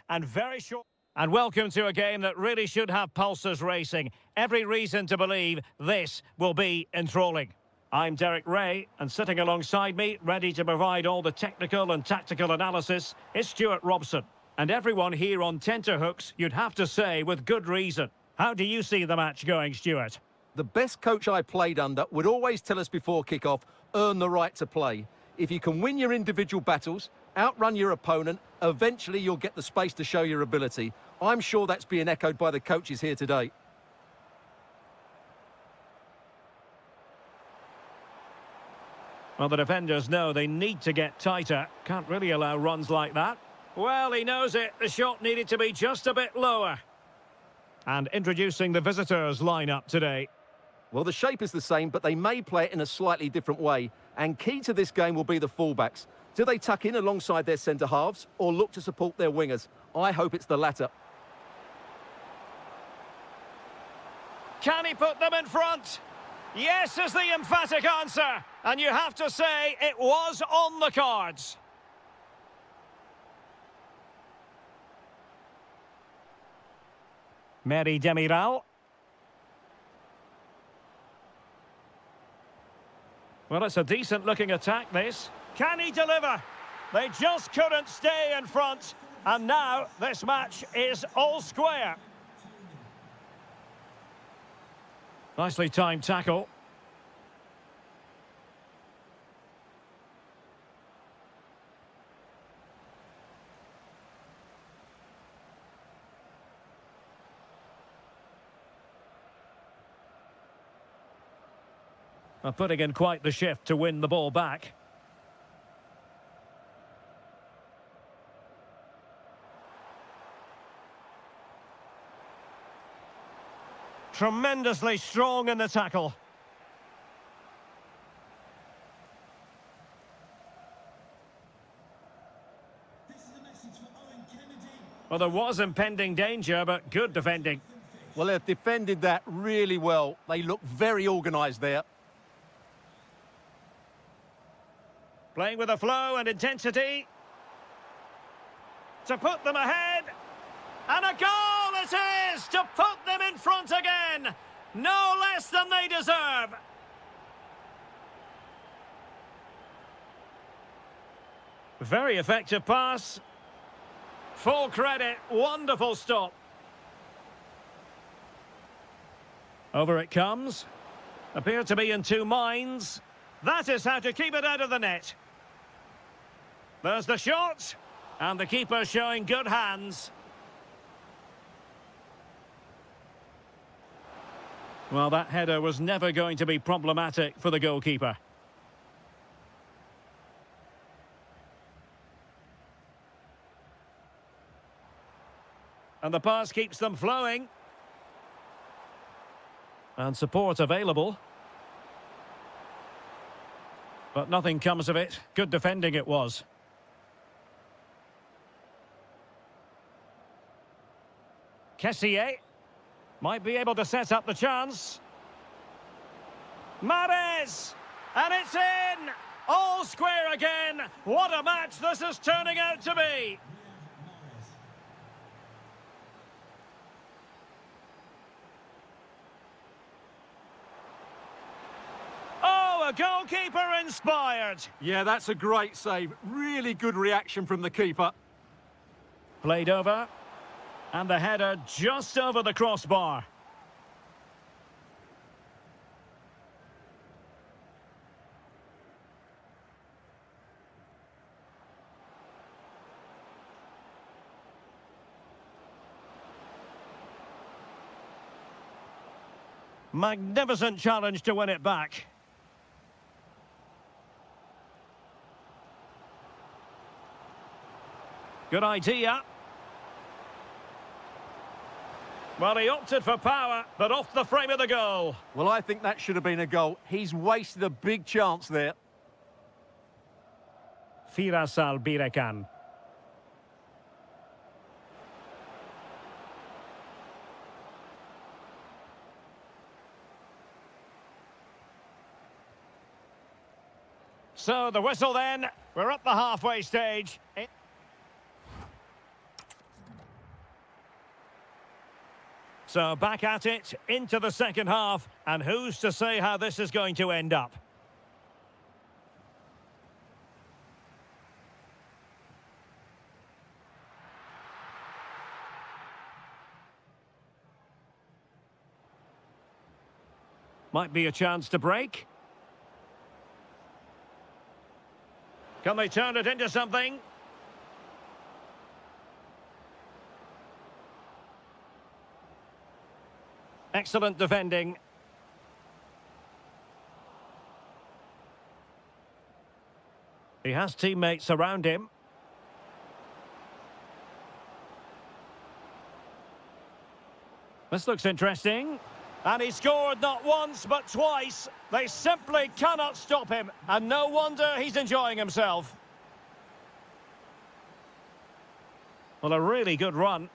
And very short. And welcome to a game that really should have pulses racing. Every reason to believe this will be enthralling. I'm Derek Ray, and sitting alongside me, ready to provide all the technical and tactical analysis, is Stuart Robson. And everyone here on tenterhooks, you'd have to say, with good reason. How do you see the match going, Stuart? The best coach I played under would always tell us before kick-off, earn the right to play. If you can win your individual battles, outrun your opponent, eventually you'll get the space to show your ability. I'm sure that's being echoed by the coaches here today. Well, the defenders know they need to get tighter. Can't really allow runs like that. Well, he knows it. The shot needed to be just a bit lower. And introducing the visitors' lineup today. Well, the shape is the same, but they may play it in a slightly different way. And key to this game will be the fullbacks. Do they tuck in alongside their centre-halves or look to support their wingers? I hope it's the latter. Can he put them in front? Yes is the emphatic answer. And you have to say it was on the cards. Mary Demiral. Well, it's a decent-looking attack, this. Can he deliver? They just couldn't stay in front. And now this match is all square. Nicely timed tackle. Putting in quite the shift to win the ball back. Tremendously strong in the tackle. Well, there was impending danger, but good defending. Well, they've defended that really well. They look very organised there. Playing with a flow and intensity. To put them ahead. And a goal it is to put them in front again. No less than they deserve. Very effective pass. Full credit. Wonderful stop. Over it comes. Appear to be in two minds. That is how to keep it out of the net. There's the shot. And the keeper showing good hands. Well, that header was never going to be problematic for the goalkeeper. And the pass keeps them flowing. And support available. But nothing comes of it. Good defending it was. Kessier might be able to set up the chance. Mahrez! And it's in! All square again! What a match this is turning out to be! Oh, a goalkeeper inspired! Yeah, that's a great save. Really good reaction from the keeper. Played over. And the header just over the crossbar. Magnificent challenge to win it back. Good idea. Well, he opted for power, but off the frame of the goal. Well, I think that should have been a goal. He's wasted a big chance there. Firasal Birekan. So the whistle then. We're at the halfway stage. So back at it, into the second half, and who's to say how this is going to end up? Might be a chance to break. Can they turn it into something? Excellent defending. He has teammates around him. This looks interesting. And he scored not once, but twice. They simply cannot stop him. And no wonder he's enjoying himself. Well, a really good run.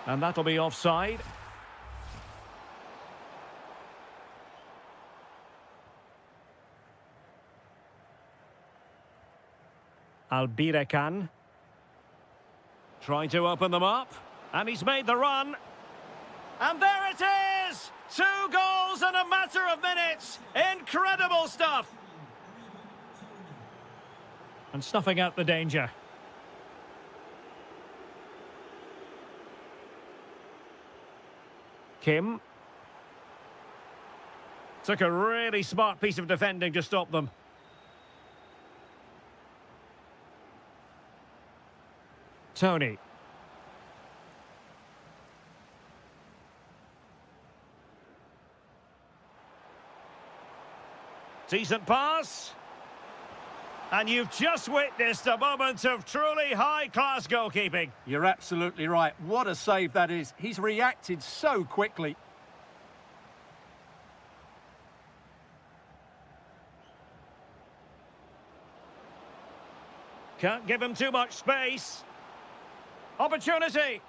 And that'll be offside. Albirekan. Trying to open them up. And he's made the run. And there it is! 2 goals in a matter of minutes. Incredible stuff. And snuffing out the danger. Kim. Took a really smart piece of defending to stop them. Tony. Decent pass. And you've just witnessed a moment of truly high-class goalkeeping. You're absolutely right. What a save that is. He's reacted so quickly. Can't give him too much space. Opportunity.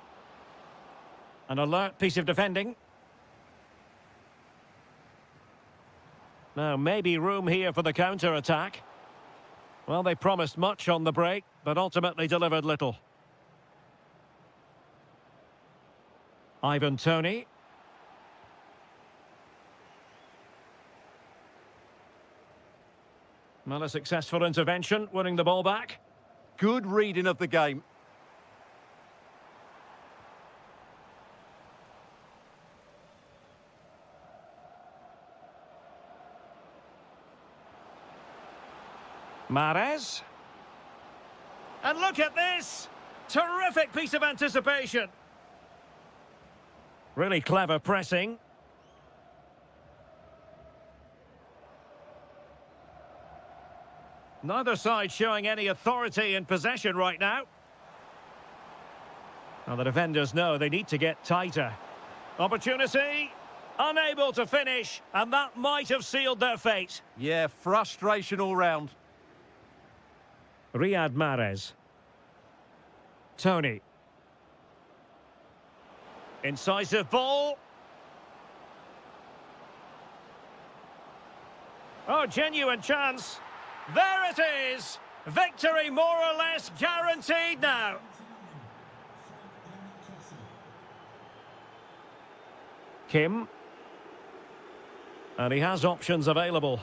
An alert piece of defending. Now, maybe room here for the counter-attack. Well, they promised much on the break, but ultimately delivered little. Ivan Toney. Well, a successful intervention, winning the ball back. Good reading of the game. Mahrez. And look at this! Terrific piece of anticipation. Really clever pressing. Neither side showing any authority in possession right now. Now the defenders know they need to get tighter. Opportunity. Unable to finish, and that might have sealed their fate. Yeah, frustration all round. Riyad Mahrez. Tony. Incisive ball. Oh, genuine chance. There it is. Victory more or less guaranteed now. Kim. And he has options available.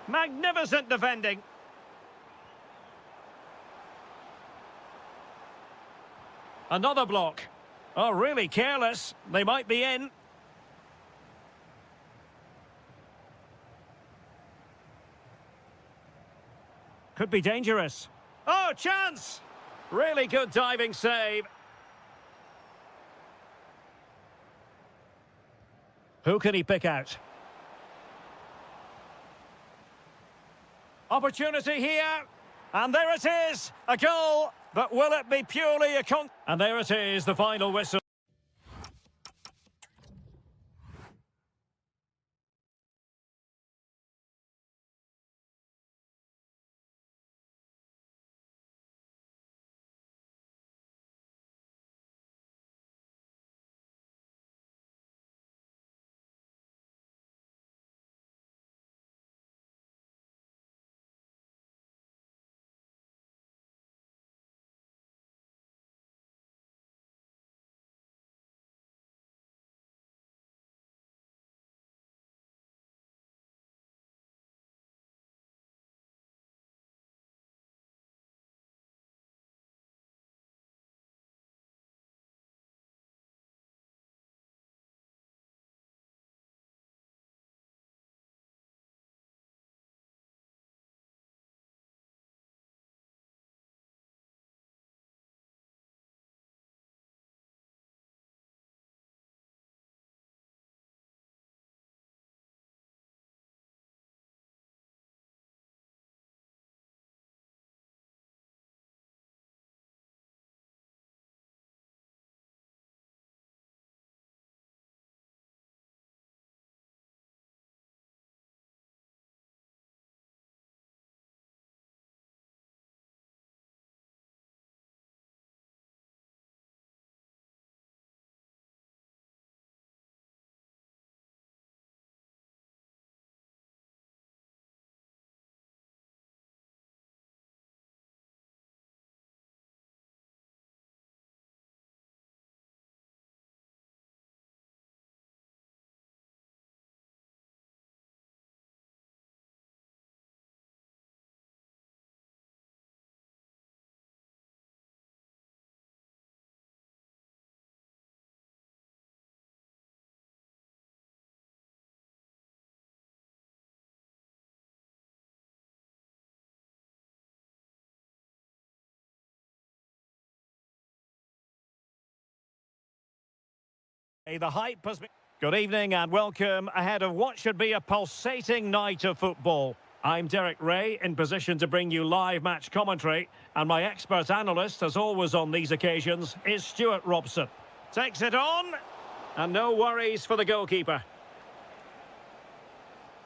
Magnificent defending. Another block. Oh, really careless. They might be in. Could be dangerous. Oh, chance! Really good diving save. Who can he pick out? Opportunity here. And there it is. A goal. But will it be purely a And there it is, the final whistle. The hype has been... Good evening and welcome ahead of what should be a pulsating night of football. I'm Derek Ray, in position to bring you live match commentary, and my expert analyst, as always on these occasions, is Stuart Robson. Takes it on, and no worries for the goalkeeper.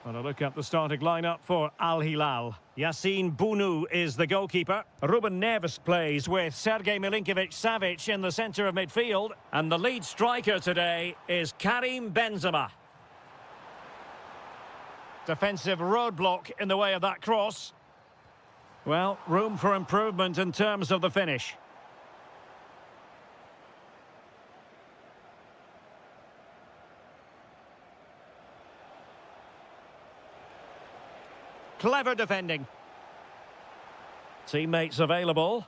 And a look at the starting lineup for Al Hilal. Yassine Bounou is the goalkeeper. Ruben Neves plays with Sergej Milinkovic-Savic in the centre of midfield. And the lead striker today is Karim Benzema. Defensive roadblock in the way of that cross. Well, room for improvement in terms of the finish. Clever defending. Teammates available.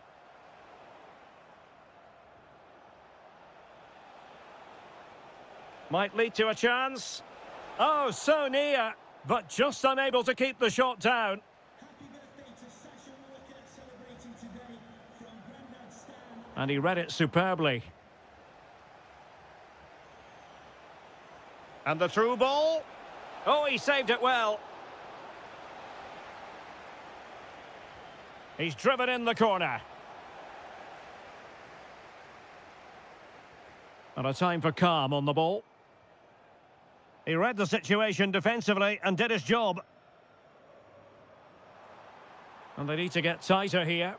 Might lead to a chance. Oh, so near, but just unable to keep the shot down. And he read it superbly. And the through ball. Oh, he saved it well. He's driven in the corner. And a time for calm on the ball. He read the situation defensively and did his job. And they need to get tighter here.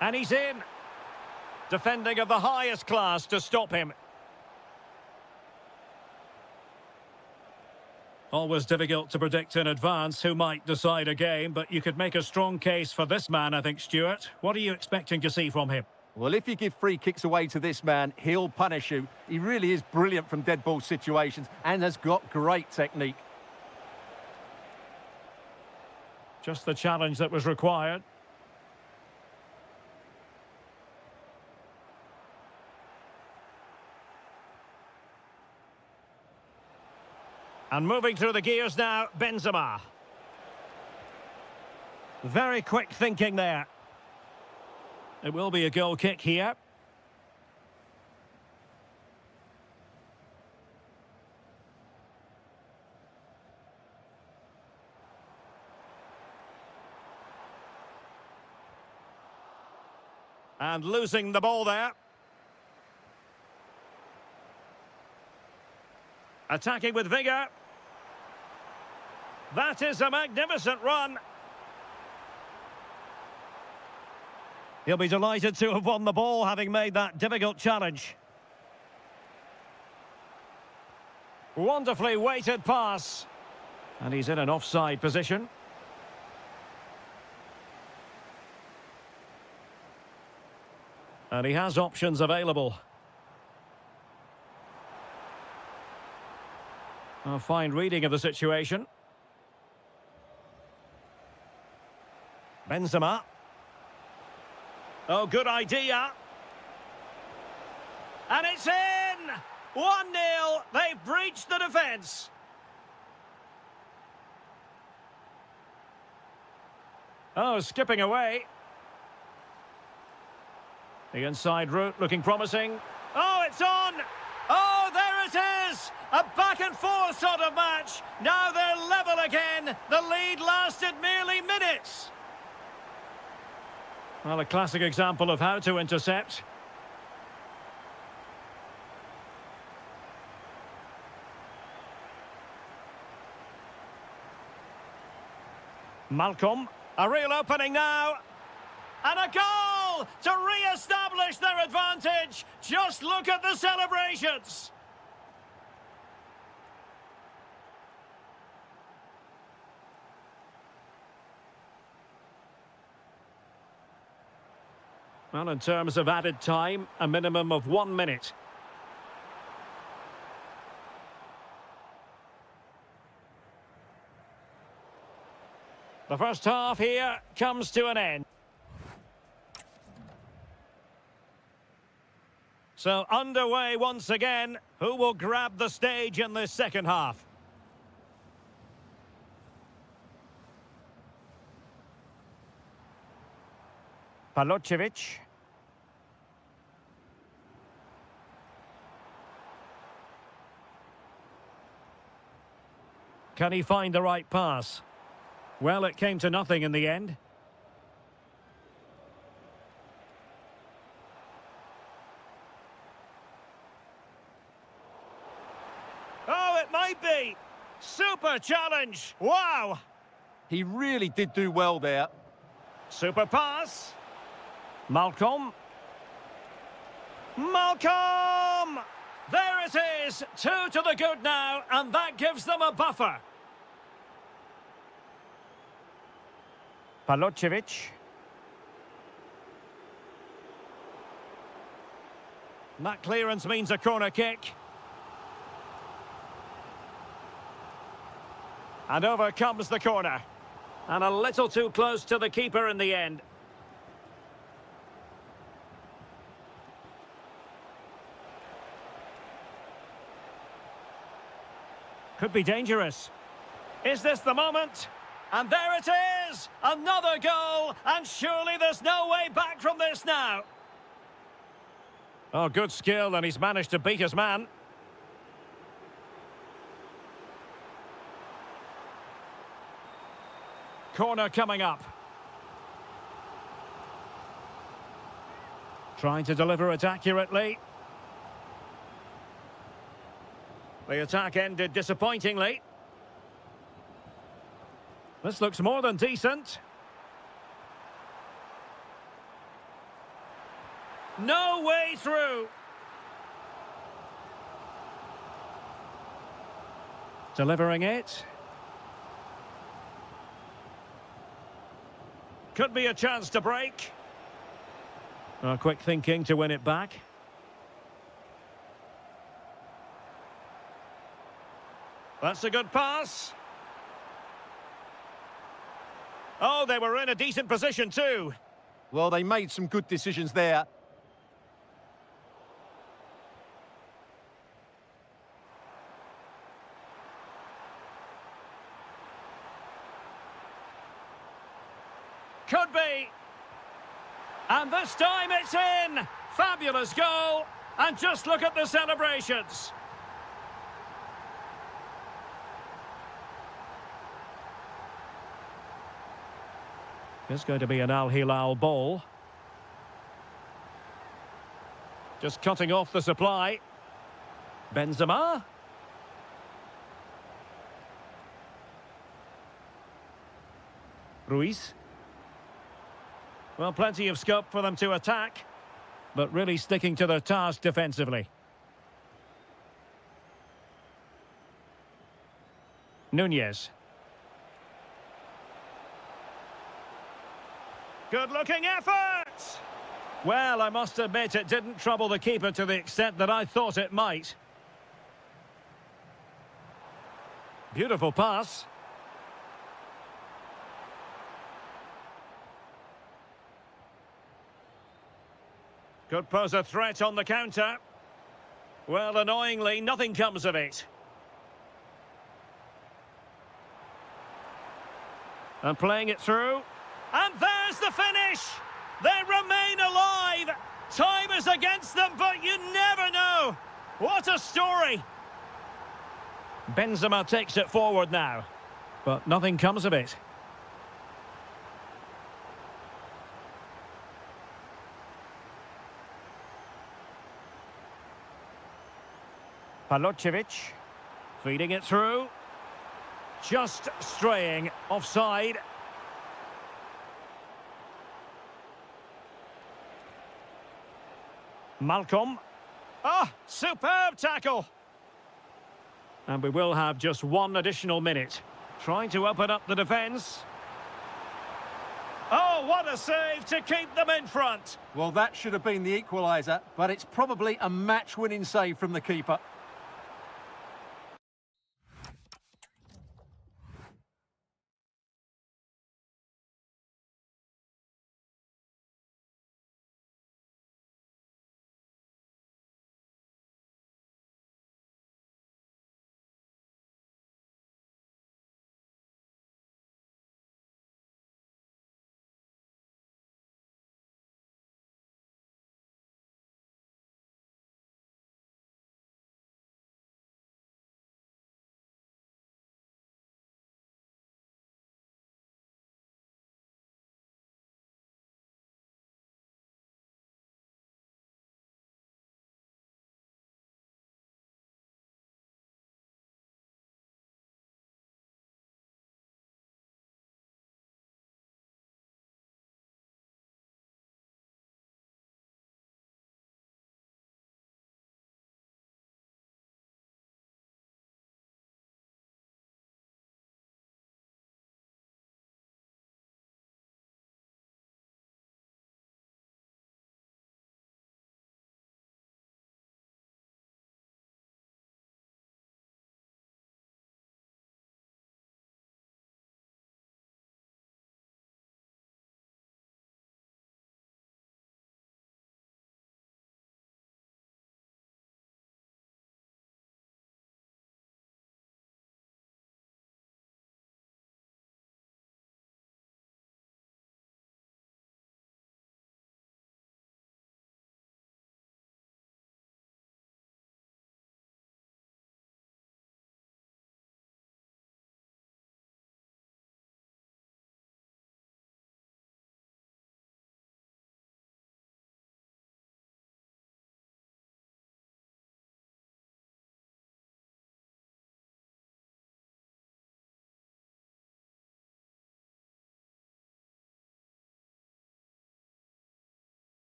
And he's in. Defending of the highest class to stop him. Always difficult to predict in advance who might decide a game, but you could make a strong case for this man, I think, Stuart. What are you expecting to see from him? Well, if you give free kicks away to this man, he'll punish you. He really is brilliant from dead ball situations and has got great technique. Just the challenge that was required. And moving through the gears now, Benzema. Very quick thinking there. It will be a goal kick here. And losing the ball there. Attacking with vigour. That is a magnificent run. He'll be delighted to have won the ball, having made that difficult challenge. Wonderfully weighted pass. And he's in an offside position. And he has options available. A fine reading of the situation. Benzema. Oh, good idea. And it's in! 1-0. They've breached the defence. Oh, skipping away. The inside route looking promising. Oh, it's on! Oh, there it is! A back-and-forth sort of match. Now they're level again. The lead lasted merely minutes. Well, a classic example of how to intercept. Malcolm, a real opening now. And a goal to re-establish their advantage. Just look at the celebrations. Well, in terms of added time, a minimum of 1 minute. The first half here comes to an end. So underway once again. Who will grab the stage in this second half? Palocevic. Can he find the right pass? Well, it came to nothing in the end. Oh, it might be. Super challenge. Wow. He really did do well there. Super pass. Malcolm. Malcolm! There it is. 2 to the good now, and that gives them a buffer. Palocevic. That clearance means a corner kick. And over comes the corner. And a little too close to the keeper in the end. Could be dangerous. Is this the moment? And there it is! Another goal! And surely there's no way back from this now. Oh, good skill, and he's managed to beat his man. Corner coming up. Trying to deliver it accurately. The attack ended disappointingly. This looks more than decent. No way through. Delivering it. Could be a chance to break. Oh, quick thinking to win it back. That's a good pass. Oh, they were in a decent position too. Well, they made some good decisions there. Could be. And this time it's in. Fabulous goal. And just look at the celebrations. It's going to be an Al Hilal ball. Just cutting off the supply. Benzema. Ruiz. Well, plenty of scope for them to attack, but really sticking to their task defensively. Nunez. Good-looking effort! Well, I must admit it didn't trouble the keeper to the extent that I thought it might. Beautiful pass. Could pose a threat on the counter. Well, annoyingly, nothing comes of it. And playing it through. And there's the finish! They remain alive! Time is against them, but you never know! What a story! Benzema takes it forward now, but nothing comes of it. Palocevic, feeding it through. Just straying offside. Malcolm. Ah, superb tackle. And we will have just one additional minute. Trying to open up the defence. Oh, what a save to keep them in front. Well, that should have been the equaliser, but it's probably a match-winning save from the keeper.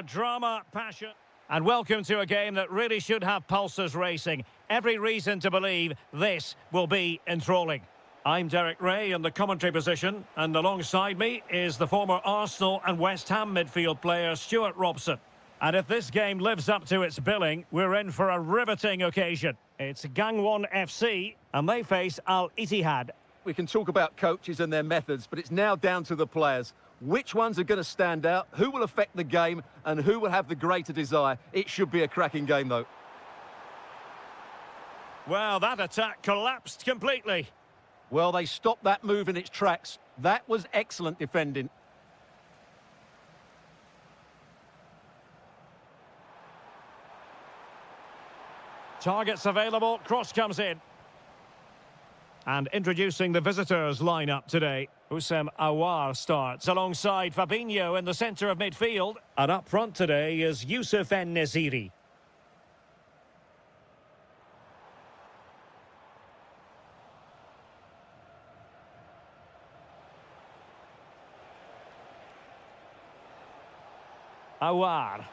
Drama, passion. And welcome to a game that really should have pulses racing. Every reason to believe this will be enthralling. I'm Derek Ray in the commentary position, and alongside me is the former Arsenal and West Ham midfield player Stuart Robson. And if this game lives up to its billing, we're in for a riveting occasion. It's Gangwon FC, and they face Al Ittihad. We can talk about coaches and their methods, but it's now down to the players. Which ones are going to stand out, who will affect the game, and who will have the greater desire? It should be a cracking game, though. Well, that attack collapsed completely. Well, they stopped that move in its tracks. That was excellent defending. Targets available, cross comes in. And introducing the visitors' lineup today. Houssem Aouar starts alongside Fabinho in the centre of midfield. And up front today is Youssef En-Nesyri. Aouar.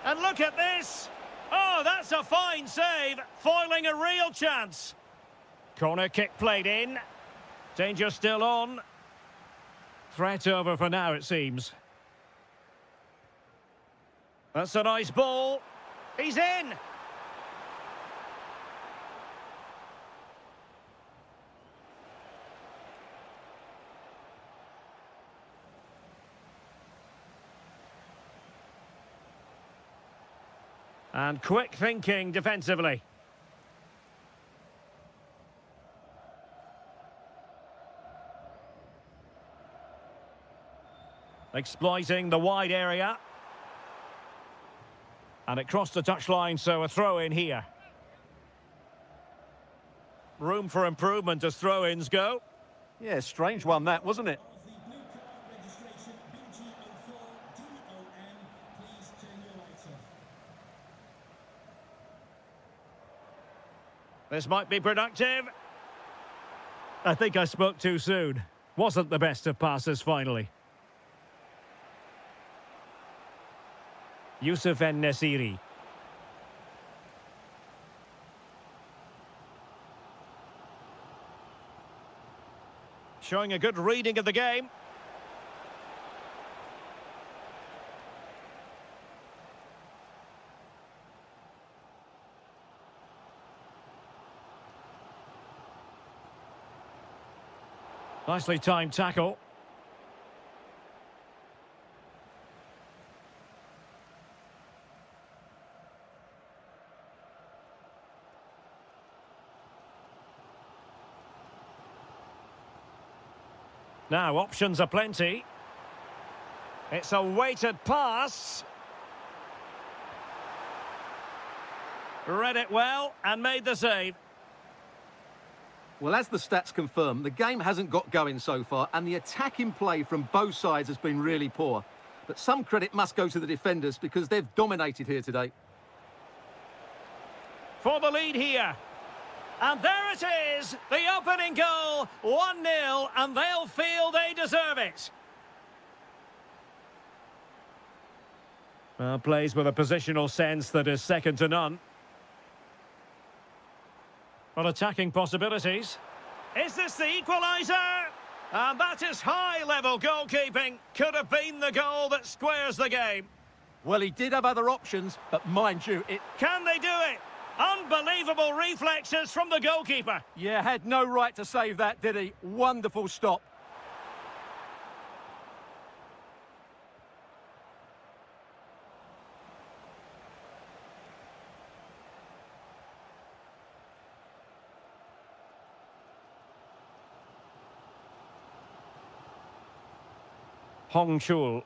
And look at this! Oh, that's a fine save, foiling a real chance. Corner kick played in. Danger still on. Threat over for now, it seems. That's a nice ball. He's in! And quick thinking defensively. Exploiting the wide area. And it crossed the touchline, so a throw in here. Room for improvement as throw-ins go. Yeah, strange one that, wasn't it? This might be productive. I think I spoke too soon. Wasn't the best of passes finally. Youssef En-Nesyri. Showing a good reading of the game. Nicely timed tackle. Now, options are plenty. It's a weighted pass. Read it well and made the save. Well, as the stats confirm, the game hasn't got going so far, and the attacking play from both sides has been really poor. But some credit must go to the defenders because they've dominated here today. For the lead here. And there it is, the opening goal, 1-0, and they'll feel they deserve it. Well, plays with a positional sense that is second to none. Well, attacking possibilities. Is this the equaliser? And that is high-level goalkeeping. Could have been the goal that squares the game. Well, he did have other options, but mind you, it... Can they do it? Unbelievable reflexes from the goalkeeper. Yeah, had no right to save that, did he? Wonderful stop. Hong Chul.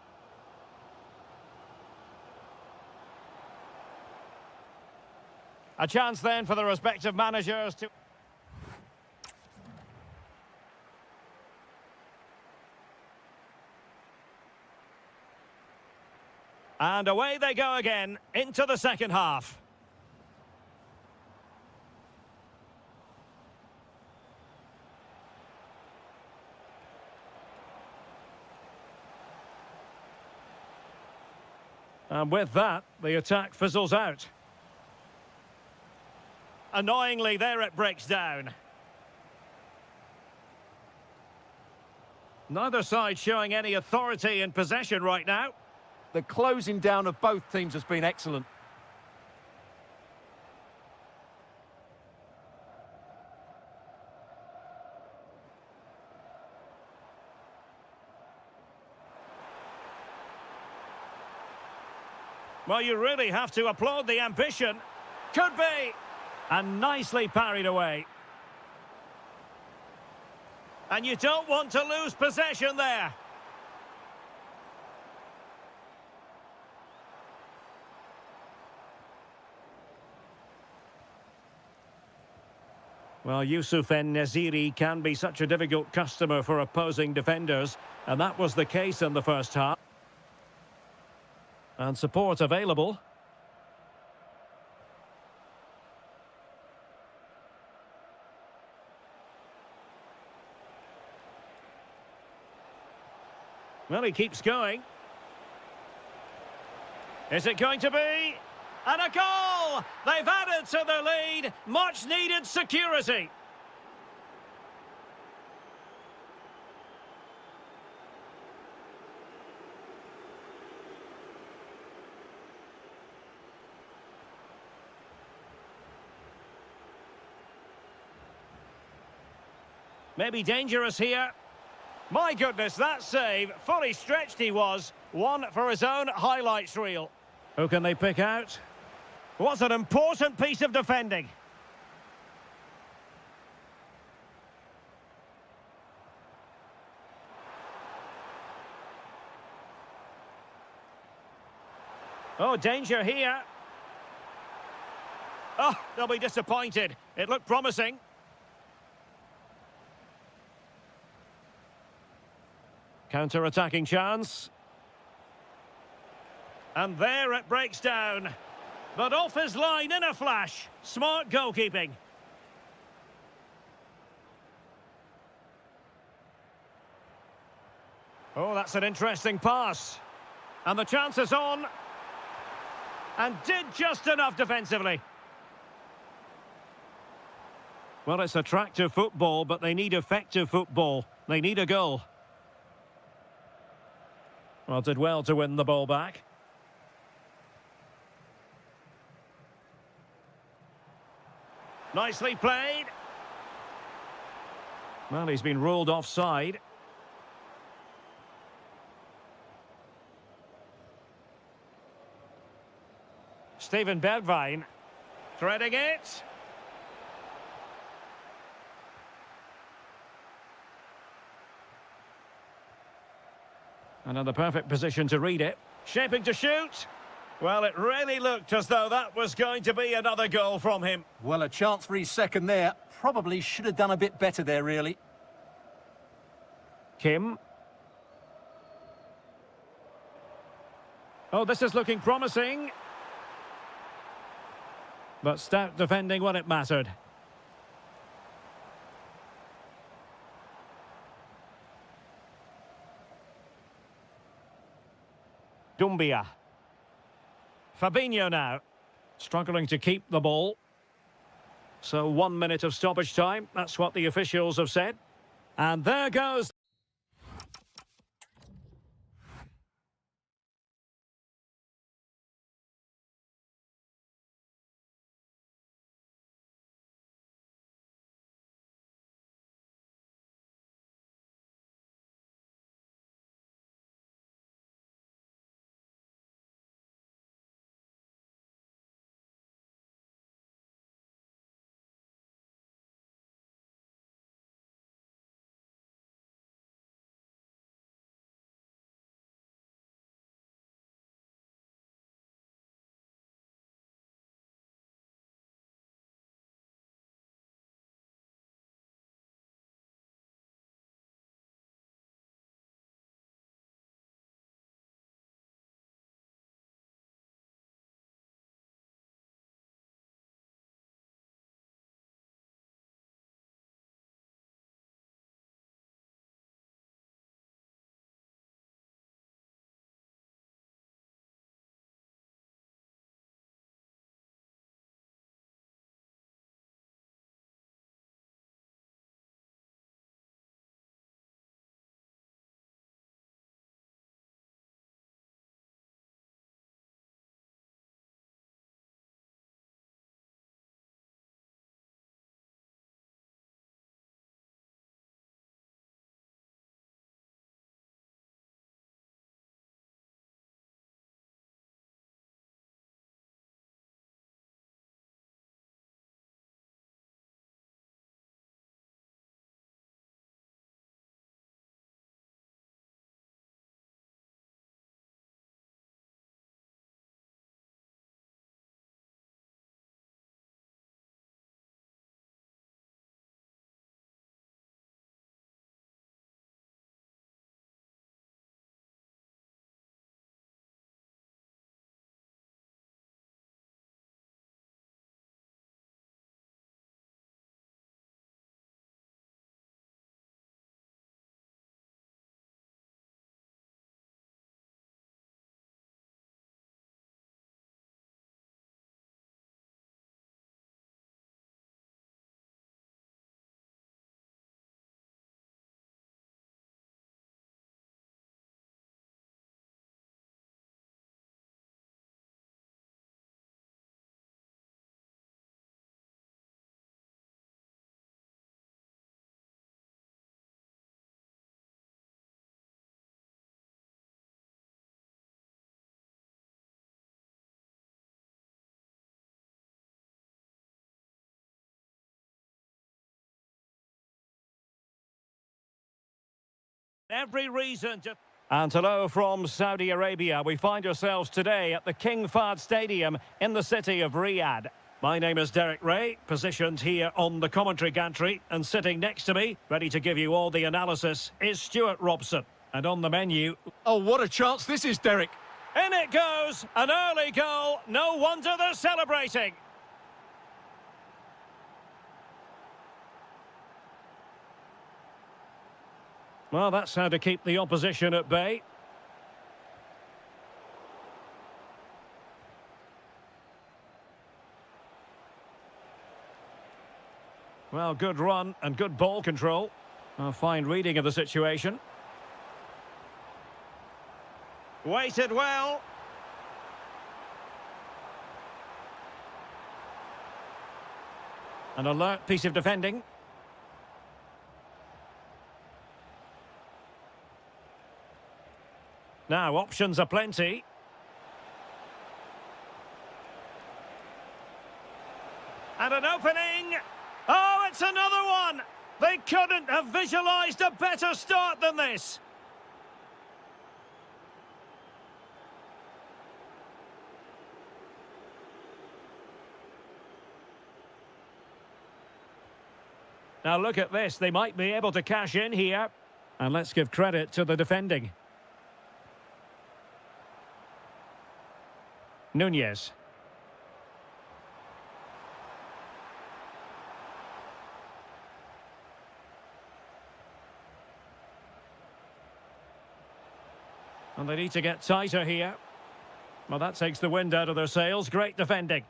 A chance then for the respective managers to... And away they go again, into the second half. And with that, the attack fizzles out. Annoyingly, there it breaks down. Neither side showing any authority in possession right now. The closing down of both teams has been excellent. Well, you really have to applaud the ambition. Could be. And nicely parried away. And you don't want to lose possession there. Well, Yusuf En-Nesyri can be such a difficult customer for opposing defenders, and that was the case in the first half. And support available. Well, he keeps going. Is it going to be? And a goal! They've added to the lead. Much needed security. Maybe dangerous here. My goodness, that save. Fully stretched he was. One for his own highlights reel. Who can they pick out? What an important piece of defending. Oh, danger here. Oh, they'll be disappointed. It looked promising. Counter-attacking chance. And there it breaks down. But off his line in a flash. Smart goalkeeping. Oh, that's an interesting pass. And the chance is on. And did just enough defensively. Well, it's attractive football, but they need effective football. They need a goal. Well, did well to win the ball back. Nicely played. Well, he's been ruled offside. Steven Bergwijn threading it. And in the perfect position to read it. Shaping to shoot. Well, it really looked as though that was going to be another goal from him. Well, a chance for his second there. Probably should have done a bit better there, really. Kim. Oh, this is looking promising. But stout defending when it mattered. Dumbia. Fabinho now. Struggling to keep the ball. So 1 minute of stoppage time. That's what the officials have said. And there goes... Every reason to... And hello from Saudi Arabia. We find ourselves today at the King Fahd Stadium in the city of Riyadh. My name is Derek Ray, positioned here on the commentary gantry, and sitting next to me, ready to give you all the analysis, is Stuart Robson. And on the menu... Oh, what a chance this is, Derek. In it goes! An early goal! No wonder they're celebrating! Well, that's how to keep the opposition at bay. Well, good run and good ball control. A fine reading of the situation. Waited well. An alert piece of defending. Now, options are plenty. And an opening. Oh, it's another one! They couldn't have visualised a better start than this. Now look at this, they might be able to cash in here. And let's give credit to the defending. Nunez. And they need to get tighter here. Well, that takes the wind out of their sails. Great defending.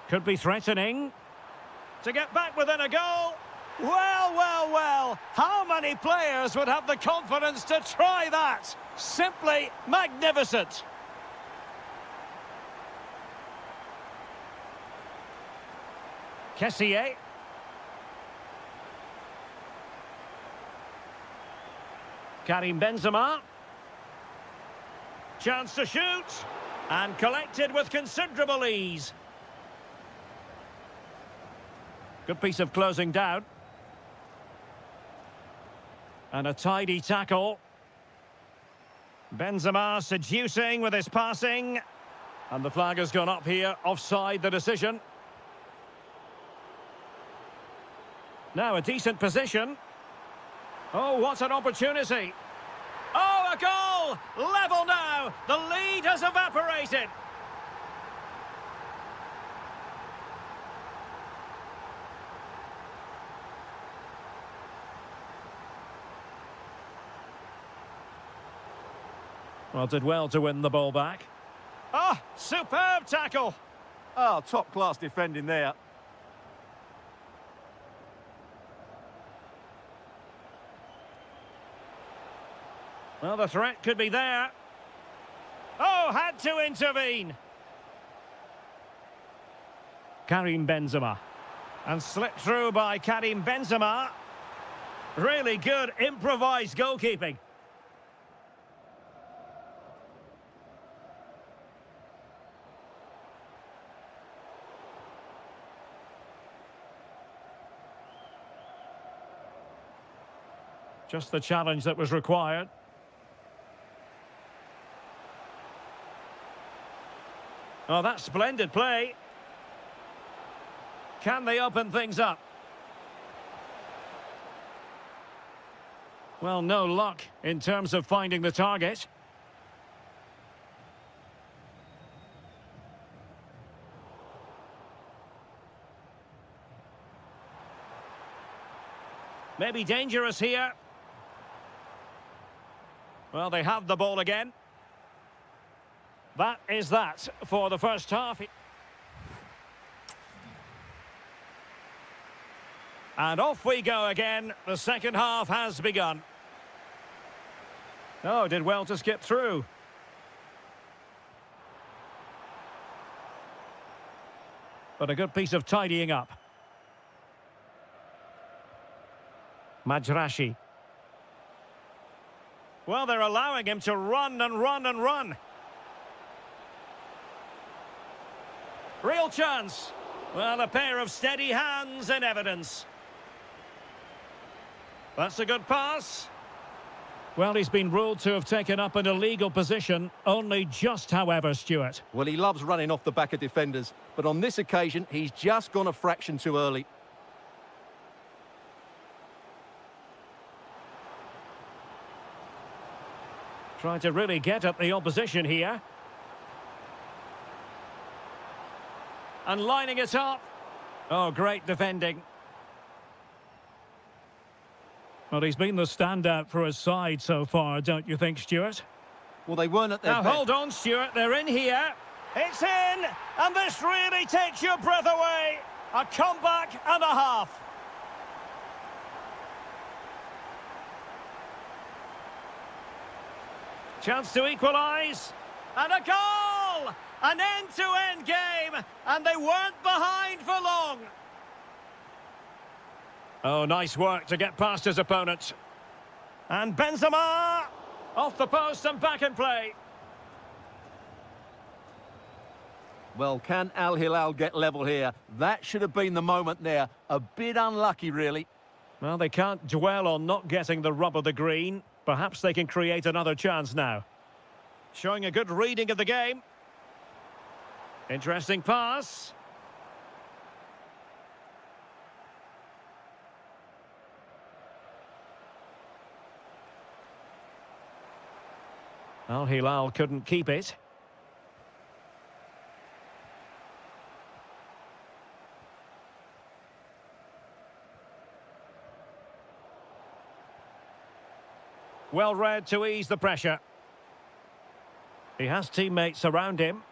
Could be threatening to get back within a goal. Well, well, well. How many players would have the confidence to try that? Simply magnificent. Kessié. Karim Benzema. Chance to shoot. And collected with considerable ease. Good piece of closing down. And a tidy tackle. Benzema seducing with his passing. And the flag has gone up here, offside the decision. Now a decent position. Oh, what an opportunity. Oh, a goal! Level now! The lead has evaporated. Well, did well to win the ball back. Oh, superb tackle! Oh, top-class defending there. Well, the threat could be there. Oh, had to intervene. Karim Benzema. And slipped through by Karim Benzema. Really good improvised goalkeeping. Just the challenge that was required. Oh, that's splendid play. Can they open things up? Well, no luck in terms of finding the target. Maybe dangerous here. Well, they have the ball again. That is that for the first half. And off we go again. The second half has begun. Oh, did well to skip through. But a good piece of tidying up. Majrashi. Well, they're allowing him to run and run and run. Real chance. Well, a pair of steady hands in evidence. That's a good pass. Well, he's been ruled to have taken up an illegal position, only just, however, Stuart. Well, he loves running off the back of defenders, but on this occasion, he's just gone a fraction too early. Trying to really get at the opposition here. And lining it up. Oh, great defending. Well, he's been the standout for his side so far, don't you think, Stuart? Well, they weren't at their Now, best. hold on, Stuart. They're in here. It's in! And this really takes your breath away. A comeback and a half. Chance to equalise. And a goal! An end-to-end game. And they weren't behind for long. Oh, nice work to get past his opponents. And Benzema! Off the post and back in play. Well, can Al Hilal get level here? That should have been the moment there. A bit unlucky, really. Well, they can't dwell on not getting the rub of the green. Perhaps they can create another chance now. Showing a good reading of the game. Interesting pass. Al Hilal couldn't keep it. Well read to ease the pressure. He has teammates around him.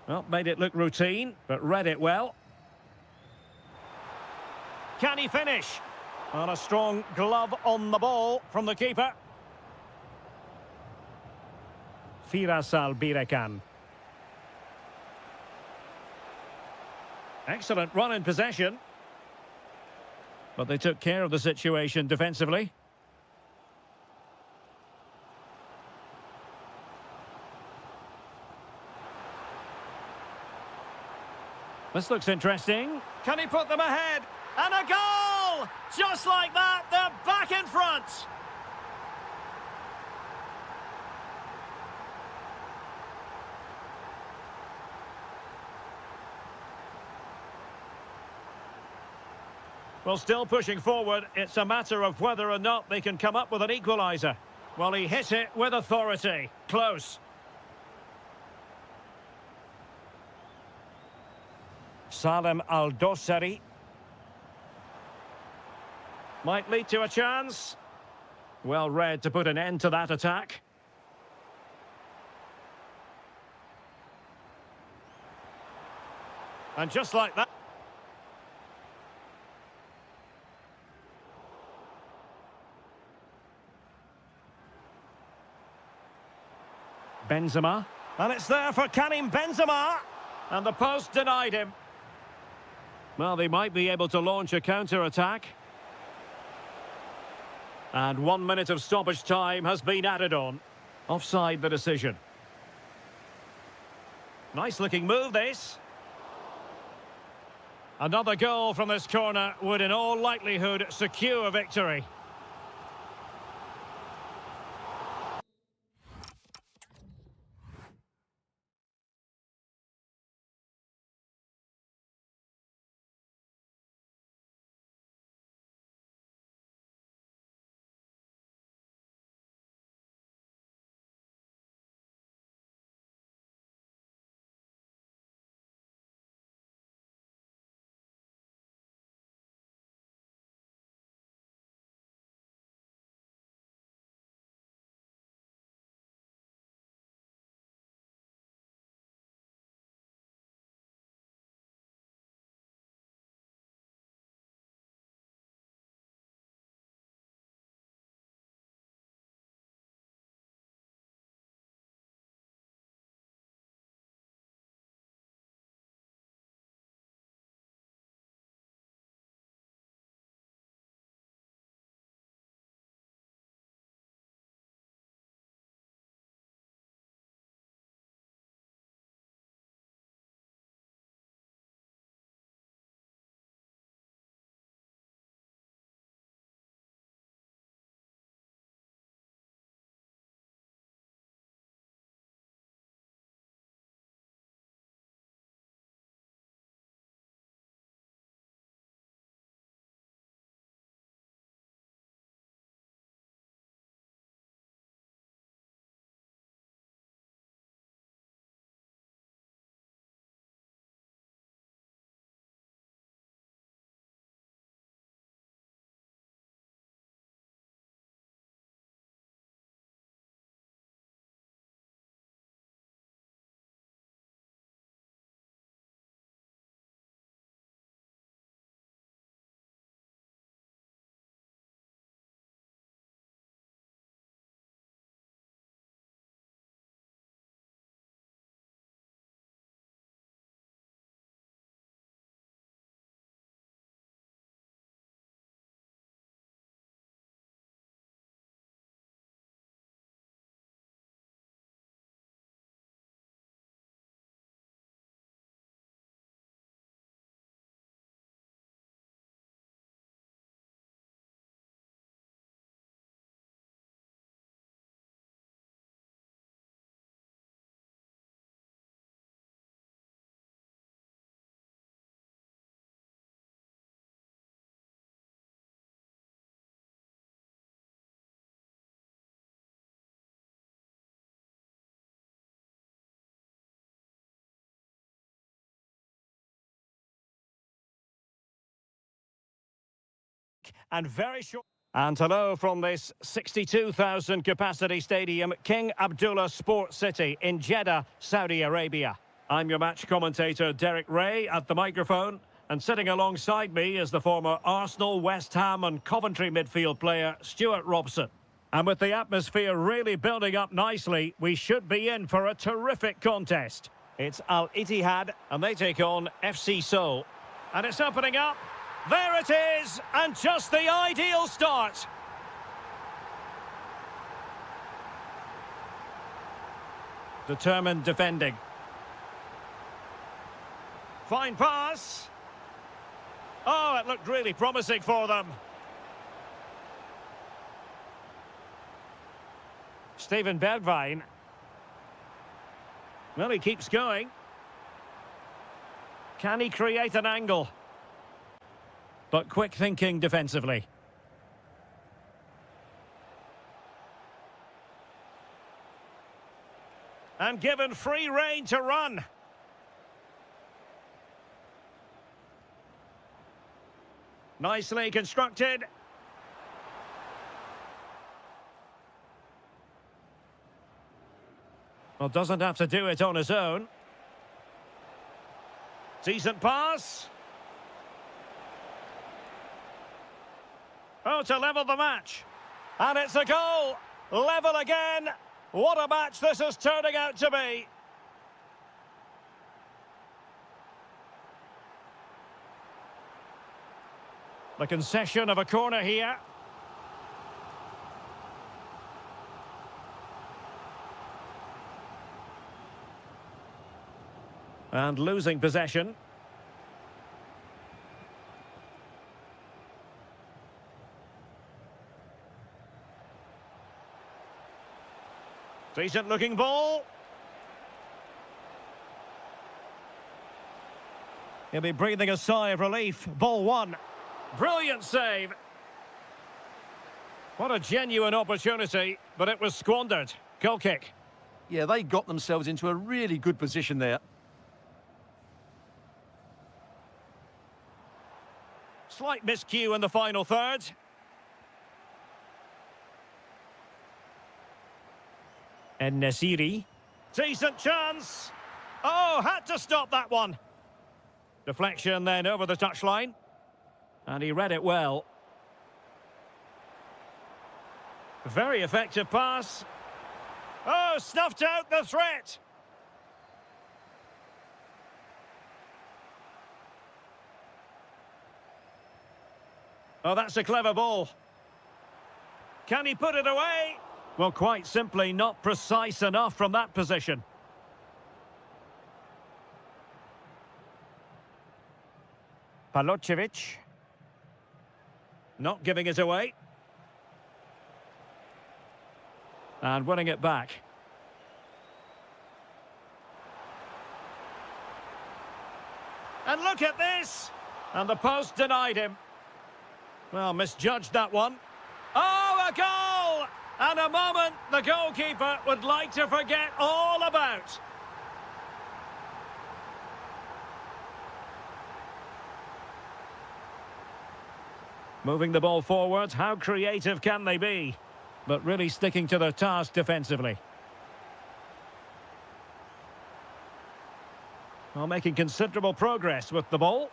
Well, made it look routine, but read it well. Can he finish? On a strong glove on the ball from the keeper. Firasal Birekan. Excellent run in possession. But they took care of the situation defensively. This looks interesting. Can he put them ahead? And a goal! Just like that, they're back in front. Well, still pushing forward. It's a matter of whether or not they can come up with an equaliser. Well, he hit it with authority. Close. Salem Al-Dossari. Might lead to a chance. Well read to put an end to that attack. And just like that. Benzema. And it's there for Karim Benzema. And the post denied him. Well, they might be able to launch a counter-attack. And 1 minute of stoppage time has been added on. Offside the decision. Nice looking move, this. Another goal from this corner would in all likelihood secure victory. And very short. And hello from this 62,000 capacity stadium, King Abdullah Sports City in Jeddah, Saudi Arabia. I'm your match commentator, Derek Ray, at the microphone. And sitting alongside me is the former Arsenal, West Ham and Coventry midfield player, Stuart Robson. And with the atmosphere really building up nicely, we should be in for a terrific contest. It's Al Ittihad, and they take on FC Seoul. And it's opening up. There it is, and just the ideal start. Determined defending. Fine pass. Oh, it looked really promising for them. Steven Bergwijn. Well, he keeps going. Can he create an angle? But quick thinking defensively. And given free rein to run. Nicely constructed. Well, doesn't have to do it on his own. Decent pass. Oh, to level the match. And it's a goal. Level again. What a match this is turning out to be. The concession of a corner here. And losing possession. Decent looking ball. He'll be breathing a sigh of relief. Ball one. Brilliant save. What a genuine opportunity, but it was squandered. Goal kick. Yeah, they got themselves into a really good position there. Slight miscue in the final third. And Nasiri. Decent chance. Oh, had to stop that one. Deflection then over the touchline. And he read it well. Very effective pass. Oh, snuffed out the threat. Oh, that's a clever ball. Can he put it away? Well, quite simply not precise enough from that position. Palocevic. Not giving it away. And winning it back. And look at this! And the post denied him. Well, misjudged that one. Oh, a goal! And a moment the goalkeeper would like to forget all about. Moving the ball forward, how creative can they be? But really sticking to their task defensively. Well, making considerable progress with the ball.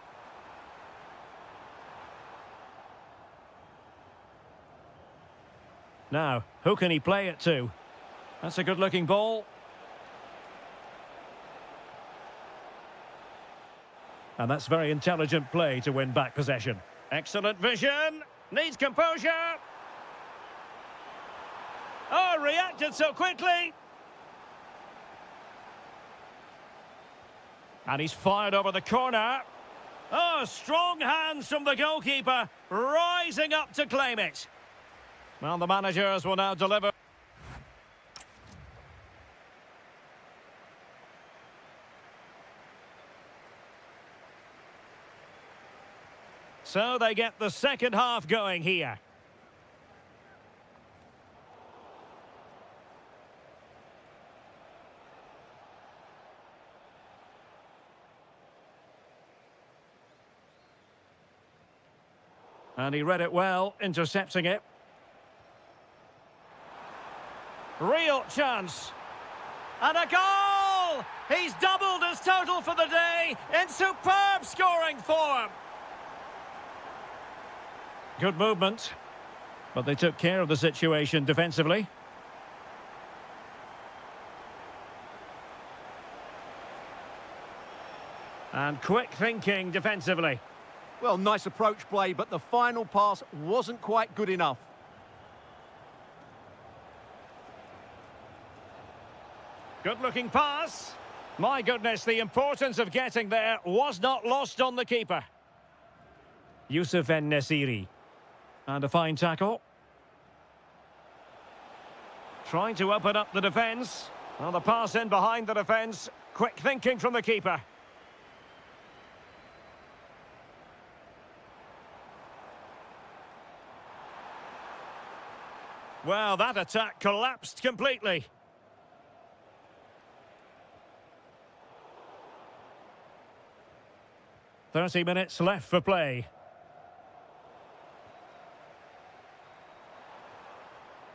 Now, who can he play it to? That's a good-looking ball. And that's very intelligent play to win back possession. Excellent vision. Needs composure. Oh, reacted so quickly. And he's fired over the corner. Oh, strong hands from the goalkeeper, rising up to claim it. Well, the managers will now deliver. So they get the second half going here. And he read it well, intercepting it. Real chance. And a goal! He's doubled his total for the day in superb scoring form. Good movement. But they took care of the situation defensively. And quick thinking defensively. Well, nice approach play, but the final pass wasn't quite good enough. Good-looking pass. My goodness, the importance of getting there was not lost on the keeper. Youssef En-Nesyri. And a fine tackle. Trying to open up the defence. Well, the pass in behind the defence. Quick thinking from the keeper. Well, that attack collapsed completely. "30 minutes left for play.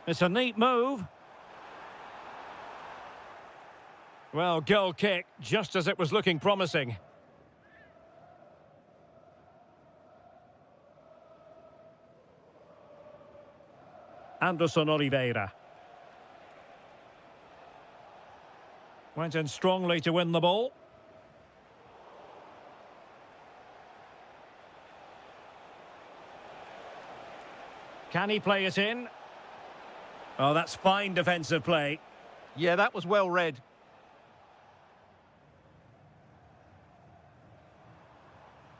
It's a neat move. Well, goal kick, just as it was looking promising. Anderson Oliveira. Went in strongly to win the ball. Can he play it in? Oh, that's fine defensive play. Yeah, that was well read.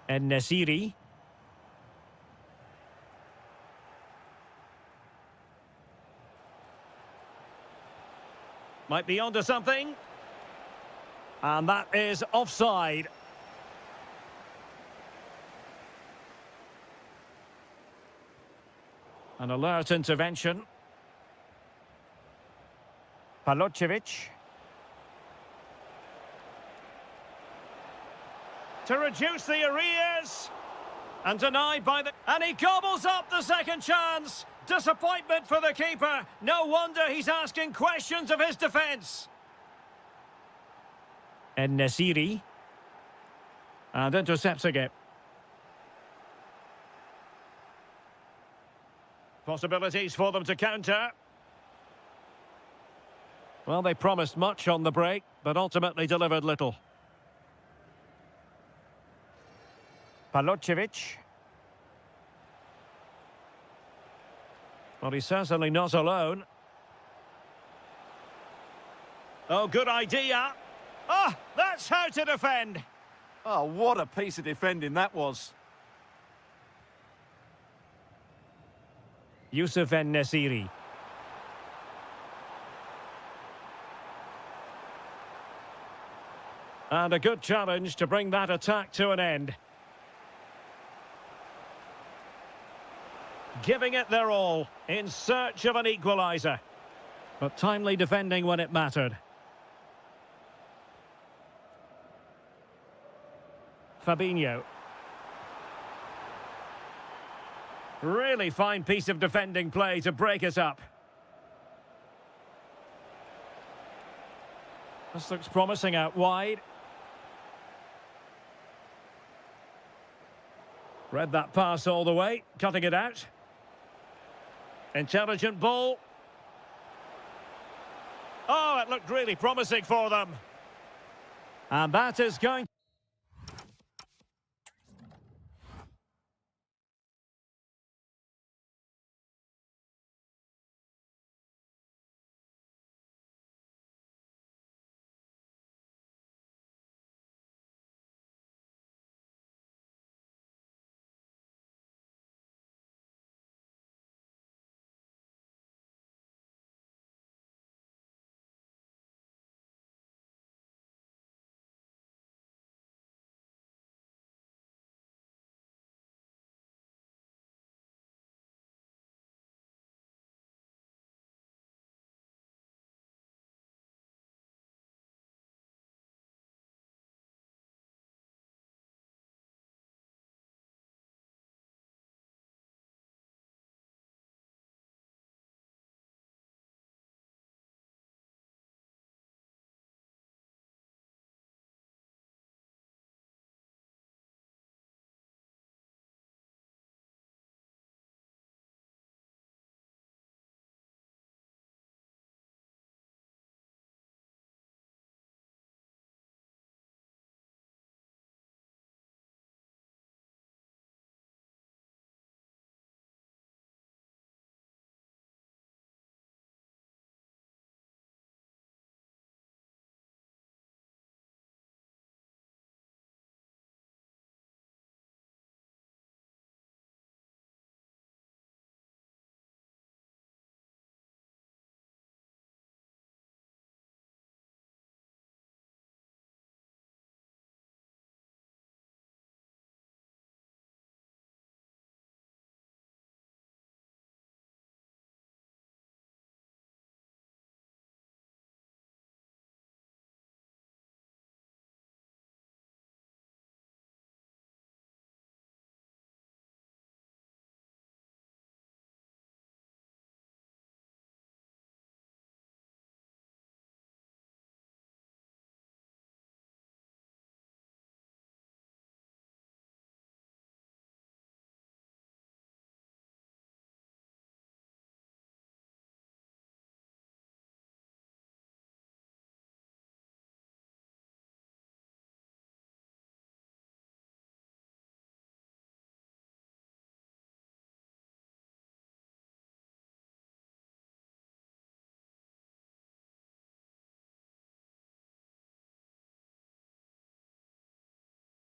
En-Nesyri. Might be onto something. And that is offside. An alert intervention. Palocevic. To reduce the arrears. And denied by the... And he gobbles up the second chance. Disappointment for the keeper. No wonder he's asking questions of his defence. En-Nesyri. And intercepting it. Possibilities for them to counter. Well, they promised much on the break, but ultimately delivered little. Palocevic. Well, he's certainly not alone. Oh, good idea. Oh, that's how to defend. Oh, what a piece of defending that was. Youssef En-Nesyri. And a good challenge to bring that attack to an end. Giving it their all, in search of an equaliser. But timely defending when it mattered. Fabinho. Really fine piece of defending play to break it up. This looks promising out wide. Read that pass all the way, cutting it out. Intelligent ball. Oh, it looked really promising for them. And that is going...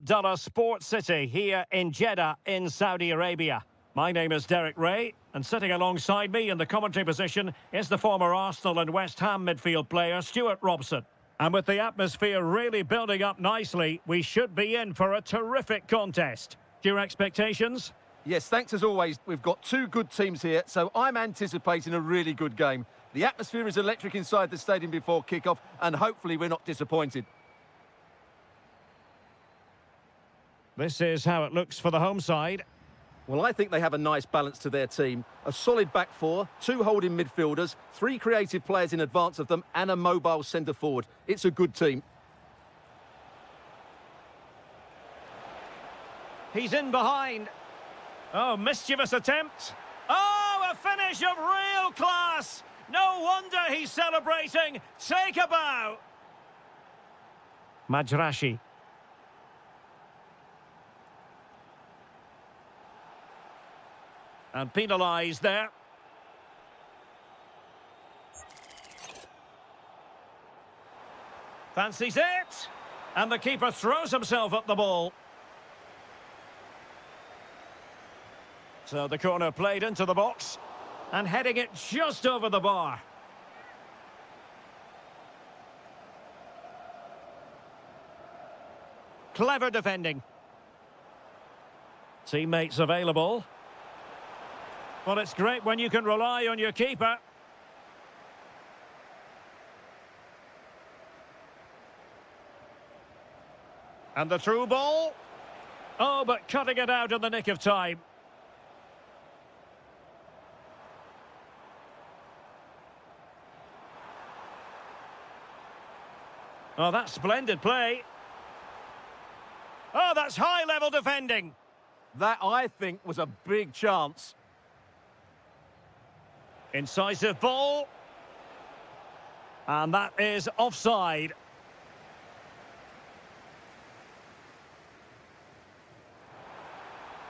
Abdullah Sports City here in Jeddah in Saudi Arabia. My name is Derek Ray, and sitting alongside me in the commentary position is the former Arsenal and West Ham midfield player Stuart Robson. And with the atmosphere really building up nicely, we should be in for a terrific contest. Your expectations? Yes, thanks as always. We've got two good teams here, so I'm anticipating a really good game. The atmosphere is electric inside the stadium before kick-off, and hopefully we're not disappointed. This is how it looks for the home side. Well, I think they have a nice balance to their team. A solid back four, two holding midfielders, three creative players in advance of them, and a mobile centre-forward. It's a good team. He's in behind. Oh, mischievous attempt. Oh, a finish of real class. No wonder he's celebrating. Take a bow. Majrashi. And penalised there. Fancies it. And the keeper throws himself at the ball. So the corner played into the box. And heading it just over the bar. Clever defending. Teammates available. Well, it's great when you can rely on your keeper. And the through ball. Oh, but cutting it out in the nick of time. Oh, that's splendid play. Oh, that's high-level defending. That, I think, was a big chance. Incisive ball. And that is offside.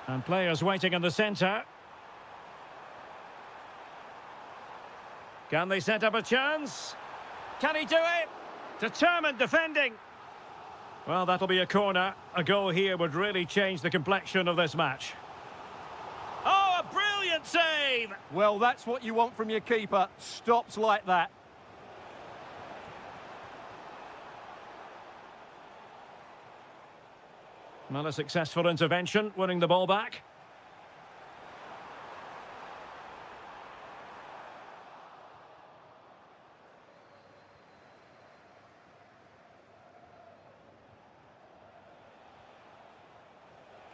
And players waiting in the centre. Can they set up a chance? Can he do it? Determined defending. Well, that'll be a corner. A goal here would really change the complexion of this match. Oh, a brilliant save! Well, that's what you want from your keeper. Stops like that. Well, a successful intervention, winning the ball back.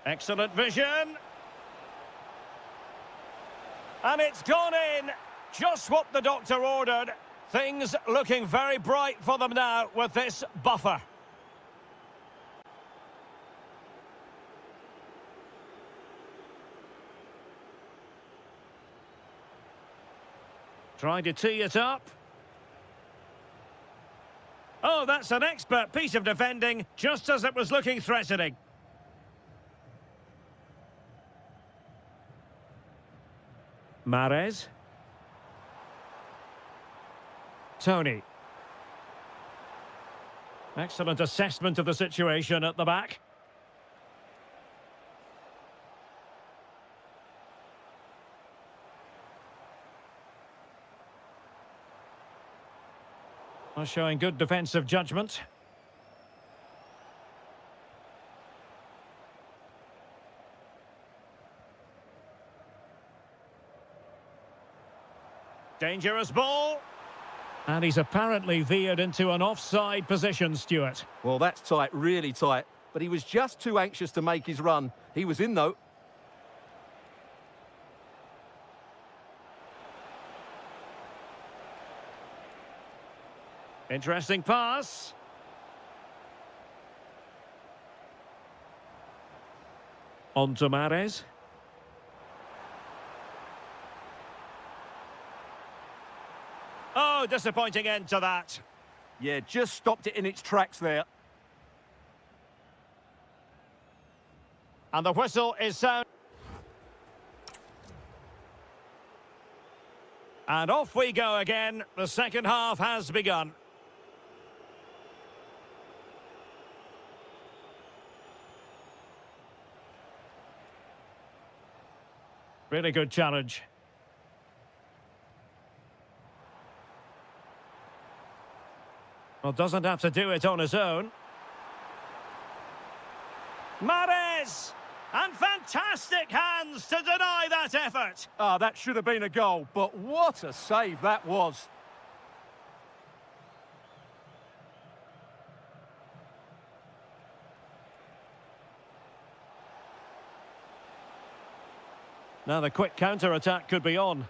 Excellent vision. And it's gone in. Just what the doctor ordered. Things looking very bright for them now with this buffer. Trying to tee it up. Oh, that's an expert piece of defending, just as it was looking threatening. Mahrez. Tony. Excellent assessment of the situation at the back. Showing good defensive judgment. Dangerous ball. And he's apparently veered into an offside position, Stuart. Well, that's tight, really tight. But he was just too anxious to make his run. He was in, though. Interesting pass. On to Mahrez. Oh, disappointing end to that. Yeah, just stopped it in its tracks there. And the whistle is sound. And off we go again. The second half has begun. Really good challenge. Well, doesn't have to do it on his own. Mahrez! And fantastic hands to deny that effort. Ah, that should have been a goal, but what a save that was. Now the quick counter-attack could be on.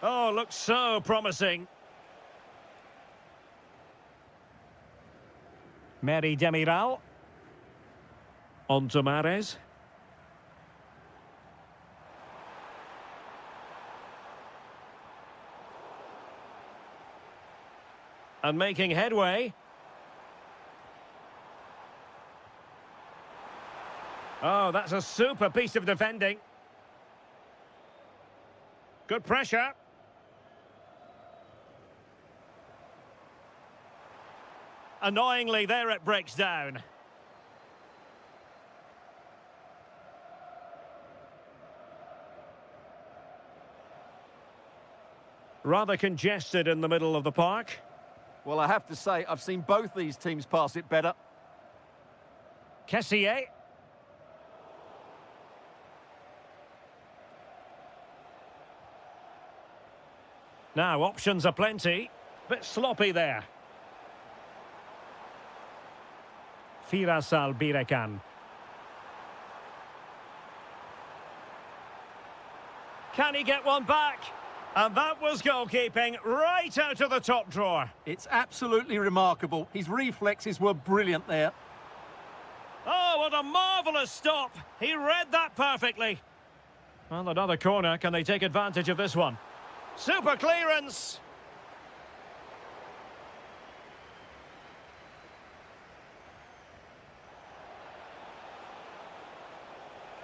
Oh, looks so promising. Mary Demiral. On to Mahrez. And making headway. Oh, that's a super piece of defending. Good pressure. Annoyingly, there it breaks down. Rather congested in the middle of the park. Well, I have to say, I've seen both these teams pass it better. Kessier. Now, options are plenty. Bit sloppy there. Firasal Birekan. Can he get one back? And that was goalkeeping right out of the top drawer. It's absolutely remarkable. His reflexes were brilliant there. Oh, what a marvellous stop. He read that perfectly. Well, another corner. Can they take advantage of this one? Super clearance.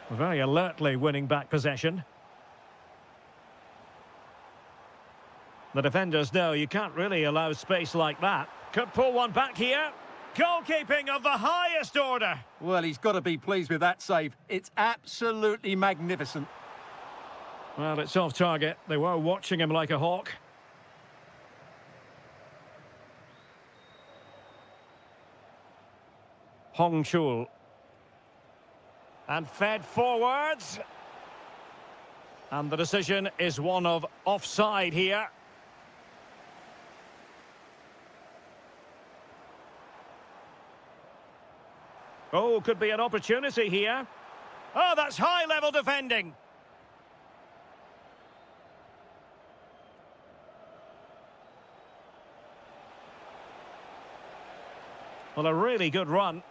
Very alertly winning back possession. The defenders know you can't really allow space like that. Could pull one back here. Goalkeeping of the highest order. Well, he's got to be pleased with that save. It's absolutely magnificent. Well, it's off target. They were watching him like a hawk. Hong Chul. And fed forwards. And the decision is one of offside here. Oh, could be an opportunity here. Oh, that's high-level defending. Well, a really good run.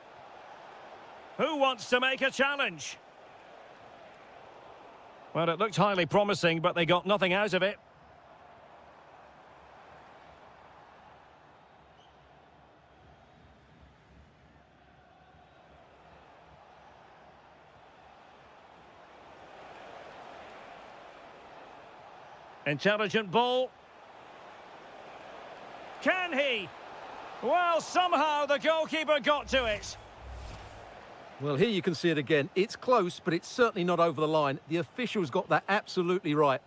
Who wants to make a challenge? Well, it looked highly promising, but they got nothing out of it. Intelligent ball. Can he? Well, somehow the goalkeeper got to it. Well, here you can see it again. It's close, but it's certainly not over the line. The officials got that absolutely right.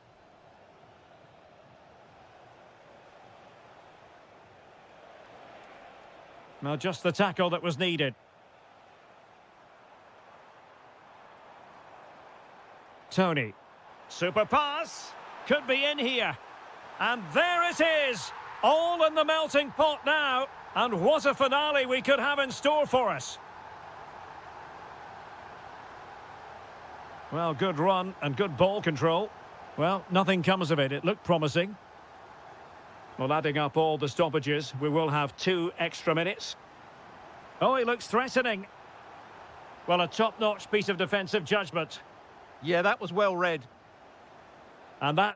Now, just the tackle that was needed. Tony. Super pass. Could be in here. And there it is. All in the melting pot now. And what a finale we could have in store for us. Well, good run and good ball control. Well, nothing comes of it. It looked promising. Well, adding up all the stoppages, we will have 2 extra minutes. Oh, he looks threatening. Well, a top-notch piece of defensive judgment. Yeah, that was well read. And that